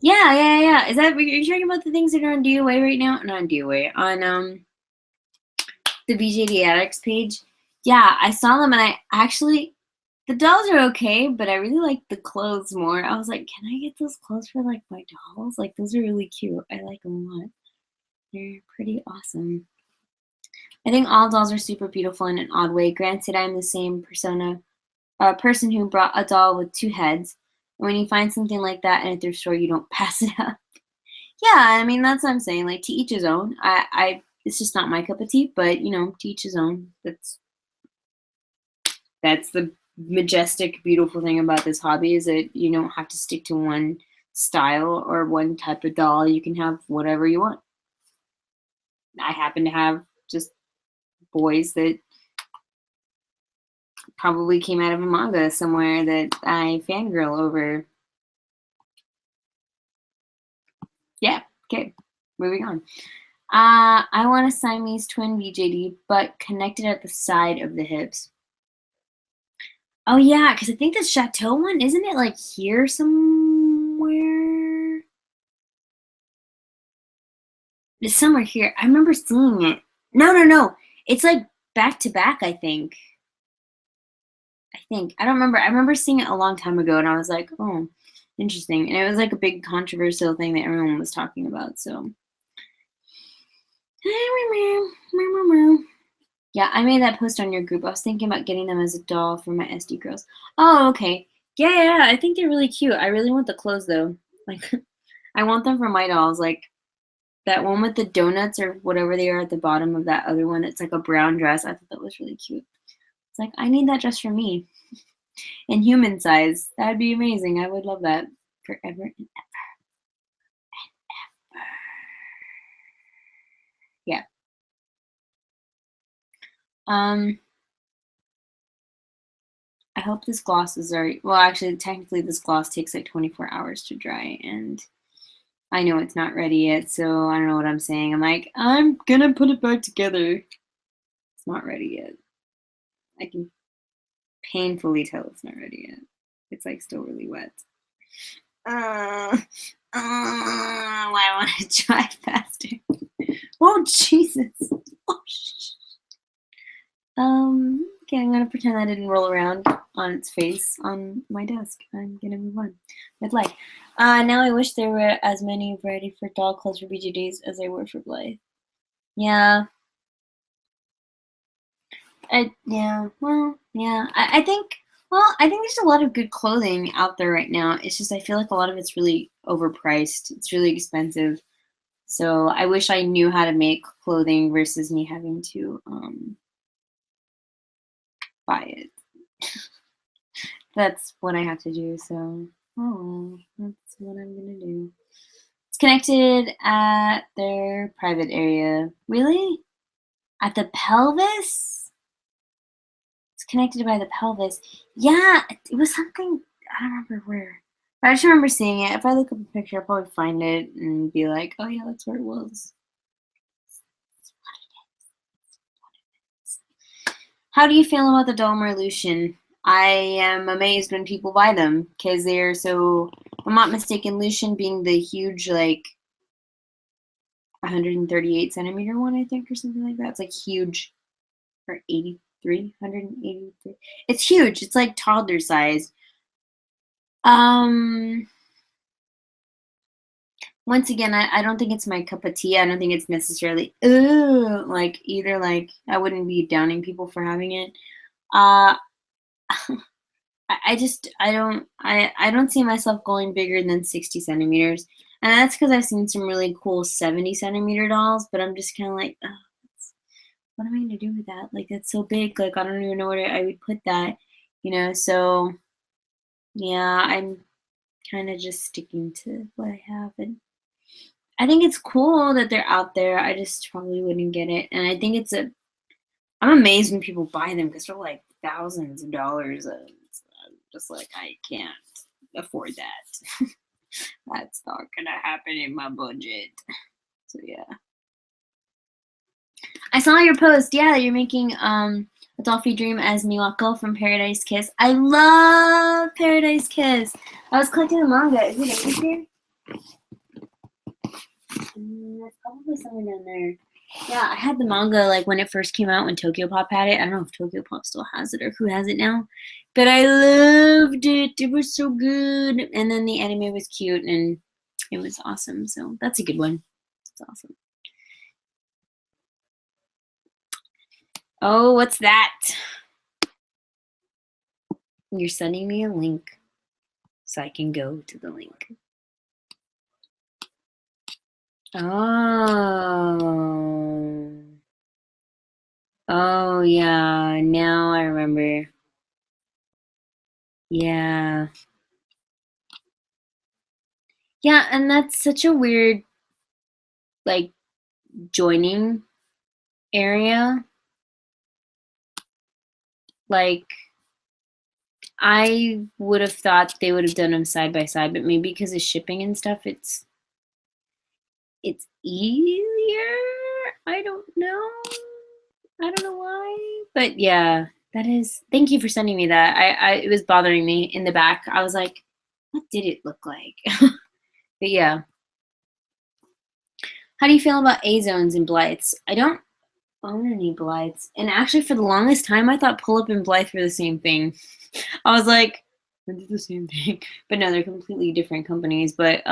Yeah. Is that, are you talking about the things that are on DOA right now? Not on DOA, on the BJD Addicts page? Yeah, I saw them, and I actually, the dolls are okay, but I really like the clothes more. I was like, can I get those clothes for like my dolls? Like, those are really cute. I like them a lot. They're pretty awesome. I think all dolls are super beautiful in an odd way. Granted, I'm the same person who brought a doll with two heads. And when you find something like that in a thrift store, you don't pass it up. Yeah, I mean, that's what I'm saying. Like, to each his own. It's just not my cup of tea, but to each his own. That's the majestic, beautiful thing about this hobby, is that you don't have to stick to one style or one type of doll. You can have whatever you want. I happen to have just boys that probably came out of a manga somewhere that I fangirl over. Yeah, okay, moving on. I want a Siamese twin BJD, but connected at the side of the hips. Oh yeah, because I think the Chateau one, isn't it like here somewhere? It's somewhere here. I remember seeing it. No. It's like back to back, I think. I don't remember. I remember seeing it a long time ago, and I was like, oh, interesting. And it was like a big controversial thing that everyone was talking about, so. Yeah, I made that post on your group. I was thinking about getting them as a doll for my SD girls. Oh, okay. Yeah, I think they're really cute. I really want the clothes, though. Like, I want them for my dolls. Like, that one with the donuts or whatever they are at the bottom of that other one. It's like a brown dress. I thought that was really cute. It's like, I need that dress for me. In human size. That'd be amazing. I would love that forever and ever. Yeah. I hope this gloss is already, well, actually, technically this gloss takes like 24 hours to dry, and I know it's not ready yet, so I don't know what I'm saying. I'm like, I'm gonna put it back together. It's not ready yet. I can painfully tell it's not ready yet. It's like still really wet. Why I want to dry faster. Oh, Jesus. Oh, okay, I'm gonna pretend I didn't roll around on its face on my desk. I'm gonna move on with life. Now I wish there were as many variety for doll clothes for BJDs as there were for Blythe. Yeah. I think, well, I think there's a lot of good clothing out there right now. It's just I feel like a lot of it's really overpriced. It's really expensive. So I wish I knew how to make clothing versus me having to buy it. That's what I have to do. So, oh, that's what I'm gonna do. It's connected at their private area. Really? At the pelvis? It's connected by the pelvis. Yeah, it was something, I don't remember where. But I just remember seeing it. If I look up a picture, I'll probably find it and be like, oh yeah, that's where it was. How do you feel about the Dahmer Lucian? I am amazed when people buy them because they're so, if I'm not mistaken, Lucian being the huge, like, 138 centimeter one, I think, or something like that. It's like huge, or 83, 183. It's huge. It's like toddler size. Once again, I don't think it's my cup of tea. I don't think it's necessarily, like, either, like, I wouldn't be downing people for having it. Uh, I don't see myself going bigger than 60 centimeters. And that's because I've seen some really cool 70 centimeter dolls, but I'm just kind of like, what am I going to do with that? Like, that's so big. Like, I don't even know where I would put that, so yeah, I'm kind of just sticking to what I have. And I think it's cool that they're out there. I just probably wouldn't get it. And I think I'm amazed when people buy them because they're like thousands of dollars. And I'm just like, I can't afford that. That's not gonna happen in my budget. So yeah. I saw your post. Yeah, you're making a Dolphy Dream as Miwako from Paradise Kiss. I love Paradise Kiss. I was collecting the manga. Is it in here? There's probably somewhere down there. Yeah, I had the manga like when it first came out when Tokyo Pop had it. I don't know if Tokyo Pop still has it or who has it now. But I loved it. It was so good. And then the anime was cute and it was awesome. So that's a good one. It's awesome. Oh, what's that? You're sending me a link so I can go to the link. Oh. Oh, yeah. Now I remember. Yeah. Yeah, and that's such a weird, like, joining area. Like, I would have thought they would have done them side by side, but maybe because of shipping and stuff, it's easier. I don't know. I don't know why. But yeah, that is, thank you for sending me that. It was bothering me in the back. I was like, what did it look like? But yeah. How do you feel about A zones and blights? I don't own any blights. And actually for the longest time I thought pull up and blythe were the same thing. I was like, they're the same thing. But no, they're completely different companies. But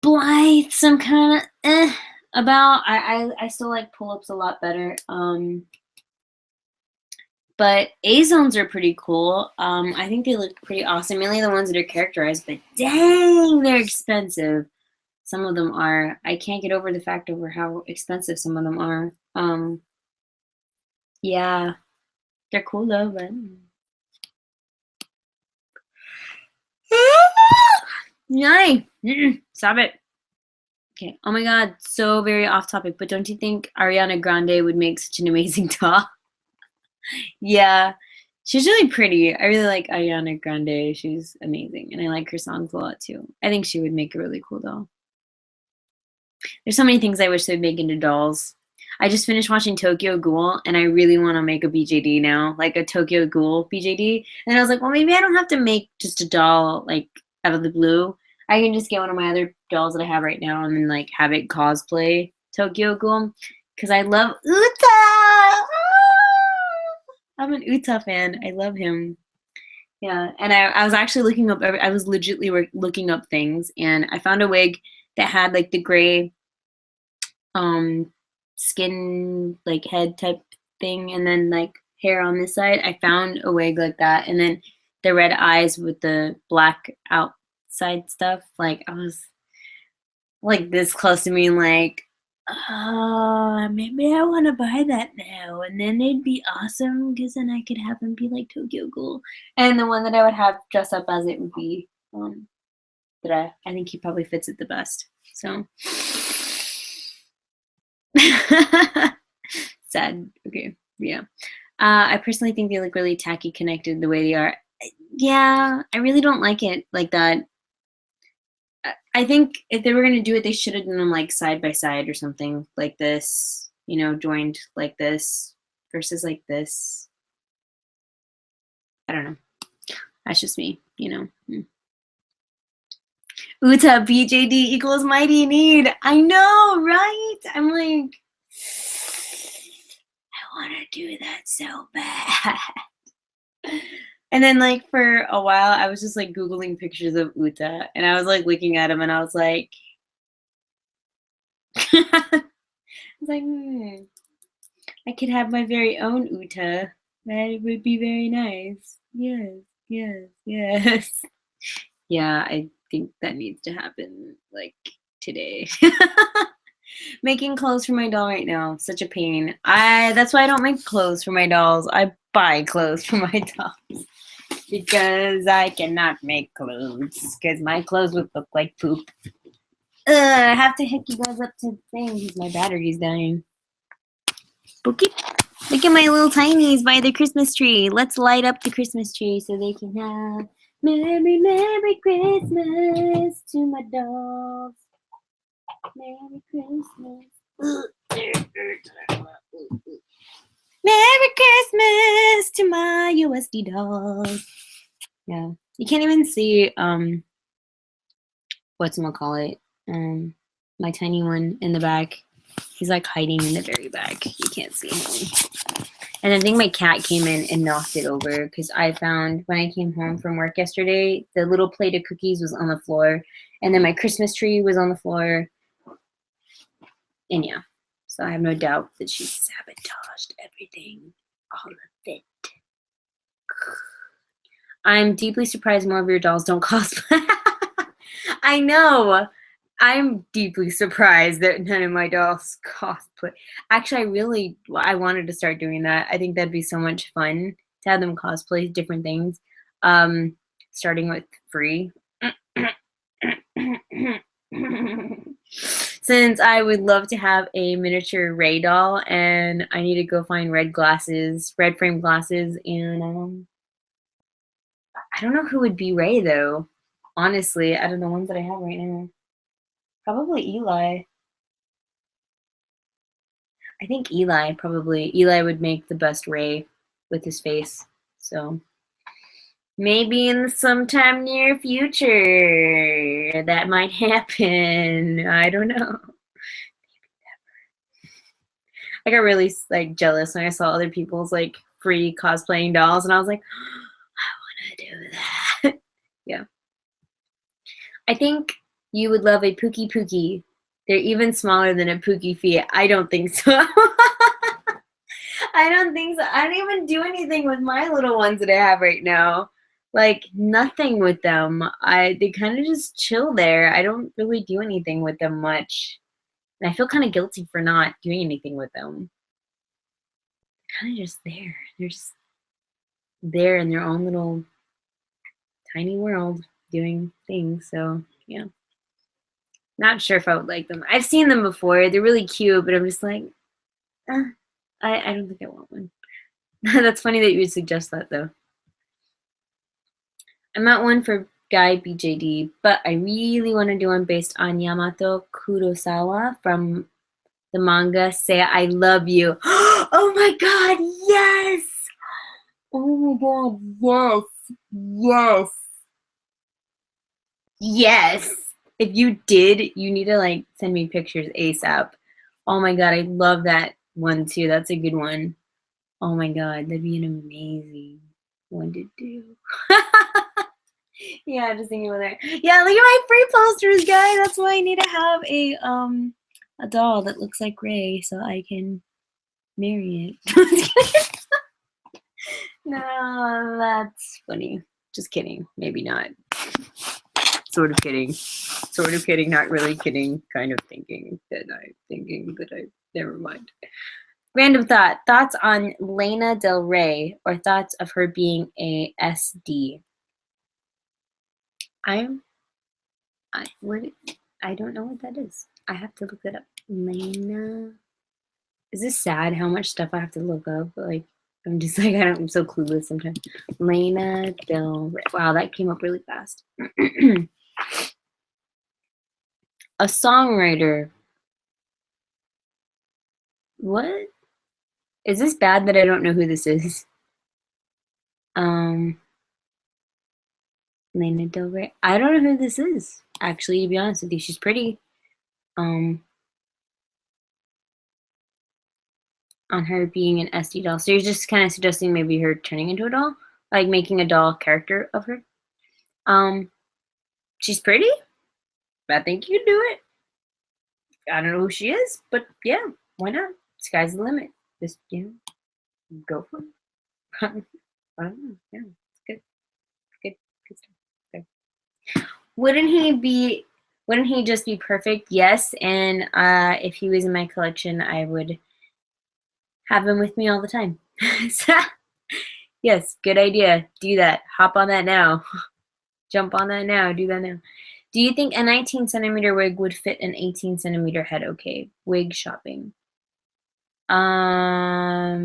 Blythe, I'm kind of about. I still like pull-ups a lot better. But A zones are pretty cool. I think they look pretty awesome. Mainly the ones that are characterized, but dang, they're expensive. Some of them are. I can't get over the fact over how expensive some of them are. Yeah, they're cool though, but yay! Stop it. Okay. Oh my God, so very off topic, but don't you think Ariana Grande would make such an amazing doll? Yeah, she's really pretty. I really like Ariana Grande. She's amazing, and I like her songs a lot too. I think she would make a really cool doll. There's so many things I wish they'd make into dolls. I just finished watching Tokyo Ghoul, and I really want to make a BJD now, like a Tokyo Ghoul BJD. And I was like, well, maybe I don't have to make just a doll like out of the blue. I can just get one of my other dolls that I have right now and then like have it cosplay Tokyo Ghoul because I love Uta. Ah! I'm an Uta fan. I love him. Yeah, and I was actually looking up. I was legitimately looking up things, and I found a wig that had like the gray um skin like head type thing and then like hair on this side. I found a wig like that and then the red eyes with the black outside stuff. Like I was like this close to me and like, maybe I want to buy that now, and then it'd be awesome because then I could have him be like Tokyo Ghoul. And the one that I would have dress up as it would be Dre. I think he probably fits it the best. So sad. Okay, yeah. I personally think they look really tacky connected the way they are. Yeah, I really don't like it like that. I think if they were going to do it, they should have done them like side by side or something like this, you know, joined like this versus like this. I don't know. That's just me, you know. Uta BJD equals mighty need. I know, right? I'm like, I want to do that so bad. And then like for a while, I was just like Googling pictures of Uta and I was like looking at him and I was like, I was like, I could have my very own Uta. That would be very nice. Yes, yes, yes. Yeah, I think that needs to happen like today. Making clothes for my doll right now, such a pain. That's why I don't make clothes for my dolls. I buy clothes for my dolls. Because I cannot make clothes. Because my clothes would look like poop. I have to hook you guys up to the thing because my battery's dying. Okay. Look at my little tinies by the Christmas tree. Let's light up the Christmas tree so they can have Merry, Merry Christmas to my dolls. Merry Christmas. Merry Christmas to my USD dolls. Yeah. You can't even see whatchamacallit, my tiny one in the back. He's like hiding in the very back. You can't see him. And I think my cat came in and knocked it over because I found when I came home from work yesterday, the little plate of cookies was on the floor. And then my Christmas tree was on the floor. And yeah, so I have no doubt that she sabotaged everything. All of it. I'm deeply surprised more of your dolls don't cosplay. I know. I'm deeply surprised that none of my dolls cosplay. Actually, I wanted to start doing that. I think that'd be so much fun to have them cosplay different things. Starting with free. Since I would love to have a miniature Ray doll, and I need to go find red frame glasses, and I don't know who would be Ray though. Honestly, out of the ones that I have right now. Probably Eli. I think Eli would make the best Ray with his face. So maybe in sometime near future that might happen. I don't know. I got really like jealous when I saw other people's like free cosplaying dolls, and I was like, I want to do that. Yeah. I think you would love a Pookie Pookie. They're even smaller than a Pookie feet. I don't think so. I don't think so. I don't even do anything with my little ones that I have right now. Like nothing with them. They kind of just chill there. I don't really do anything with them much. And I feel kind of guilty for not doing anything with them. Kind of just there. They're just there in their own little tiny world doing things. So yeah. Not sure if I would like them. I've seen them before. They're really cute, but I'm just like, I don't think I want one. That's funny that you would suggest that, though. I'm at one for Guy BJD, but I really want to do one based on Yamato Kurosawa from the manga Say I Love You. Oh my god, yes! Oh my god, yes! Yes! Yes! If you did, you need to like send me pictures ASAP. Oh my god, I love that one too. That's a good one. Oh my god, that'd be an amazing one to do. Yeah, just thinking about that. Yeah, look at my free posters, guys. That's why I need to have a doll that looks like Ray so I can marry it. No, that's funny. Just kidding. Maybe not. Sort of kidding. Sort of kidding, not really kidding, kind of thinking that never mind. Random thought. Thoughts on Lana Del Rey, or thoughts of her being a SD? I don't know what that is. I have to look that up. Lana. Is this sad how much stuff I have to look up? Like, I'm just like, I'm so clueless sometimes. Lana Del Rey. Wow, that came up really fast. A songwriter. What? Is this bad that I don't know who this is? Lana Del Rey. I don't know who this is, actually, to be honest with you. She's pretty. On her being an SD doll. So you're just kind of suggesting maybe her turning into a doll? Like making a doll character of her? She's pretty. I think you can do it. I don't know who she is, but yeah, why not? Sky's the limit. Just, go for it. I don't know. Yeah, it's good. Good stuff. Good. Wouldn't he just be perfect? Yes, and if he was in my collection, I would have him with me all the time. Yes, good idea. Do that. Hop on that now. Jump on that now. Do that now. Do you think a 19 centimeter wig would fit an 18 centimeter head okay? Wig shopping. I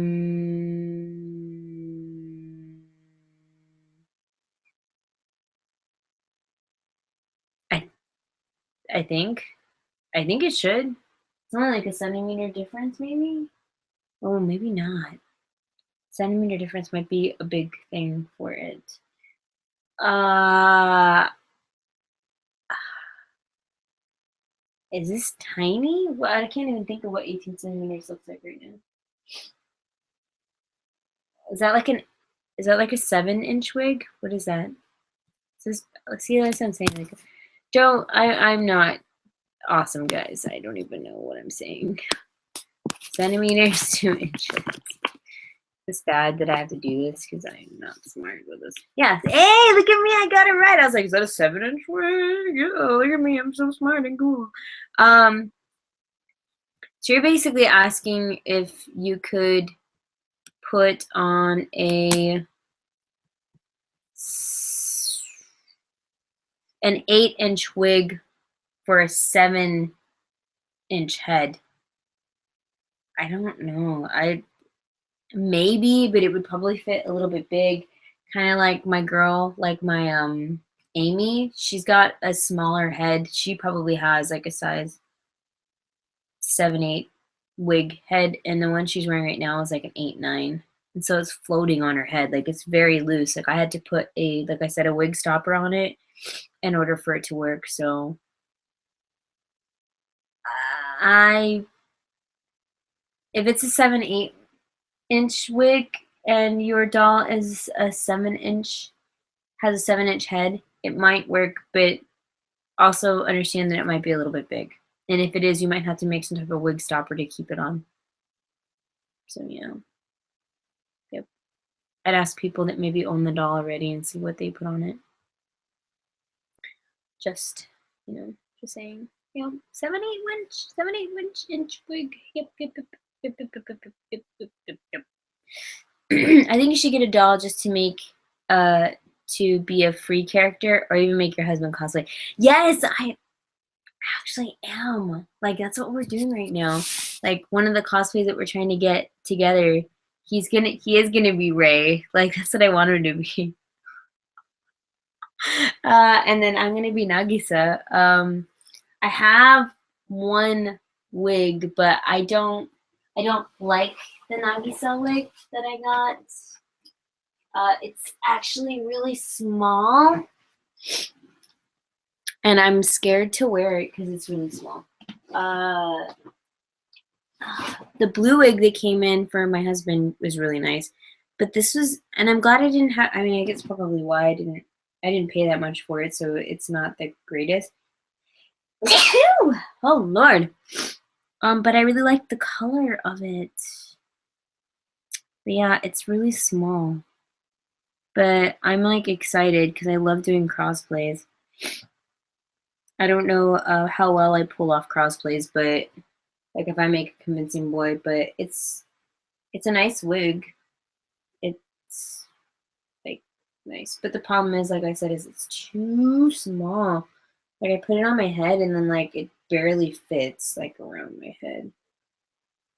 think it should. It's only like a centimeter difference, maybe? Oh, maybe not. Centimeter difference might be a big thing for it. Is this tiny? Well, I can't even think of what 18 centimeters looks like right now. Is that like a 7-inch wig? What is that? Is this, see, that's what I'm saying. Like, Joe, I'm not awesome, guys. I don't even know what I'm saying. Centimeters to inches. It's bad that I have to do this because I'm not smart with this. Yeah. Hey, look at me. I got it right. I was like, is that a 7-inch wig? Yeah, look at me. I'm so smart and cool. So you're basically asking if you could put on an 8-inch wig for a 7-inch head. I don't know. Maybe, but it would probably fit a little bit big. Kind of like my girl, like my Amy. She's got a smaller head. She probably has like a size 7-8 wig head, and the one she's wearing right now is like an 8-9. And so it's floating on her head. Like, it's very loose. Like, I had to put like I said, a wig stopper on it in order for it to work. So if it's a 7-8-inch wig and your doll is a 7-inch, has a 7-inch head, it might work, but also understand that it might be a little bit big. And if it is, you might have to make some type of wig stopper to keep it on. So, yep. I'd ask people that maybe own the doll already and see what they put on it. Just saying. 7-8-inch wig. Yep. I think you should get a doll just to make to be a free character, or even make your husband cosplay. Yes, I actually am. Like, that's what we're doing right now. Like, one of the cosplays that we're trying to get together, he is gonna be Ray. Like, that's what I want him to be. And then I'm gonna be Nagisa. I have one wig, but I don't like the Nagisa wig that I got. It's actually really small, and I'm scared to wear it because it's really small. The blue wig that came in for my husband was really nice, but this was, and I'm glad I didn't have. I mean, I guess probably why I didn't pay that much for it, so it's not the greatest. Oh Lord. But I really like the color of it. But yeah, it's really small. But I'm like excited because I love doing crossplays. I don't know how well I pull off crossplays, but like if I make a convincing boy, but it's a nice wig. It's like nice, but the problem is, like I said, is it's too small. Like I put it on my head and then like it barely fits like around my head.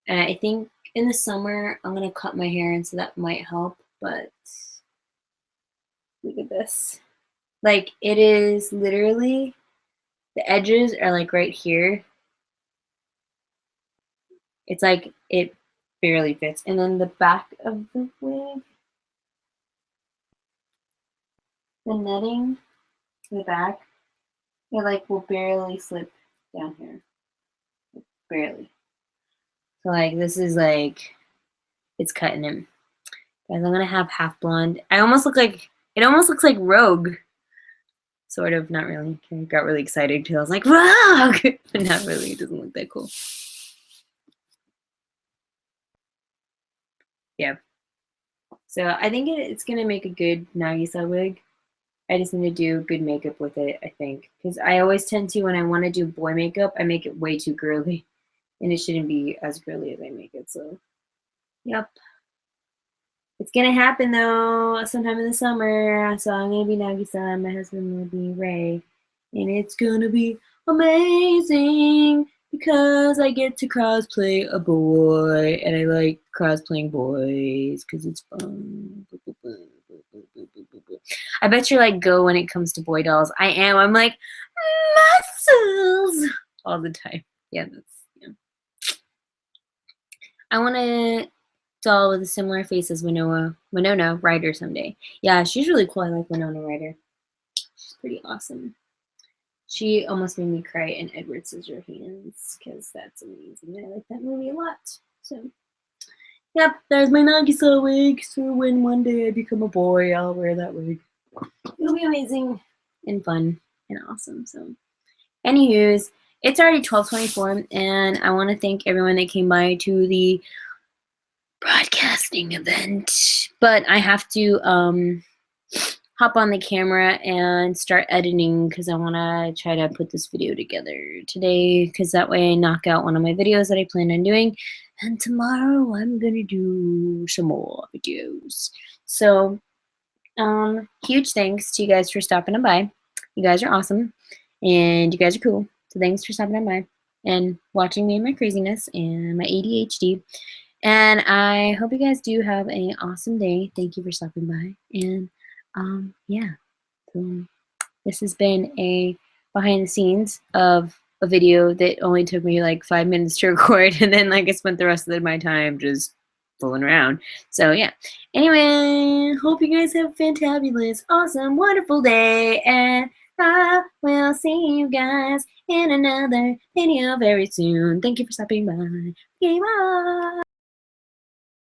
And I think in the summer I'm gonna cut my hair and so that might help, but look at this. Like it is literally, the edges are like right here. It's like it barely fits. And then the back of the wig, the netting, the back, it like will barely slip down here. Barely. So like this is like, it's cutting him. Guys, I'm gonna have half blonde. I almost look like, it almost looks like Rogue. Sort of, not really. I got really excited because I was like, Rogue! But not really, it doesn't look that cool. Yeah. So I think it's gonna make a good Nagisa wig. I just need to do good makeup with it, I think. Because I always tend to, when I want to do boy makeup, I make it way too girly. And it shouldn't be as girly as I make it, so. Yep. It's gonna happen though, sometime in the summer. So I'm gonna be Nagisa, my husband will be Ray. And it's gonna be amazing because I get to cosplay a boy and I like cosplaying boys because it's fun. I bet you're like go when it comes to boy dolls. I am. I'm like muscles all the time. Yeah, yeah. I want to doll with a similar face as Winona Ryder someday. Yeah, she's really cool. I like Winona Ryder. She's pretty awesome. She almost made me cry in Edward Scissorhands because that's amazing. I like that movie a lot. So, yep, there's my Nagisa wig. So when one day I become a boy, I'll wear that wig. It'll be amazing and fun and awesome. So, anywho's, it's already 12:24, and I want to thank everyone that came by to the broadcasting event, but I have to hop on the camera and start editing because I want to try to put this video together today because that way I knock out one of my videos that I plan on doing, and tomorrow I'm gonna do some more videos. So huge thanks to you guys for stopping by. You guys are awesome and you guys are cool, so thanks for stopping by and watching me and my craziness and my ADHD. And I hope you guys do have an awesome day. Thank you for stopping by. And yeah, so this has been a behind the scenes of a video that only took me like 5 minutes to record, and then like I spent the rest of my time just fooling around. So yeah. Anyway, hope you guys have a fantabulous, awesome, wonderful day, and I will see you guys in another video very soon. Thank you for stopping by. Okay, bye.